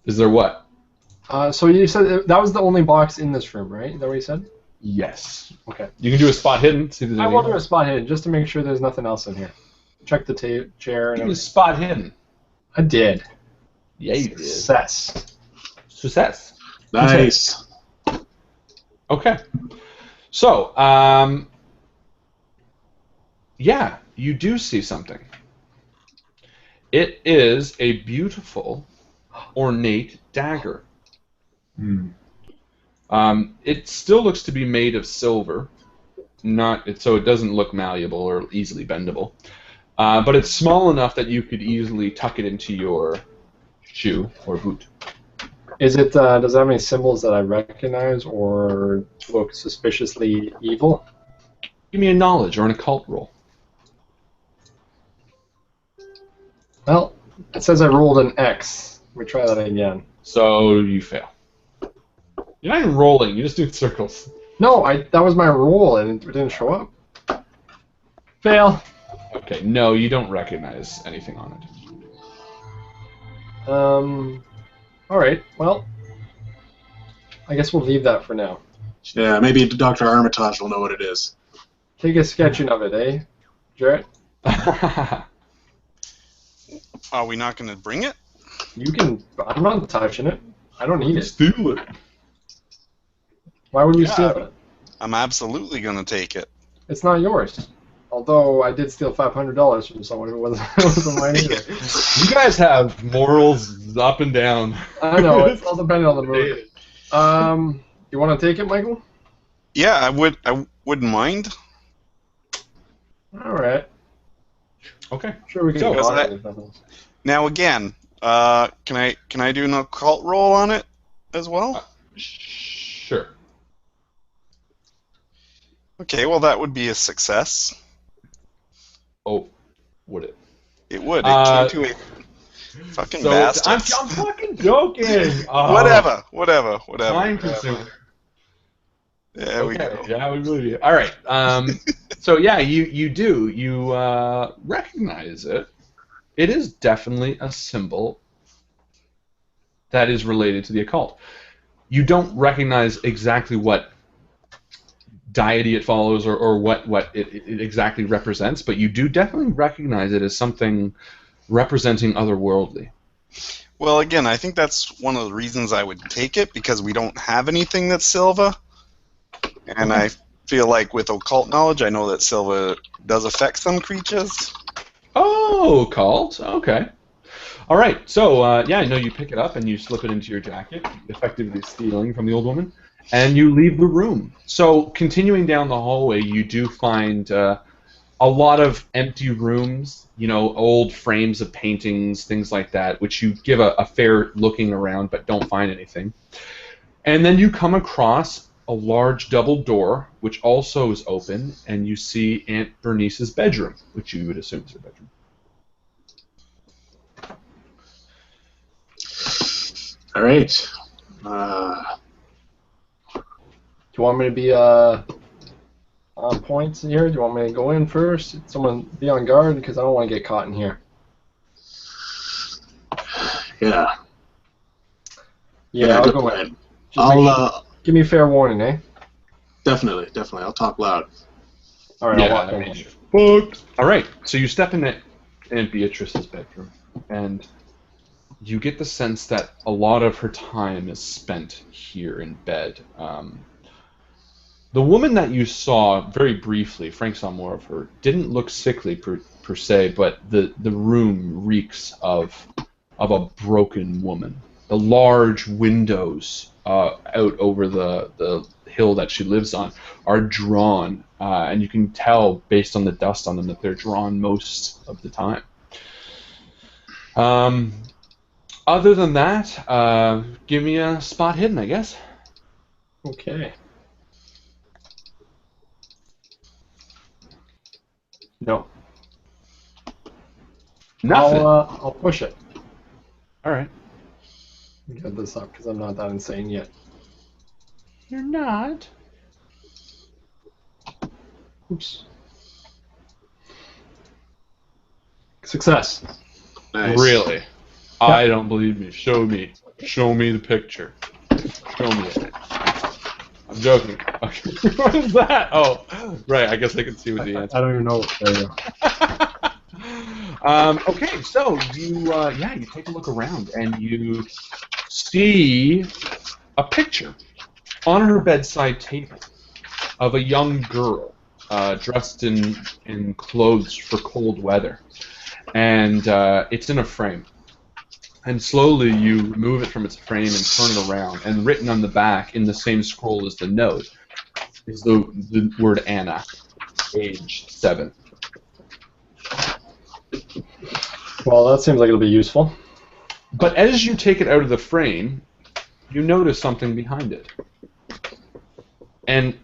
Is there what? So you said that was the only box in this room, right? Is that what you said? Yes. Okay. You can do a spot hidden. See if there's I anything will do a else. spot hidden just to make sure there's nothing else in here. Check the chair and Do a everything. spot hidden. I did. Yeah, you did. Success. Success. Nice. Okay. So, yeah, you do see something. It is a beautiful, ornate dagger. It still looks to be made of silver, so it doesn't look malleable or easily bendable. But it's small enough that you could easily tuck it into your shoe or boot. Is it? Does it have any symbols that I recognize or look suspiciously evil? Give me a knowledge or an occult roll. Well, it says I rolled an X. Let me try that again. So you fail. You're not even rolling. You're just doing circles. No, that was my roll and it didn't show up. Fail. Okay, no, you don't recognize anything on it. All right. Well, I guess we'll leave that for now. Yeah, maybe Dr. Armitage will know what it is. Take a sketching of it, eh, Jarrett? Are we not going to bring it? You can. I'm not touching it. I don't need it. Steal it. Why would we Yeah. steal it? I'm absolutely going to take it. It's not yours. Although I did steal $500 from someone who wasn't mine either. You guys have morals up and down. I know. It's all depending on the movie. You want to take it, Michael? Yeah, I wouldn't mind. All right. Okay. Sure, we can So, go on I- it, there's nothing else. Now again, can I do an occult roll on it as well? Sure. Okay, well that would be a success. Oh, would it? It would. It Uh, came to a fucking So bastards. I'm fucking joking. Whatever. Time consumer. There we Okay, go. yeah, we really do. All right. So yeah, you do. You recognize it. It is definitely a symbol that is related to the occult. You don't recognize exactly what deity it follows or what it exactly represents, but you do definitely recognize it as something representing otherworldly. Well, again, I think that's one of the reasons I would take it, because we don't have anything that's Silva. And I feel like with occult knowledge, I know that Silva does affect some creatures. Oh, occult. Okay. All right. So yeah, I know you pick it up and you slip it into your jacket, effectively stealing from the old woman, and you leave the room. So continuing down the hallway, you do find a lot of empty rooms, you know, old frames of paintings, things like that, which you give a fair looking around but don't find anything. And then you come across a large double door, which also is open, and you see Aunt Bernice's bedroom, which you would assume is her bedroom. All right. Do you want me to be on point here? Do you want me to go in first? Someone be on guard because I don't want to get caught in here. Yeah. Yeah, I'll good go plan. in. Just make sure- I'll give me a fair warning, eh? definitely. I'll talk loud. All right, I'll walk in. Fuck. All right, so you step in Aunt Beatrice's bedroom, and you get the sense that a lot of her time is spent here in bed. The woman that you saw very briefly, Frank saw more of her, didn't look sickly per se, but the room reeks of a broken woman. The large windows out over the hill that she lives on are drawn, and you can tell based on the dust on them that they're drawn most of the time. Other than that, give me a spot hidden, I guess. Okay. No. Nothing. I'll push it. All right. Get this up because I'm not that insane yet. You're not. Oops. Success. Nice. Really? I don't believe me. Show me. Show me the picture. Show me it. I'm joking. Okay. What is that? Oh, right. I guess I can see what the answer. I don't even know. There you go. Okay, so you take a look around and you see a picture on her bedside table of a young girl dressed in clothes for cold weather, and it's in a frame. And slowly you remove it from its frame and turn it around, and written on the back in the same scroll as the note is the word Anna, age 7. Well, that seems like it'll be useful. But as you take it out of the frame, you notice something behind it. And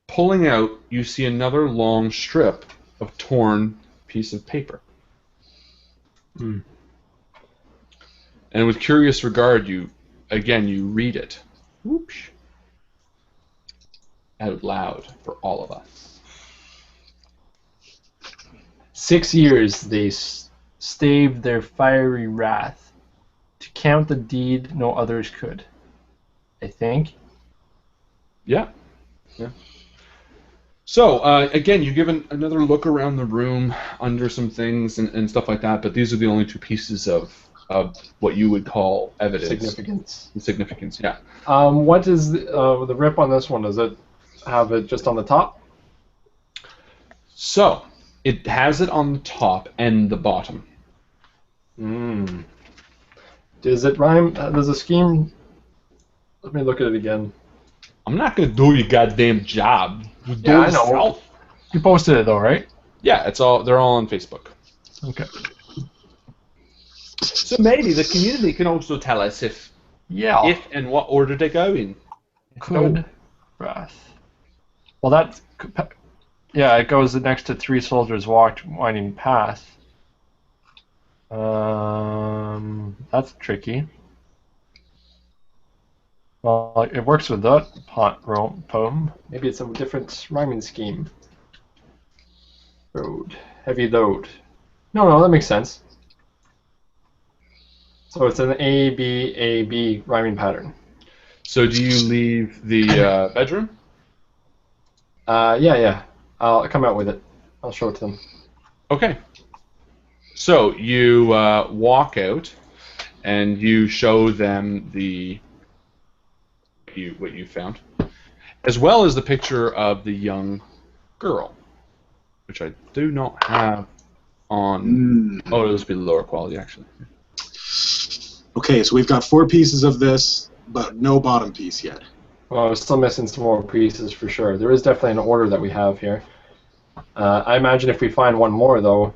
pulling out, you see another long strip of torn piece of paper. Hmm. And with curious regard, you read it. Whoops. Out loud for all of us. 6 years they staved their fiery wrath. To count the deed no others could. I think. Yeah. So, again, you give another look around the room under some things and stuff like that, but these are the only 2 pieces of what you would call evidence. Significance, yeah. What is the rip on this one? Does it have it just on the top? So, it has it on the top and the bottom. Does it rhyme? Does the scheme... Let me look at it again. I'm not going to do your goddamn job. You do Yeah, it I know. yourself. You posted it though, right? Yeah, they're all on Facebook. Okay. So maybe the community can also tell us if and what order they go in. Could wrath. Well, that... Yeah, it goes next to 3 soldiers walked winding path. That's tricky. Well, it works with that poem. Maybe it's a different rhyming scheme. Road. Heavy load. No, that makes sense. So it's an A-B-A-B rhyming pattern. So do you leave the bedroom? Yeah. I'll come out with it. I'll show it to them. Okay. So you walk out, and you show them what you found, as well as the picture of the young girl, which I do not have on. Oh, it'll just be lower quality actually. Okay, so we've got 4 pieces of this, but no bottom piece yet. Well, we're still missing some more pieces for sure. There is definitely an order that we have here. I imagine if we find one more, though,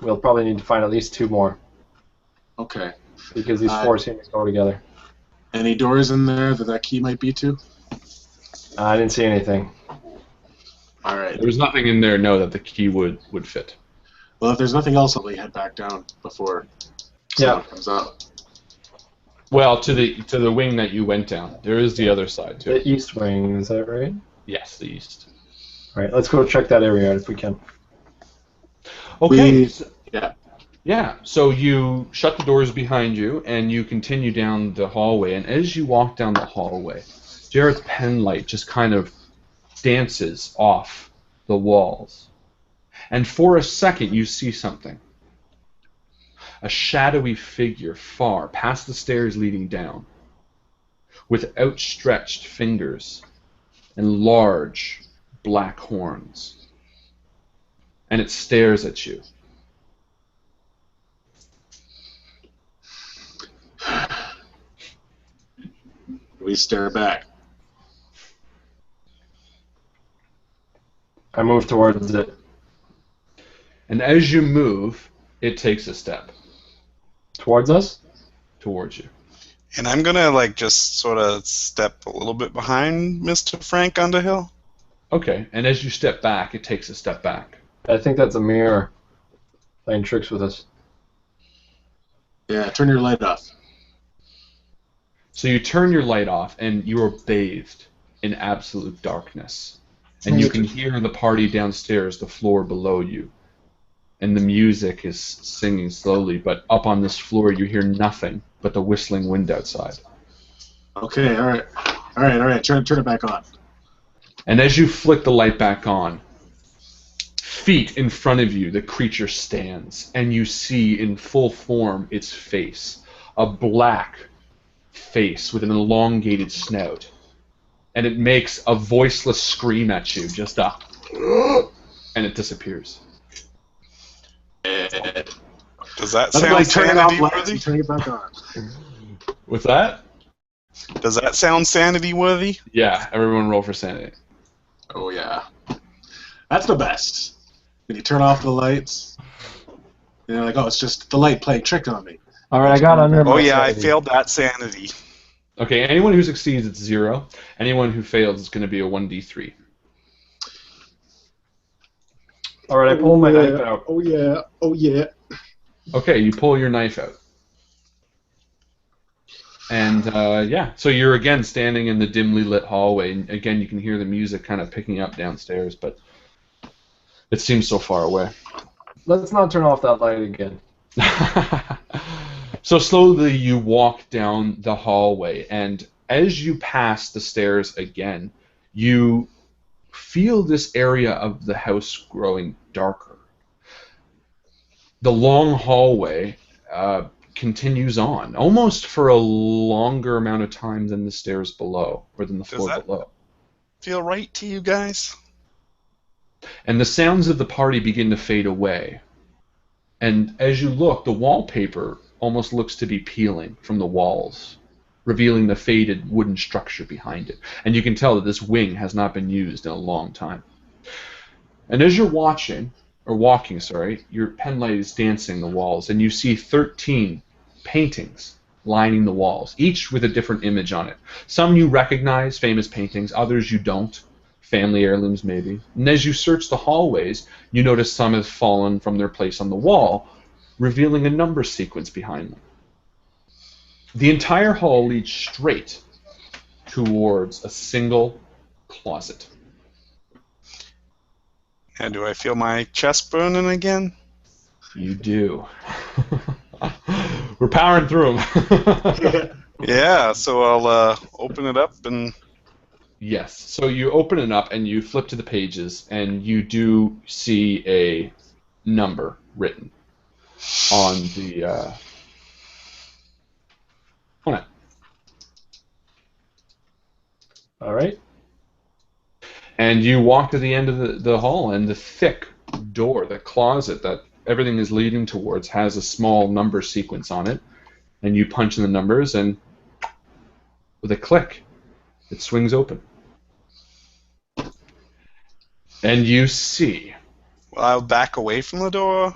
we'll probably need to find at least 2 more. Okay. Because these 4 seem to go together. Any doors in there that key might be to? I didn't see anything. All right. There was nothing in there, no, that the key would fit. Well, if there's nothing else, I'll head back down before someone comes up. Well, to the wing that you went down. There is the other side too. The east wing, is that right? Yes, the east. All right, let's go check that area out if we can. Okay. Yeah. So you shut the doors behind you, and you continue down the hallway. And as you walk down the hallway, Jared's pen light just kind of dances off the walls. And for a second, you see something. A shadowy figure far past the stairs leading down, with outstretched fingers and large black horns. And it stares at you. We stare back. I move towards it. And as you move, it takes a step. Towards us? Towards you. And I'm gonna just sort of step a little bit behind Mr. Frank Underhill. Okay, and as you step back, it takes a step back. I think that's a mirror playing tricks with us. Yeah, turn your light off. So you turn your light off, and you are bathed in absolute darkness. And you can hear the party downstairs, the floor below you. And the music is singing slowly, but up on this floor you hear nothing but the whistling wind outside. Okay, all right. Turn it back on. And as you flick the light back on, feet in front of you, the creature stands, and you see in full form its face, a black face with an elongated snout. And it makes a voiceless scream at you, just a and it disappears. Does that Nothing sound like turning off sanity lights worthy? and turning it back on. What's that? Does that sound sanity worthy? Yeah, everyone roll for sanity. Oh yeah, that's the best. When you turn off the lights, and you're like, oh, it's just the light playing trick on me. All right, I got under. Oh my yeah, I sanity. failed that sanity. Okay, anyone who succeeds, it's 0. Anyone who fails, it's going to be a 1d3. All right, I pull my knife out. Oh yeah. Oh yeah. Okay, you pull your knife out. And, yeah, so you're again standing in the dimly lit hallway, and again you can hear the music kind of picking up downstairs, but it seems so far away. Let's not turn off that light again. So slowly you walk down the hallway, and as you pass the stairs again, you feel this area of the house growing darker. The long hallway continues on, almost for a longer amount of time than the stairs below, or than the floor that- below. Feel right to you guys? And the sounds of the party begin to fade away. And as you look, the wallpaper almost looks to be peeling from the walls, revealing the faded wooden structure behind it. And you can tell that this wing has not been used in a long time. And as you're walking, your pen light is dancing the walls, and you see 13 paintings lining the walls, each with a different image on it. Some you recognize, famous paintings, others you don't. Family heirlooms, maybe. And as you search the hallways, you notice some have fallen from their place on the wall, revealing a number sequence behind them. The entire hall leads straight towards a single closet. And do I feel my chest burning again? You do. We're powering through them. Yeah, so I'll open it up and... Yes. So you open it up and you flip to the pages, and you do see a number written on the on it. All right. And you walk to the end of the hall, and the thick door, the closet that everything is leading towards, has a small number sequence on it. And you punch in the numbers, and with a click, it swings open. And you see... Well, I'll back away from the door.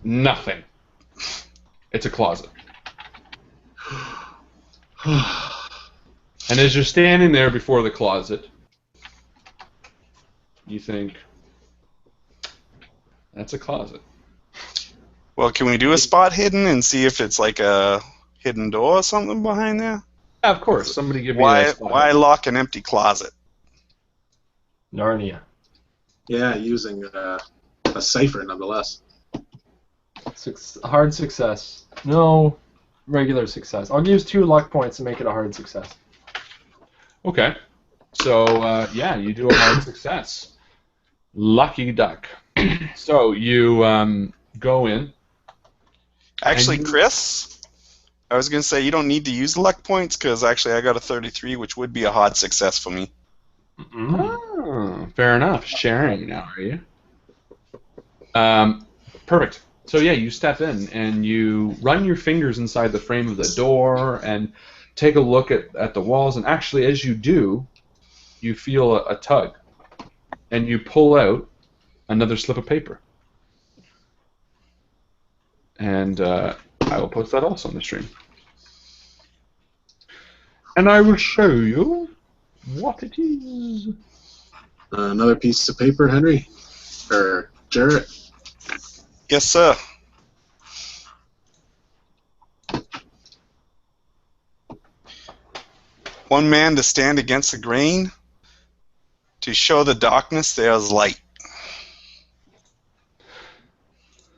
Nothing. It's a closet. And as you're standing there before the closet, you think, that's a closet. Well, can we do a spot hidden and see if it's like a hidden door or something behind there? Yeah, of course. Somebody give me Why that spot. why lock an empty closet? Narnia. Yeah, using a cipher nonetheless. Hard success. No, regular success. I'll use 2 luck points to make it a hard success. Okay. So, yeah, you do a hard success. Lucky duck. So, you go in. Actually, And you- Chris, I was going to say you don't need to use luck points because actually I got a 33, which would be a hard success for me. Oh, fair enough. Sharing now, are you? Perfect. So yeah, you step in and you run your fingers inside the frame of the door and take a look at the walls. And actually, as you do, you feel a tug, and you pull out another slip of paper. And I will post that also on the stream. And I will show you what it is. Another piece of paper, Henry? Or Jarrett? Yes, sir. One man to stand against the grain, to show the darkness there is light.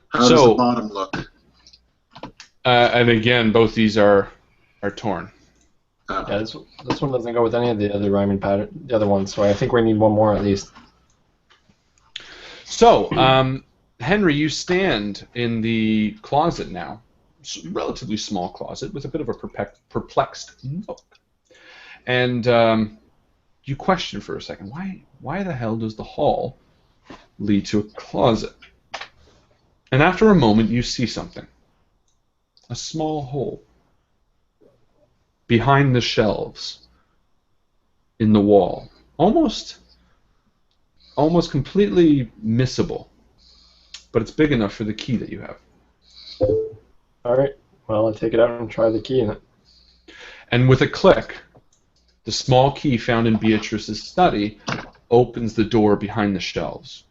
How's How does the bottom look? And again, both these are torn. Yeah, this one doesn't go with any of the other rhyming pattern, the other ones. So I think we need one more at least. So, Henry, you stand in the closet now. It's a relatively small closet with a bit of a perplexed look. And you question for a second, why the hell does the hall lead to a closet? And after a moment, you see something. A small hole behind the shelves in the wall. Almost completely missable. But it's big enough for the key that you have. Alright, well, I'll take it out and try the key in it. And with a click, the small key found in Beatrice's study opens the door behind the shelves.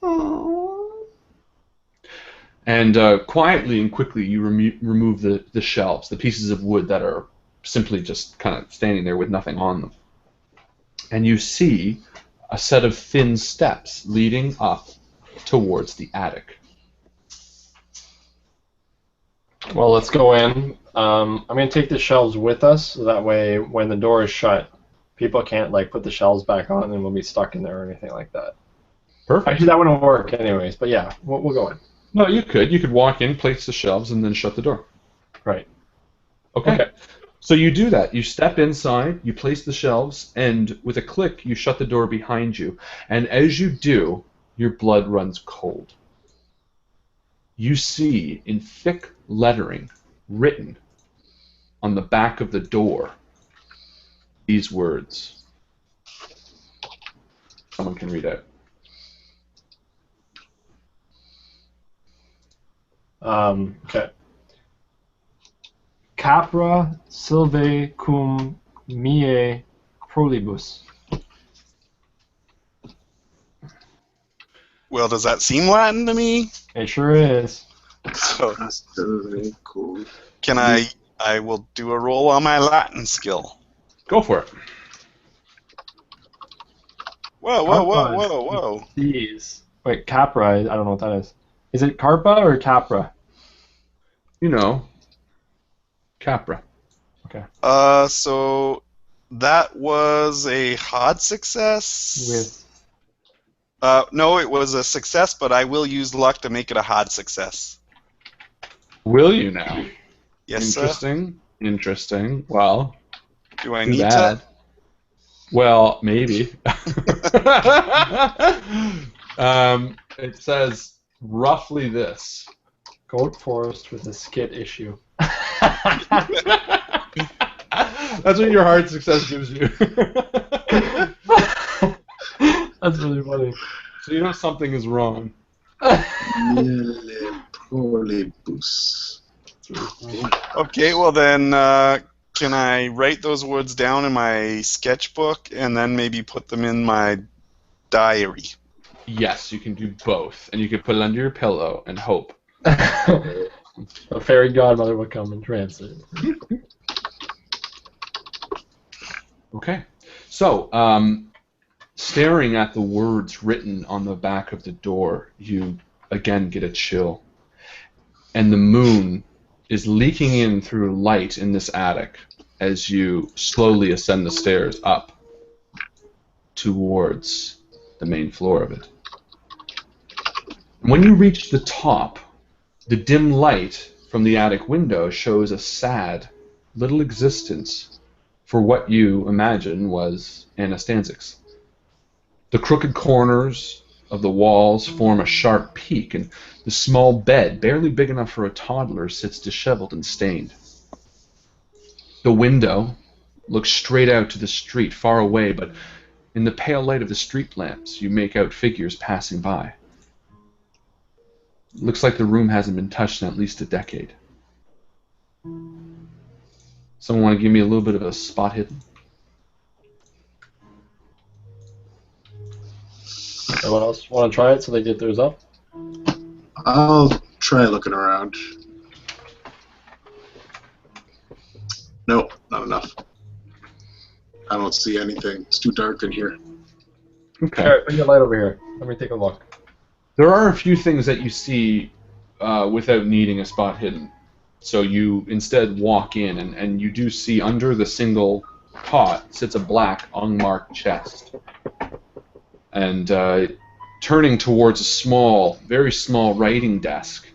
And quietly and quickly you remove the shelves, the pieces of wood that are simply just kind of standing there with nothing on them. And you see a set of thin steps leading up towards the attic. Well, let's go in. I'm going to take the shelves with us, so that way when the door is shut, people can't like put the shelves back on and we'll be stuck in there or anything like that. Perfect. Actually, that wouldn't work anyways, but yeah, we'll go in. No, you could. You could walk in, place the shelves, and then shut the door. Right. Okay. So you do that. You step inside, you place the shelves, and with a click, you shut the door behind you. And as you do, your blood runs cold. You see, in thick lettering, written on the back of the door, these words. Someone can read out. Okay. Capra silve cum mie prolibus. Well, does that seem Latin to me? It sure is. So, That's very cool. can I will do a roll on my Latin skill. Go for it. Whoa. These. Wait, Capra, I don't know what that is. Is it Carpa or Capra? You know, Capra. Okay. So that was a hard success. No, it was a success, but I will use luck to make it a hard success. Will you now? Yes, Interesting. Interesting. Well, do I too need bad. to? Well, maybe. It says roughly this. Goat Forest with a skit issue. That's what your hard success gives you. That's really funny. So you know something is wrong. Prolibus. Okay, well then, can I write those words down in my sketchbook and then maybe put them in my diary? Yes, you can do both, and you can put it under your pillow and hope. A fairy godmother will come and translate. Okay. So, staring at the words written on the back of the door, you again get a chill. And the moon is leaking in through light in this attic as you slowly ascend the stairs up towards the main floor of it. When you reach the top, the dim light from the attic window shows a sad little existence for what you imagine was Anastansic's. The crooked corners of the walls form a sharp peak, and the small bed, barely big enough for a toddler, sits disheveled and stained. The window looks straight out to the street, far away, but in the pale light of the street lamps, you make out figures passing by. It looks like the room hasn't been touched in at least a decade. Someone want to give me a little bit of a spot hidden? Anyone else want to try it so they get theirs up? I'll try looking around. Nope, not enough. I don't see anything. It's too dark in here. Okay. Alright, bring your light over here. Let me take a look. There are a few things that you see without needing a spot hidden. So you instead walk in, and you do see under the single cot sits a black, unmarked chest. And turning towards a small, very small writing desk,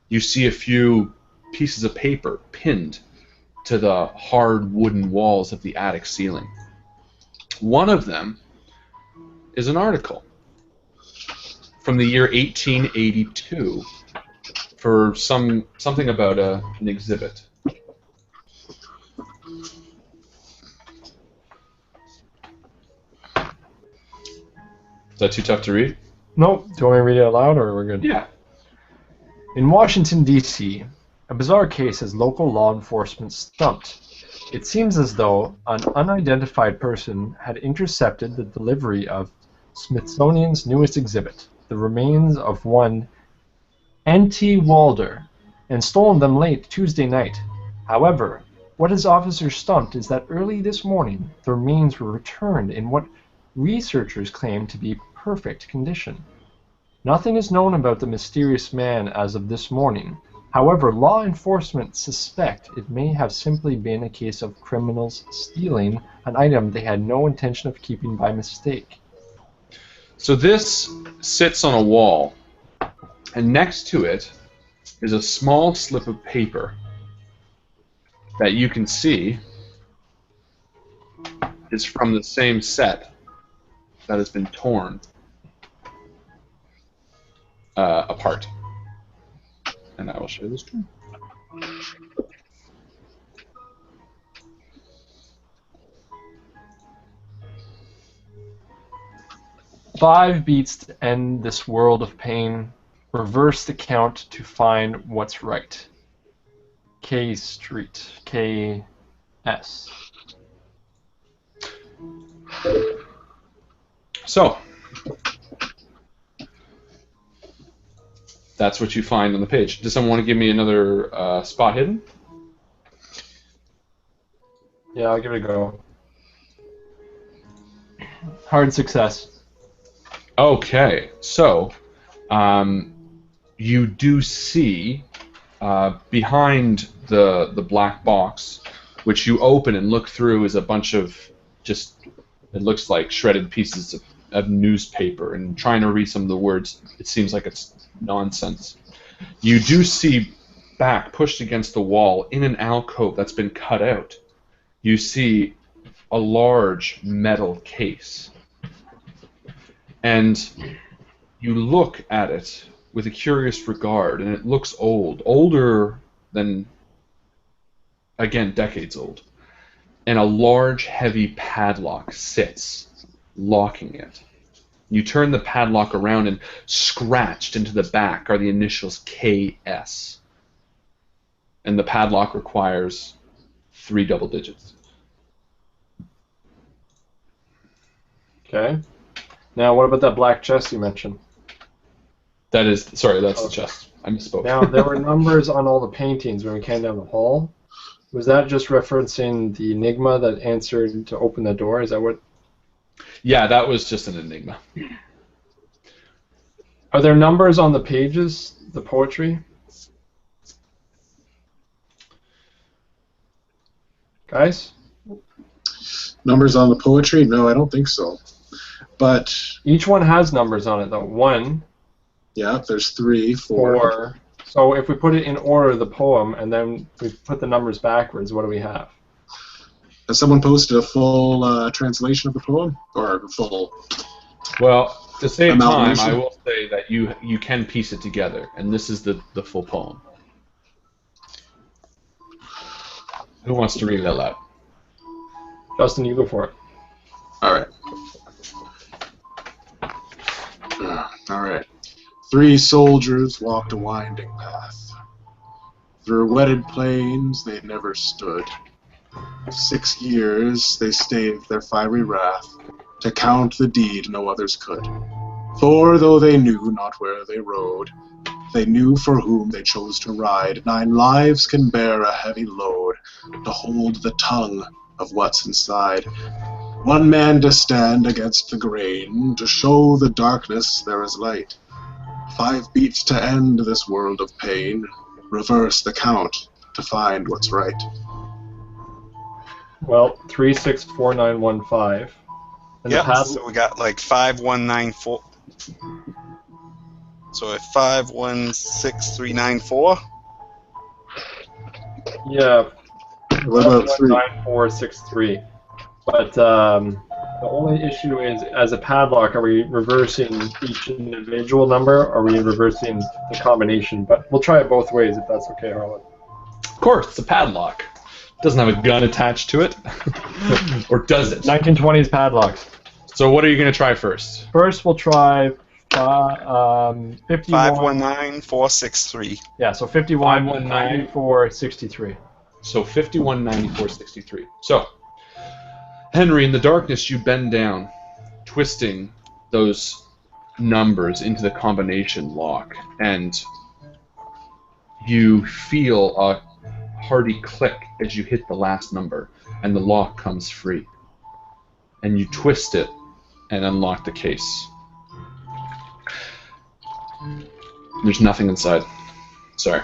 you see a few pieces of paper pinned to the hard wooden walls of the attic ceiling. One of them is an article from the year 1882 for something about an exhibit. Is that too tough to read? Nope. Do you want me to read it out loud, or we're good? Yeah. In Washington, D.C., a bizarre case has local law enforcement stumped. It seems as though an unidentified person had intercepted the delivery of Smithsonian's newest exhibit, the remains of one N.T. Walder, and stolen them late Tuesday night. However, what his officers stumped is that early this morning, the remains were returned in what researchers claim to be perfect condition. Nothing is known about the mysterious man as of this morning. However, law enforcement suspect it may have simply been a case of criminals stealing an item they had no intention of keeping by mistake. So this sits on a wall, and next to it is a small slip of paper that you can see is from the same set that has been torn apart. And I will share the screen. Five beats to end this world of pain. Reverse the count to find what's right. K Street. K.S. So, that's what you find on the page. Does someone want to give me another spot hidden? Yeah, I'll give it a go. Hard success. Okay, so you do see behind the black box, which you open and look through, is a bunch of just, it looks like shredded pieces of newspaper, and trying to read some of the words, it seems like it's nonsense. You do see back, pushed against the wall, in an alcove that's been cut out, you see a large metal case. And you look at it with a curious regard, and it looks old, older than, again, decades old. And a large, heavy padlock sits, locking it. You turn the padlock around, and scratched into the back are the initials KS. And the padlock requires 3 double digits. Okay. Now, what about that black chest you mentioned? That is, sorry, that's the chest. I misspoke. Now, there were numbers on all the paintings when we came down the hall. Was that just referencing the enigma that answered to open the door? Is that what? Yeah, that was just an enigma. Are there numbers on the pages, the poetry? Guys? Numbers on the poetry? No, I don't think so. But Each one has numbers on it, though. 1, yeah, there's 3, 4. 4. So if we put it in order, the poem, and then we put the numbers backwards, what do we have? Has someone posted a full translation of the poem, or a full? Well, at the same time, Amalgamation? I will say that you can piece it together, and this is the full poem. Who wants to read it out loud? Justin, you go for it. All right. All right. 3 soldiers walked a winding path. Through wetted plains they never stood. 6 years they staved their fiery wrath. To count the deed no others could. For though they knew not where they rode, they knew for whom they chose to ride. 9 lives can bear a heavy load, to hold the tongue of what's inside. 1 man to stand against the grain, to show the darkness there is light. 5 beats to end this world of pain. Reverse the count to find what's right. Well, 364915. And the Yep, pad- so we got like 5194. So 516394. Yeah, What about 3? 9463. But the only issue is, as a padlock, are we reversing each individual number, or are we reversing the combination? But we'll try it both ways if that's okay, Harlan. Of course, it's a padlock. Doesn't have a gun attached to it. Or does it? 1920s padlocks. So what are you going to try first? First, we'll try 51. 519463. Yeah, so 51, 519. 94, 63. So 519463. So, Henry, in the darkness you bend down, twisting those numbers into the combination lock, and you feel a hearty click as you hit the last number, and the lock comes free. And you twist it and unlock the case. There's nothing inside. Sorry.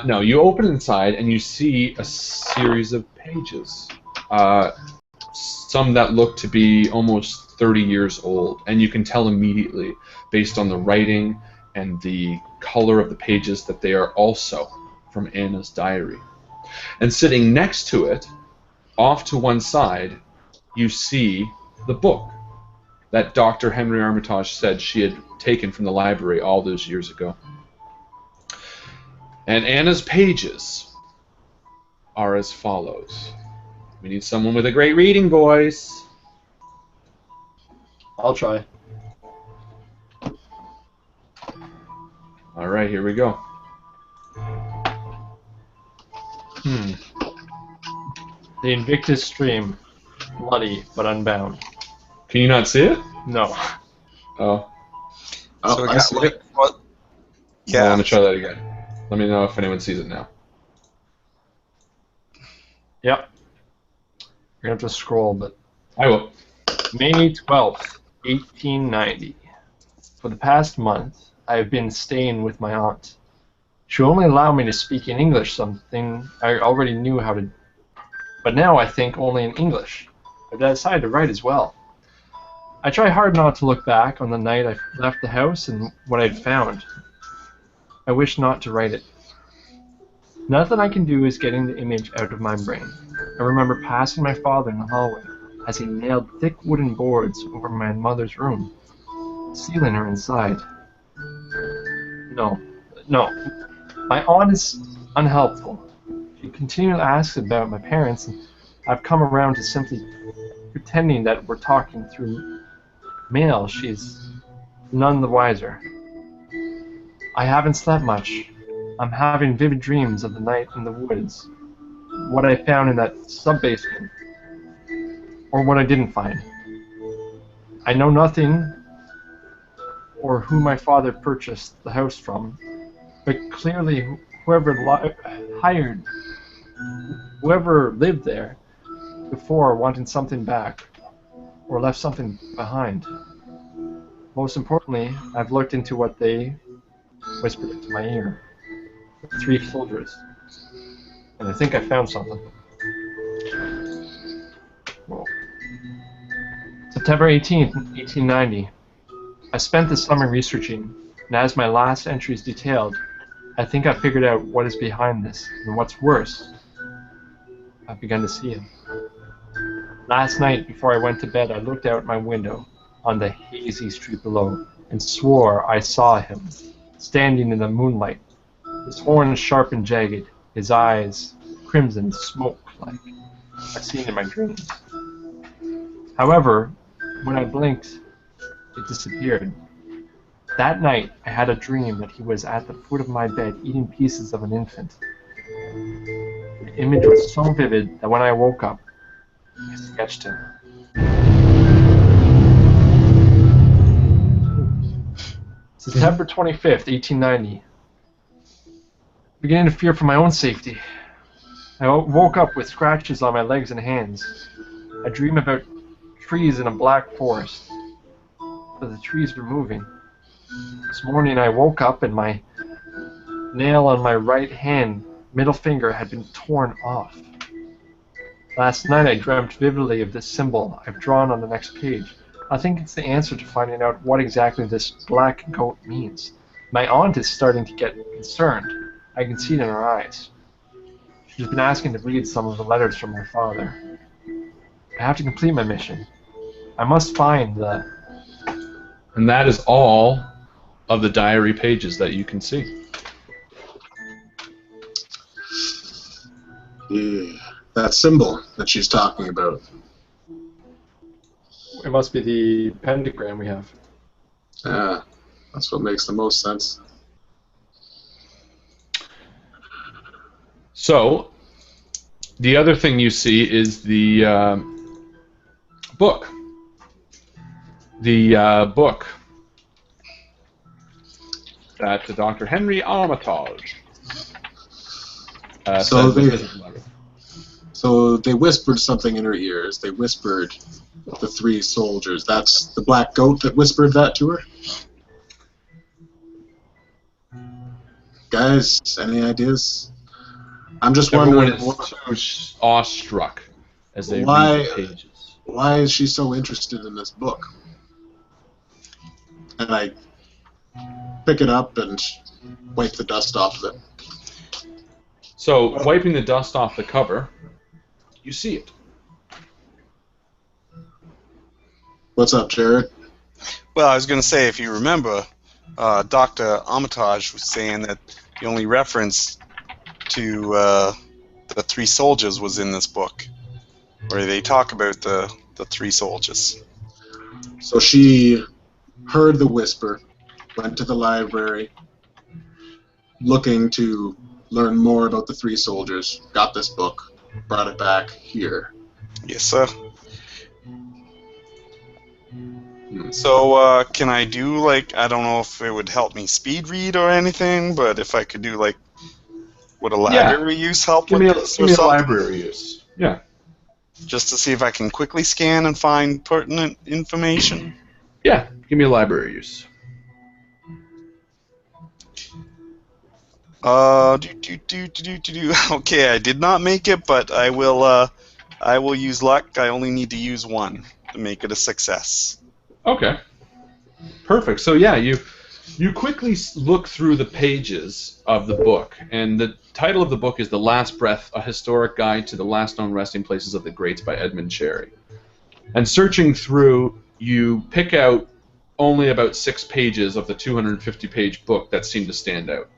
No, you open inside and you see a series of pages. Some that look to be almost 30 years old, and you can tell immediately, based on the writing and the color of the pages, that they are also from Anna's diary. And sitting next to it, off to one side, you see the book that Dr. Henry Armitage said she had taken from the library all those years ago. And Anna's pages are as follows. We need someone with a great reading voice. I'll try. All right, here we go. The Invictus stream, bloody but unbound. Can you not see it? No. Oh. Oh, So we I got see like it. what? I Yeah. want to try that again. Let me know if anyone sees it now. Yep. You're gonna have to scroll, but I will. May 12th, 1890. For the past month, I have been staying with my aunt. She only allowed me to speak in English, something I already knew how to, but now I think only in English. I decided to write as well. I try hard not to look back on the night I left the house and what I'd found. I wish not to write it. Nothing I can do is getting the image out of my brain. I remember passing my father in the hallway as he nailed thick wooden boards over my mother's room, sealing her inside. No. My aunt is unhelpful. She continually asks about my parents, and I've come around to simply pretending that we're talking through mail. She's none the wiser. I haven't slept much. I'm having vivid dreams of the night in the woods, what I found in that sub-basement, or what I didn't find. I know nothing or who my father purchased the house from, but clearly whoever lived there before wanted something back, or left something behind. Most importantly, I've looked into what they whispered into my ear. 3 soldiers. And I think I found something. Whoa. September 18th, 1890. I spent the summer researching, and as my last entries detailed, I think I figured out what is behind this, and what's worse, I've begun to see him. Last night, before I went to bed, I looked out my window on the hazy street below, and swore I saw him, standing in the moonlight, his horns sharp and jagged, his eyes crimson smoke-like, I've seen in my dreams. However, when I blinked, it disappeared. That night, I had a dream that he was at the foot of my bed eating pieces of an infant. The image was so vivid that when I woke up, I sketched him. September 25th, 1890. Beginning to fear for my own safety. I woke up with scratches on my legs and hands. I dream about trees in a black forest, but the trees were moving. This morning I woke up and my nail on my right hand, middle finger, had been torn off. Last night I dreamt vividly of this symbol I've drawn on the next page. I think it's the answer to finding out what exactly this black goat means. My aunt is starting to get concerned. I can see it in her eyes. She's been asking to read some of the letters from my father. I have to complete my mission. I must find the... And that is all of the diary pages that you can see. Yeah, that symbol that she's talking about. It must be the pentagram we have. Yeah, that's what makes the most sense. So, the other thing you see is the book. The book that Dr. Henry Armitage So they whispered something in her ears. They whispered the three soldiers. That's the black goat that whispered that to her? Guys, any ideas? I'm just Everyone wondering is too awestruck as they why, read the pages. Why is she so interested in this book? And I pick it up and wipe the dust off of it. So, wiping the dust off the cover, you see it. What's up, Jared? Well, I was going to say, if you remember, Dr. Armitage was saying that the only reference to the three soldiers was in this book, where they talk about the three soldiers. So she heard the whisper, went to the library, looking to learn more about the three soldiers, got this book, brought it back here. Yes, sir. So, can I do, like, I don't know if it would help me speed read or anything, but if I could do, like, would a library use help with this or give me a something? library use. Yeah. Just to see if I can quickly scan and find pertinent information? Yeah, give me a library use. Okay, I did not make it, but I will use luck. I only need to use one to make it a success. Okay. Perfect. So yeah, you quickly look through the pages of the book, and the title of the book is The Last Breath, A Historic Guide to the Last Known Resting Places of the Greats by Edmund Cherry. And searching through, you pick out only about 6 pages of the 250-page book that seem to stand out.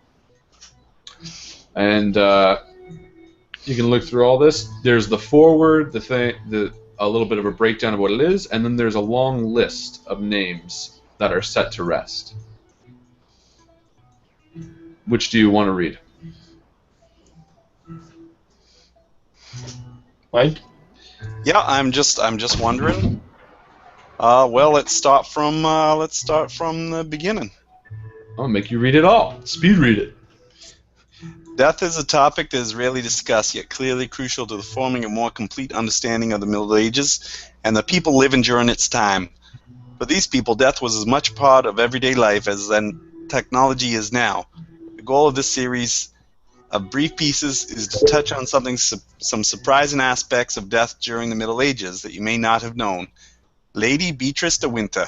And you can look through all this. There's the foreword, a little bit of a breakdown of what it is, and then there's a long list of names that are set to rest. Which do you want to read? Mike? Yeah, I'm just wondering. Well, let's start from the beginning. I'll make you read it all. Speed read it. Death is a topic that is rarely discussed, yet clearly crucial to the forming a more complete understanding of the Middle Ages and the people living during its time. For these people, death was as much part of everyday life as then technology is now. The goal of this series of brief pieces is to touch on some surprising aspects of death during the Middle Ages that you may not have known. Lady Beatrice de Winter.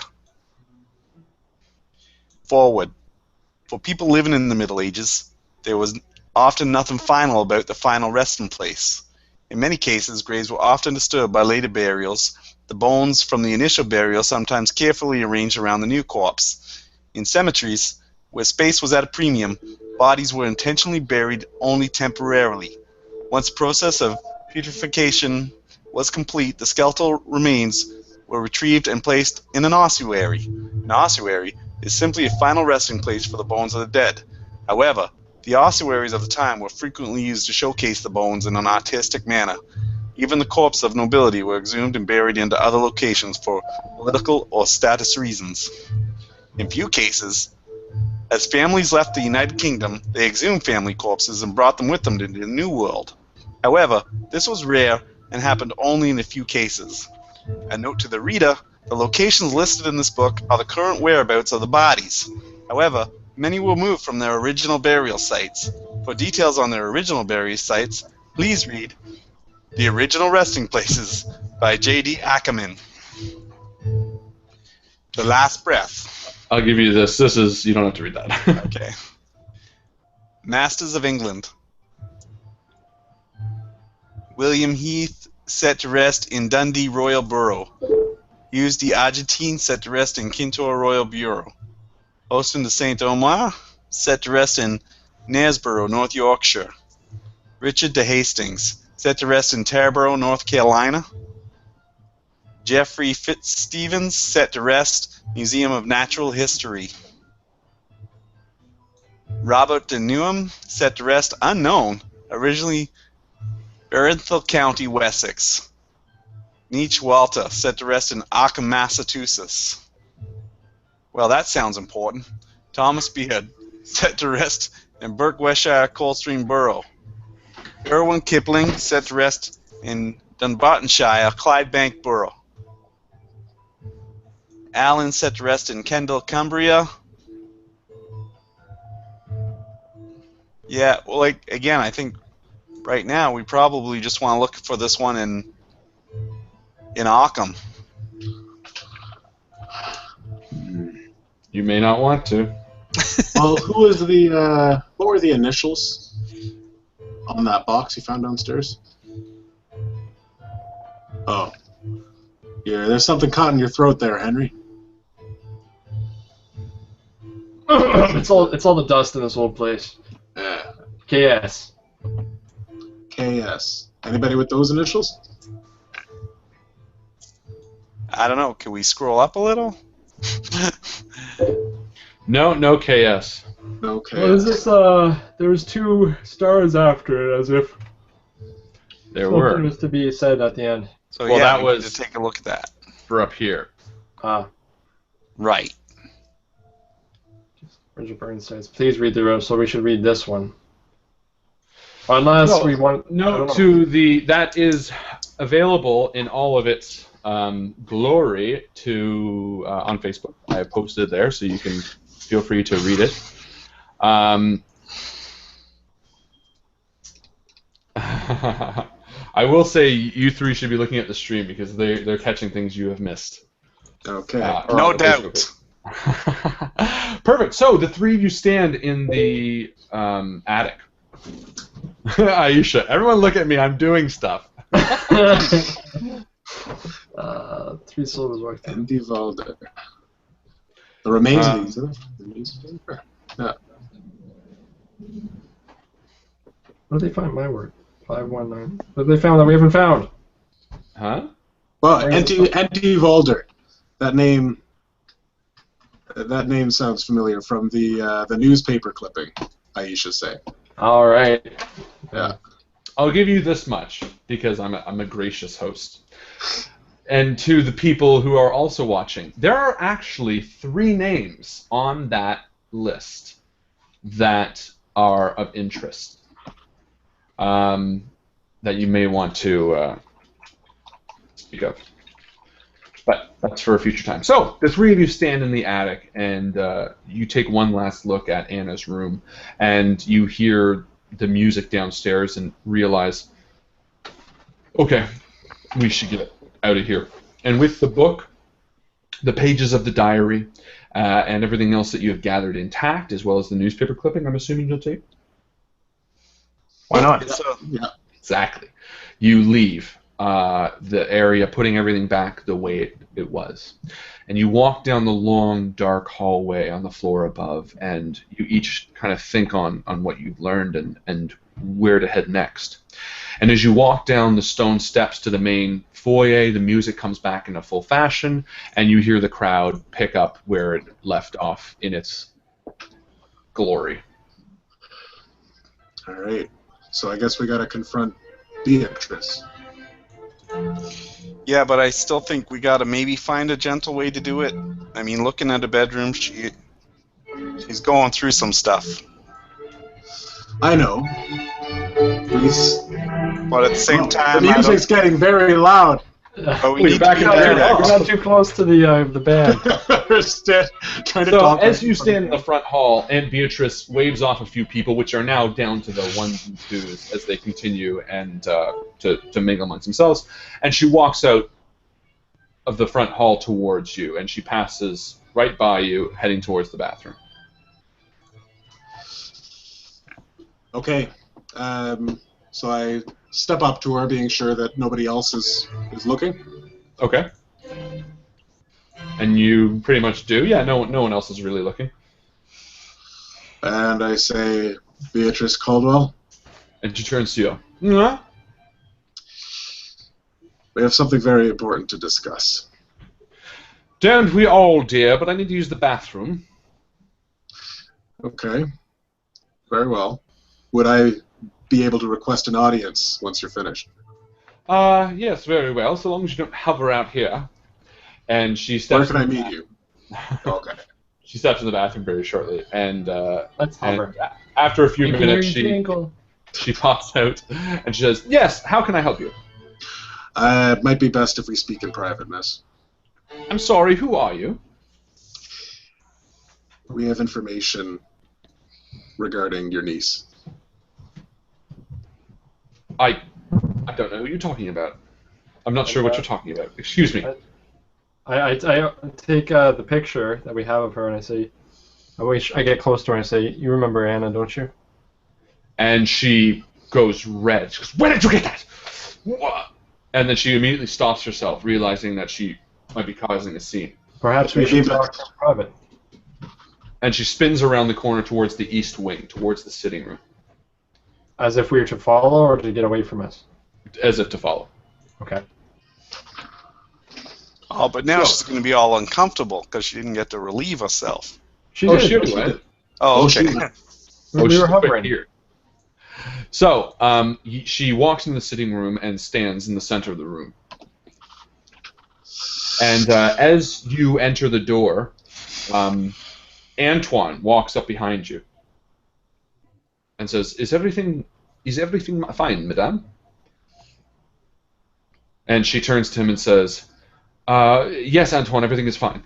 Forward. For people living in the Middle Ages, there was often nothing final about the final resting place. In many cases, graves were often disturbed by later burials, the bones from the initial burial sometimes carefully arranged around the new corpse. In cemeteries, where space was at a premium, bodies were intentionally buried only temporarily. Once the process of putrefaction was complete, the skeletal remains were retrieved and placed in an ossuary. An ossuary is simply a final resting place for the bones of the dead. However, the ossuaries of the time were frequently used to showcase the bones in an artistic manner. Even the corpses of nobility were exhumed and buried into other locations for political or status reasons. In few cases, as families left the United Kingdom, they exhumed family corpses and brought them with them to the New World. However, this was rare and happened only in a few cases. A note to the reader, the locations listed in this book are the current whereabouts of the bodies. However, many were moved from their original burial sites. For details on their original burial sites, please read The Original Resting Places by J.D. Ackerman. The Last Breath. I'll give you this. This is, you don't have to read that. Okay. Masters of England. William Heath, set to rest in Dundee Royal Borough. Hughes the Argentine, set to rest in Kintore Royal Bureau. Austin de Saint Omer, set to rest in Knaresborough, North Yorkshire. Richard de Hastings, set to rest in Tarboro, North Carolina. Geoffrey Fitzstevens, set to rest, Museum of Natural History. Robert de Newham, set to rest, unknown, originally Bernthal County, Wessex. Nietzsche Walter, set to rest in Arkham, Massachusetts. Well, that sounds important. Thomas Beard, set to rest in Berkshire, Coldstream Borough. Irwin Kipling, set to rest in Dunbartonshire, Clydebank Borough. Allen, set to rest in Kendal, Cumbria. Yeah, well, like, again, I think right now we probably just want to look for this one in Occam. You may not want to. Well, who was the? What were the initials on that box you found downstairs? Oh, yeah. There's something caught in your throat there, Henry. It's all the dust in this old place. KS. KS. Anybody with those initials? I don't know. Can we scroll up a little? No KS. No KS. What is this? There was 2 stars after it, as if There something were. was to be said at the end. So Well, yeah, that we need was- to take a look at that. For up here. Right. Richard Burns says, please read the rest, so we should read this one. Unless No, we want... I No, don't know. to the that is available in all of its glory to on Facebook. I have posted there, so you can feel free to read it. I will say you 3 should be looking at the stream because they're catching things you have missed. Okay. Or No on the doubt. Facebook. Perfect. So the 3 of you stand in the attic. Aisha, everyone look at me. I'm doing stuff. 3 syllables worth. Andy Valder. The remains of these. Yeah. Where did they find my word? 519. What did they found that we haven't found? Huh? Well, Andy Valder. That name sounds familiar from the newspaper clipping. Aisha say. All right. Yeah. I'll give you this much because I'm a gracious host. And to the people who are also watching, there are actually 3 names on that list that are of interest that you may want to speak of. But that's for a future time. So the 3 of you stand in the attic, and you take one last look at Anna's room, and you hear the music downstairs and realize, okay, we should get out of here. And with the book, the pages of the diary, and everything else that you have gathered intact, as well as the newspaper clipping, I'm assuming you'll take? Why not? So, Yeah. Exactly. You leave the area, putting everything back the way it was. And you walk down the long, dark hallway on the floor above, and you each kind of think on what you've learned and where to head next. And as you walk down the stone steps to the main foyer, the music comes back into full fashion, and you hear the crowd pick up where it left off in its glory. All right. So I guess we gotta confront Beatrice. yeah, but I still think we gotta maybe find a gentle way to do it. I mean, looking at a bedroom, she's going through some stuff. I know. Please. But at the same time, The I music's getting very loud. But we Wait, need back to in be there there now. We're not too close to the band. Trying to So talk as you stand in the front hall, Aunt Beatrice waves off a few people, which are now down to the ones and twos as they continue and to mingle amongst themselves. And she walks out of the front hall towards you, and she passes right by you, heading towards the bathroom. Okay. So I step up to her, being sure that nobody else is looking. Okay. And you pretty much do. Yeah, no one else is really looking. And I say, Beatrice Caldwell, And she turns to you. "Mwah." we have something very important to discuss. Don't we all, dear? But I need to use the bathroom. Okay. Very well. Would I be able to request an audience once you're finished? Yes, very well, so long as you don't hover out here. And she Where steps. can I meet you? Okay. She steps in the bathroom very shortly, and Let's hover. after a few You can minutes, hear you jingle. she pops out and she says, "Yes, how can I help you?" It might be best if we speak in private, miss. I'm sorry, who are you? We have information regarding your niece. I don't know who you're talking about. I'm not sure what you're talking about. Excuse me. I take the picture that we have of her and I say, I get close to her and I say, you remember Anna, don't you? And she goes red. She goes, "Where did you get that?" What? And then she immediately stops herself, realizing that she might be causing a scene. Perhaps we should talk in private. And she spins around the corner towards the east wing, towards the sitting room, As if we were to follow or to get away from us? as if to follow. Okay. Oh, but now she's going to be all uncomfortable because she didn't get to relieve herself. She Oh, did. she already went. Oh, okay. she- Oh, we she's were quick hovering. here. So, she walks in the sitting room and stands in the center of the room. And as you enter the door, Antoine walks up behind you and says, Is everything fine, madame?" And she turns to him and says, "Yes, Antoine, everything is fine."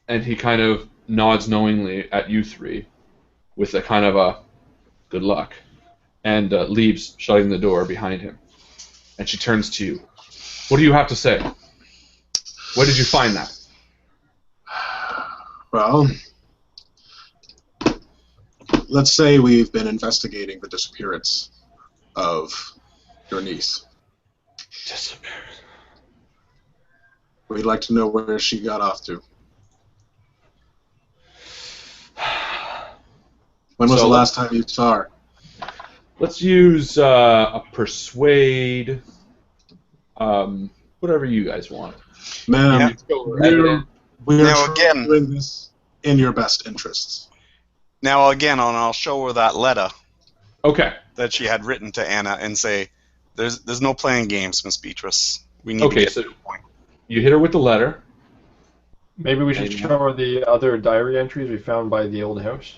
And he kind of nods knowingly at you three with a kind of a good luck, and leaves, shutting the door behind him. And she turns to you. "What do you have to say? Where did you find that?" Well, let's say we've been investigating the disappearance of your niece. Disappeared. We'd like to know where she got off to. When was So the last time you saw her? Let's use a persuade, whatever you guys want. Ma'am, Evident. we're Now, truly again- doing this in your best interests. Now, again, I'll show her that letter Okay. that she had written to Anna and say, there's no playing games, Miss Beatrice. We need to Okay, get so to the point. you hit her with the letter. Maybe we should And- show her the other diary entries we found by the old house.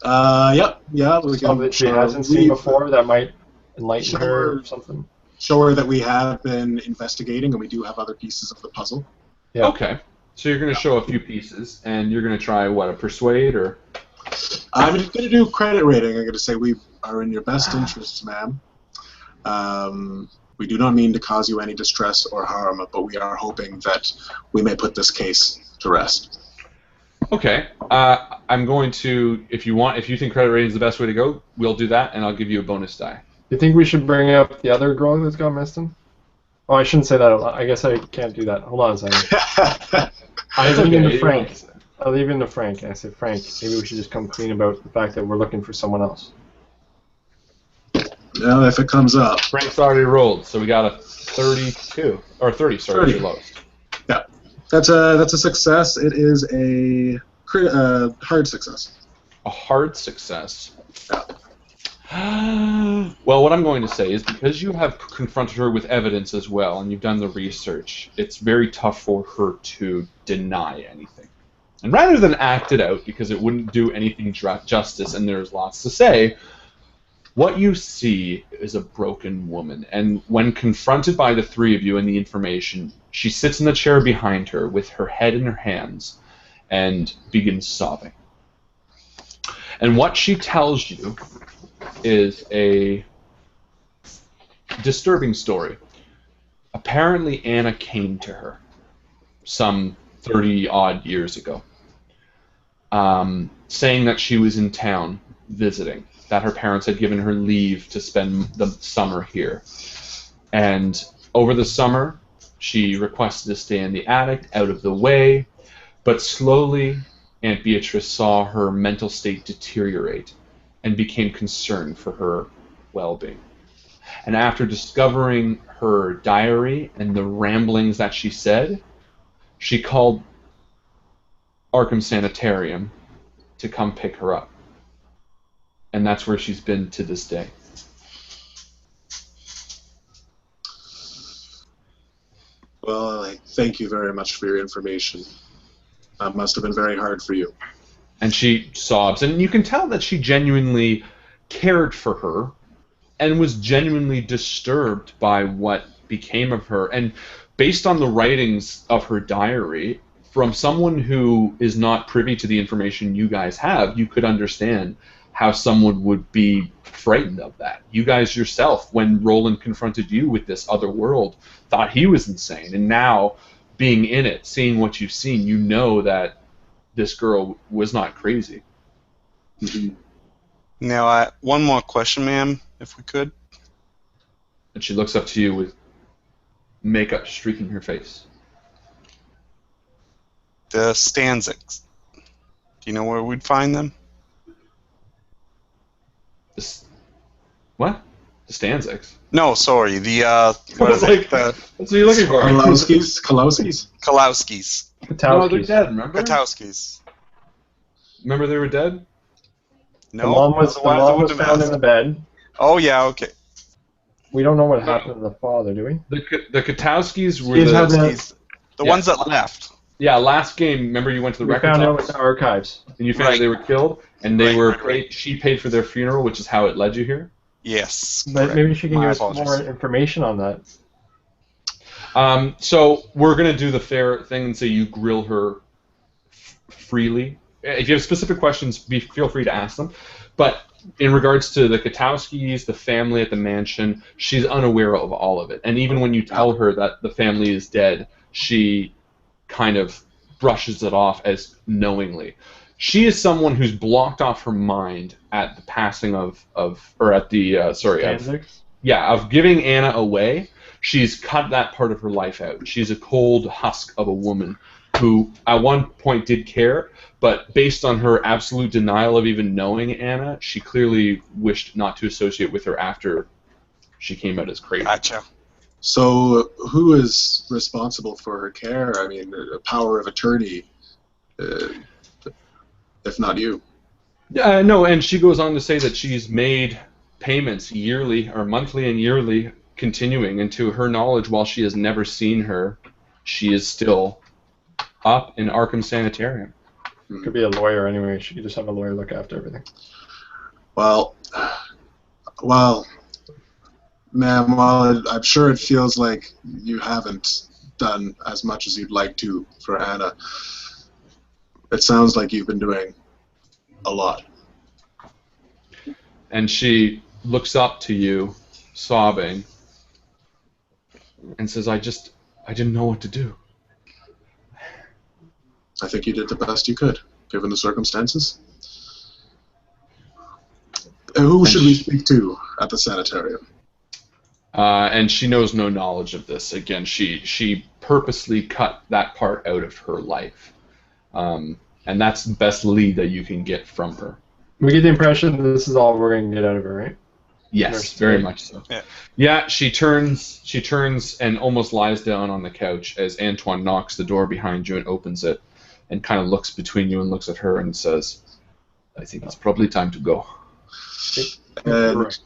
Yep, yeah. We Something that she hasn't seen before that might enlighten her or something. Show her that we have been investigating and we do have other pieces of the puzzle. Yeah. Okay. So you're going to show a few pieces, and you're going to try, what, a persuade, or... I'm going to do credit rating. I'm going to say we are in your best interests, ma'am. We do not mean to cause you any distress or harm, but we are hoping that we may put this case to rest. Okay. I'm going to, if you think credit rating is the best way to go, we'll do that, and I'll give you a bonus die. You think we should bring up the other girl that's got missed in? Oh, I shouldn't say that. I guess I can't do that. Hold on a second. I leave it to Frank. I leave it to Frank, and I said, Frank, maybe we should just come clean about the fact that we're looking for someone else. Well, if it comes up. Frank's already rolled, so we got a 32. Or 30, sorry, 30. your lowest. Yeah, that's a success. It is a hard success. A hard success. Well, what I'm going to say is because you have confronted her with evidence as well, and you've done the research, it's very tough for her to deny anything. And rather than act it out, because it wouldn't do anything justice and there's lots to say, What you see is a broken woman, and when confronted by the three of you and the information, she sits in the chair behind her with her head in her hands and begins sobbing. And what she tells you is a disturbing story. Apparently, Anna came to her some 30-odd years ago, saying that she was in town visiting, that her parents had given her leave to spend the summer here. And over the summer, she requested to stay in the attic, out of the way, but slowly Aunt Beatrice saw her mental state deteriorate and became concerned for her well-being. And after discovering her diary and the ramblings that she said, she called Arkham Sanitarium to come pick her up. And that's where she's been to this day. Well, I thank you very much for your information. That must have been very hard for you. And she sobs, and you can tell that she genuinely cared for her and was genuinely disturbed by what became of her. And based on the writings of her diary, from someone who is not privy to the information you guys have, you could understand how someone would be frightened of that. You guys yourself, when Roland confronted you with this other world, thought he was insane. And now, being in it, seeing what you've seen, you know that this girl was not crazy. Mm-hmm. Now, one more question, ma'am, if we could. And she looks up to you with makeup streaking her face. The Stanzics. Do you know where we'd find them? What? The Stanzics? No, sorry. The What is like, that's what you're looking for. Kalowskis? Kalowskis. No, they're dead, remember? Katowskis. Remember they were dead? No. The mom was otherwise I found in the bed. Oh yeah, okay. We don't know what happened to the father, do we? The Katowskis were He's having the ones that left. Yeah, last game, remember you went to the We records found out office in the archives. and you found out they were killed, and they Right. paid, she paid for their funeral, which is how it led you here? Yes. But correct. maybe she can My give us apologies. more information on that. So we're going to do the fair thing and say you grill her freely. If you have specific questions, feel free to ask them. But in regards to the Katowskis, the family at the mansion, she's unaware of all of it. And even when you tell her that the family is dead, she kind of brushes it off as knowingly. She is someone who's blocked off her mind at the passing of giving Anna away. She's cut that part of her life out. She's a cold husk of a woman who at one point did care, but based on her absolute denial of even knowing Anna, she clearly wished not to associate with her after she came out as crazy. Gotcha. So who is responsible for her care? I mean, a power of attorney, if not you. No, and she goes on to say that she's made payments yearly or monthly and yearly continuing, and to her knowledge, while she has never seen her, she is still up in Arkham Sanitarium. Could be a lawyer anyway. She could just have a lawyer look after everything. Well, ma'am, while I'm sure it feels like you haven't done as much as you'd like to for Anna, it sounds like you've been doing a lot. And she looks up to you, sobbing, and says, I didn't know what to do. I think you did the best you could, given the circumstances. Who should we speak to at the sanitarium? And she knows no knowledge of this. Again, she purposely cut that part out of her life. And that's the best lead that you can get from her. We get the impression that this is all we're going to get out of her, right? Yes, very much so. Yeah, she turns and almost lies down on the couch as Antoine knocks the door behind you and opens it and kind of looks between you and looks at her and says, I think it's probably time to go. And,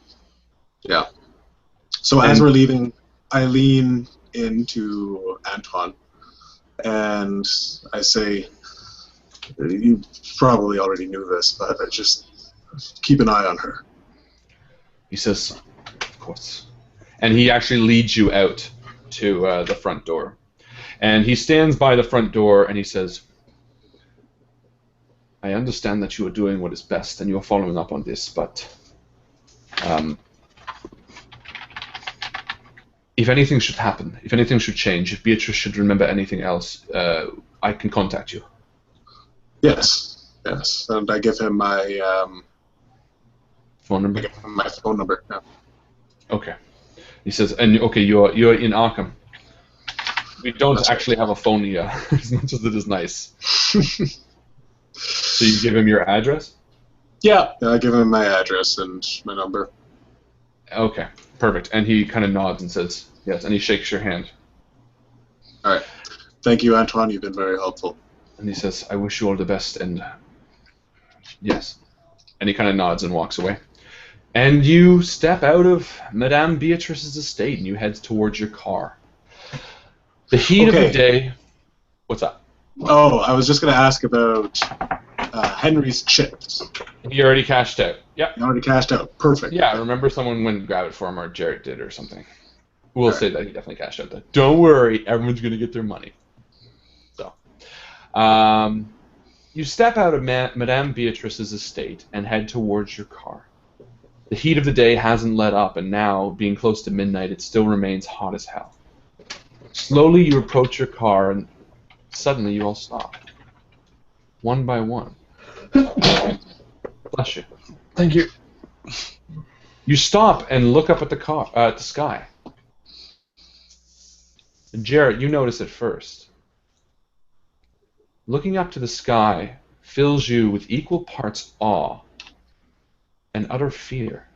yeah. So as we're leaving, I lean into Antoine and I say, you probably already knew this, but I just keep an eye on her. He says, of course. And he actually leads you out to the front door. And he stands by the front door and he says, I understand that you are doing what is best and you are following up on this, but if anything should happen, if anything should change, if Beatrice should remember anything else, I can contact you. Yes, yes. And I give him my phone number. I give him my phone number. Yeah. Okay. He says, and okay, you're in Arkham. We don't That's actually have a phone here, as much as it is nice. So you give him your address? Yeah, I give him my address and my number. Okay, perfect. And he kind of nods and says, yes, and he shakes your hand. All right. Thank you, Antoine. You've been very helpful. And he says, I wish you all the best, and yes. And he kind of nods and walks away. And you step out of Madame Beatrice's estate and you head towards your car. The heat of the day... What's up? Oh, I was just going to ask about Henry's chips. He already cashed out. Yep. He already cashed out. Perfect. Yeah, I remember someone went and grabbed it for him, or Jarrett did or something. We'll say that he definitely cashed out. That. Don't worry, everyone's going to get their money. So, you step out of Madame Beatrice's estate and head towards your car. The heat of the day hasn't let up, and now, being close to midnight, it still remains hot as hell. Slowly you approach your car, and suddenly you all stop. One by one. Bless you. Thank you. You stop and look up at the sky. And Jarrett, you notice it first. Looking up to the sky fills you with equal parts awe and utter fear.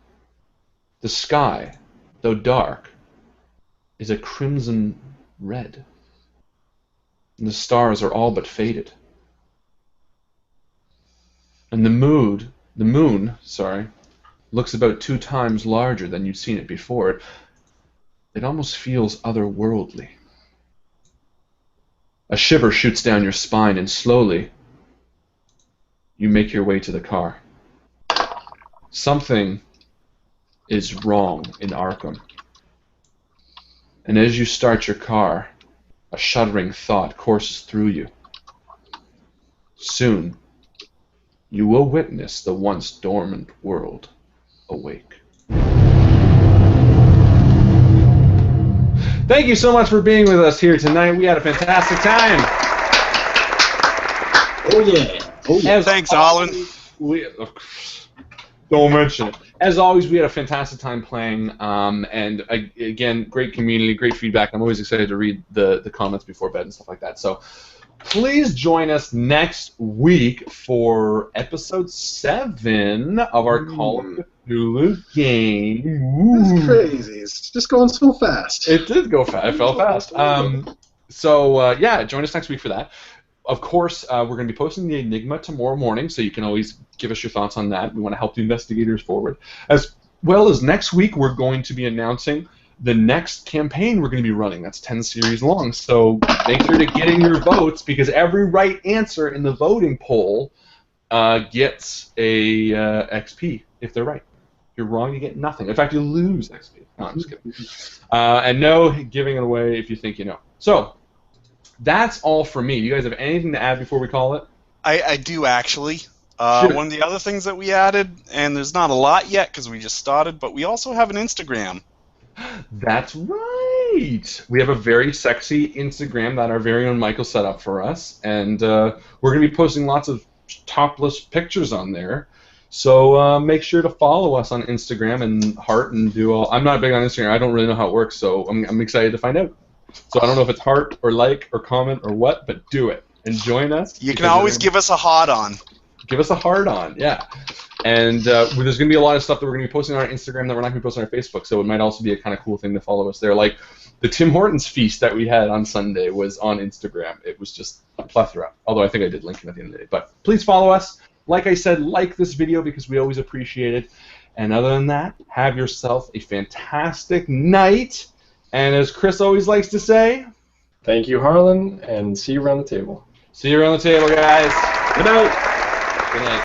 The sky, though dark, is a crimson red. And the stars are all but faded. And the moon, looks about 2 times larger than you'd seen it before. It almost feels otherworldly. A shiver shoots down your spine, and slowly you make your way to the car. Something is wrong in Arkham. And as you start your car, a shuddering thought courses through you. Soon, you will witness the once dormant world awake. Thank you so much for being with us here tonight. We had a fantastic time. Oh, yeah. Oh, yeah. Thanks, Harlan. Don't mention it. As always, we had a fantastic time playing, and again, great community, great feedback. I'm always excited to read the comments before bed and stuff like that. So please join us next week for episode 7 of our Call of Cthulhu game. That's crazy. It's just going so fast. It did go fast. It fell fast. Yeah, join us next week for that. Of course, we're going to be posting the Enigma tomorrow morning, so you can always give us your thoughts on that. We want to help the investigators forward. As well as next week, we're going to be announcing the next campaign we're going to be running. That's 10 series long, so make sure to get in your votes, because every right answer in the voting poll gets a XP if they're right. If you're wrong, you get nothing. In fact, you lose XP. No, I'm just kidding. And no giving it away if you think you know. So that's all for me. You guys have anything to add before we call it? I do, actually. Sure. One of the other things that we added, and there's not a lot yet because we just started, but we also have an Instagram. That's right. We have a very sexy Instagram that our very own Michael set up for us, and we're going to be posting lots of topless pictures on there. So make sure to follow us on Instagram and heart and do all. I'm not big on Instagram. I don't really know how it works, so I'm excited to find out. So I don't know if it's heart or like or comment or what, but do it and join us. You can always give us a hot on. Give us a hard on, yeah. And there's going to be a lot of stuff that we're going to be posting on our Instagram that we're not going to be posting on our Facebook, so it might also be a kind of cool thing to follow us there. Like the Tim Hortons feast that we had on Sunday was on Instagram. It was just a plethora, although I think I did link it at the end of the day. But please follow us. Like I said, like this video because we always appreciate it. And other than that, have yourself a fantastic night. And as Chris always likes to say, thank you, Harlan, and see you around the table. See you around the table, guys. Good night. Good night.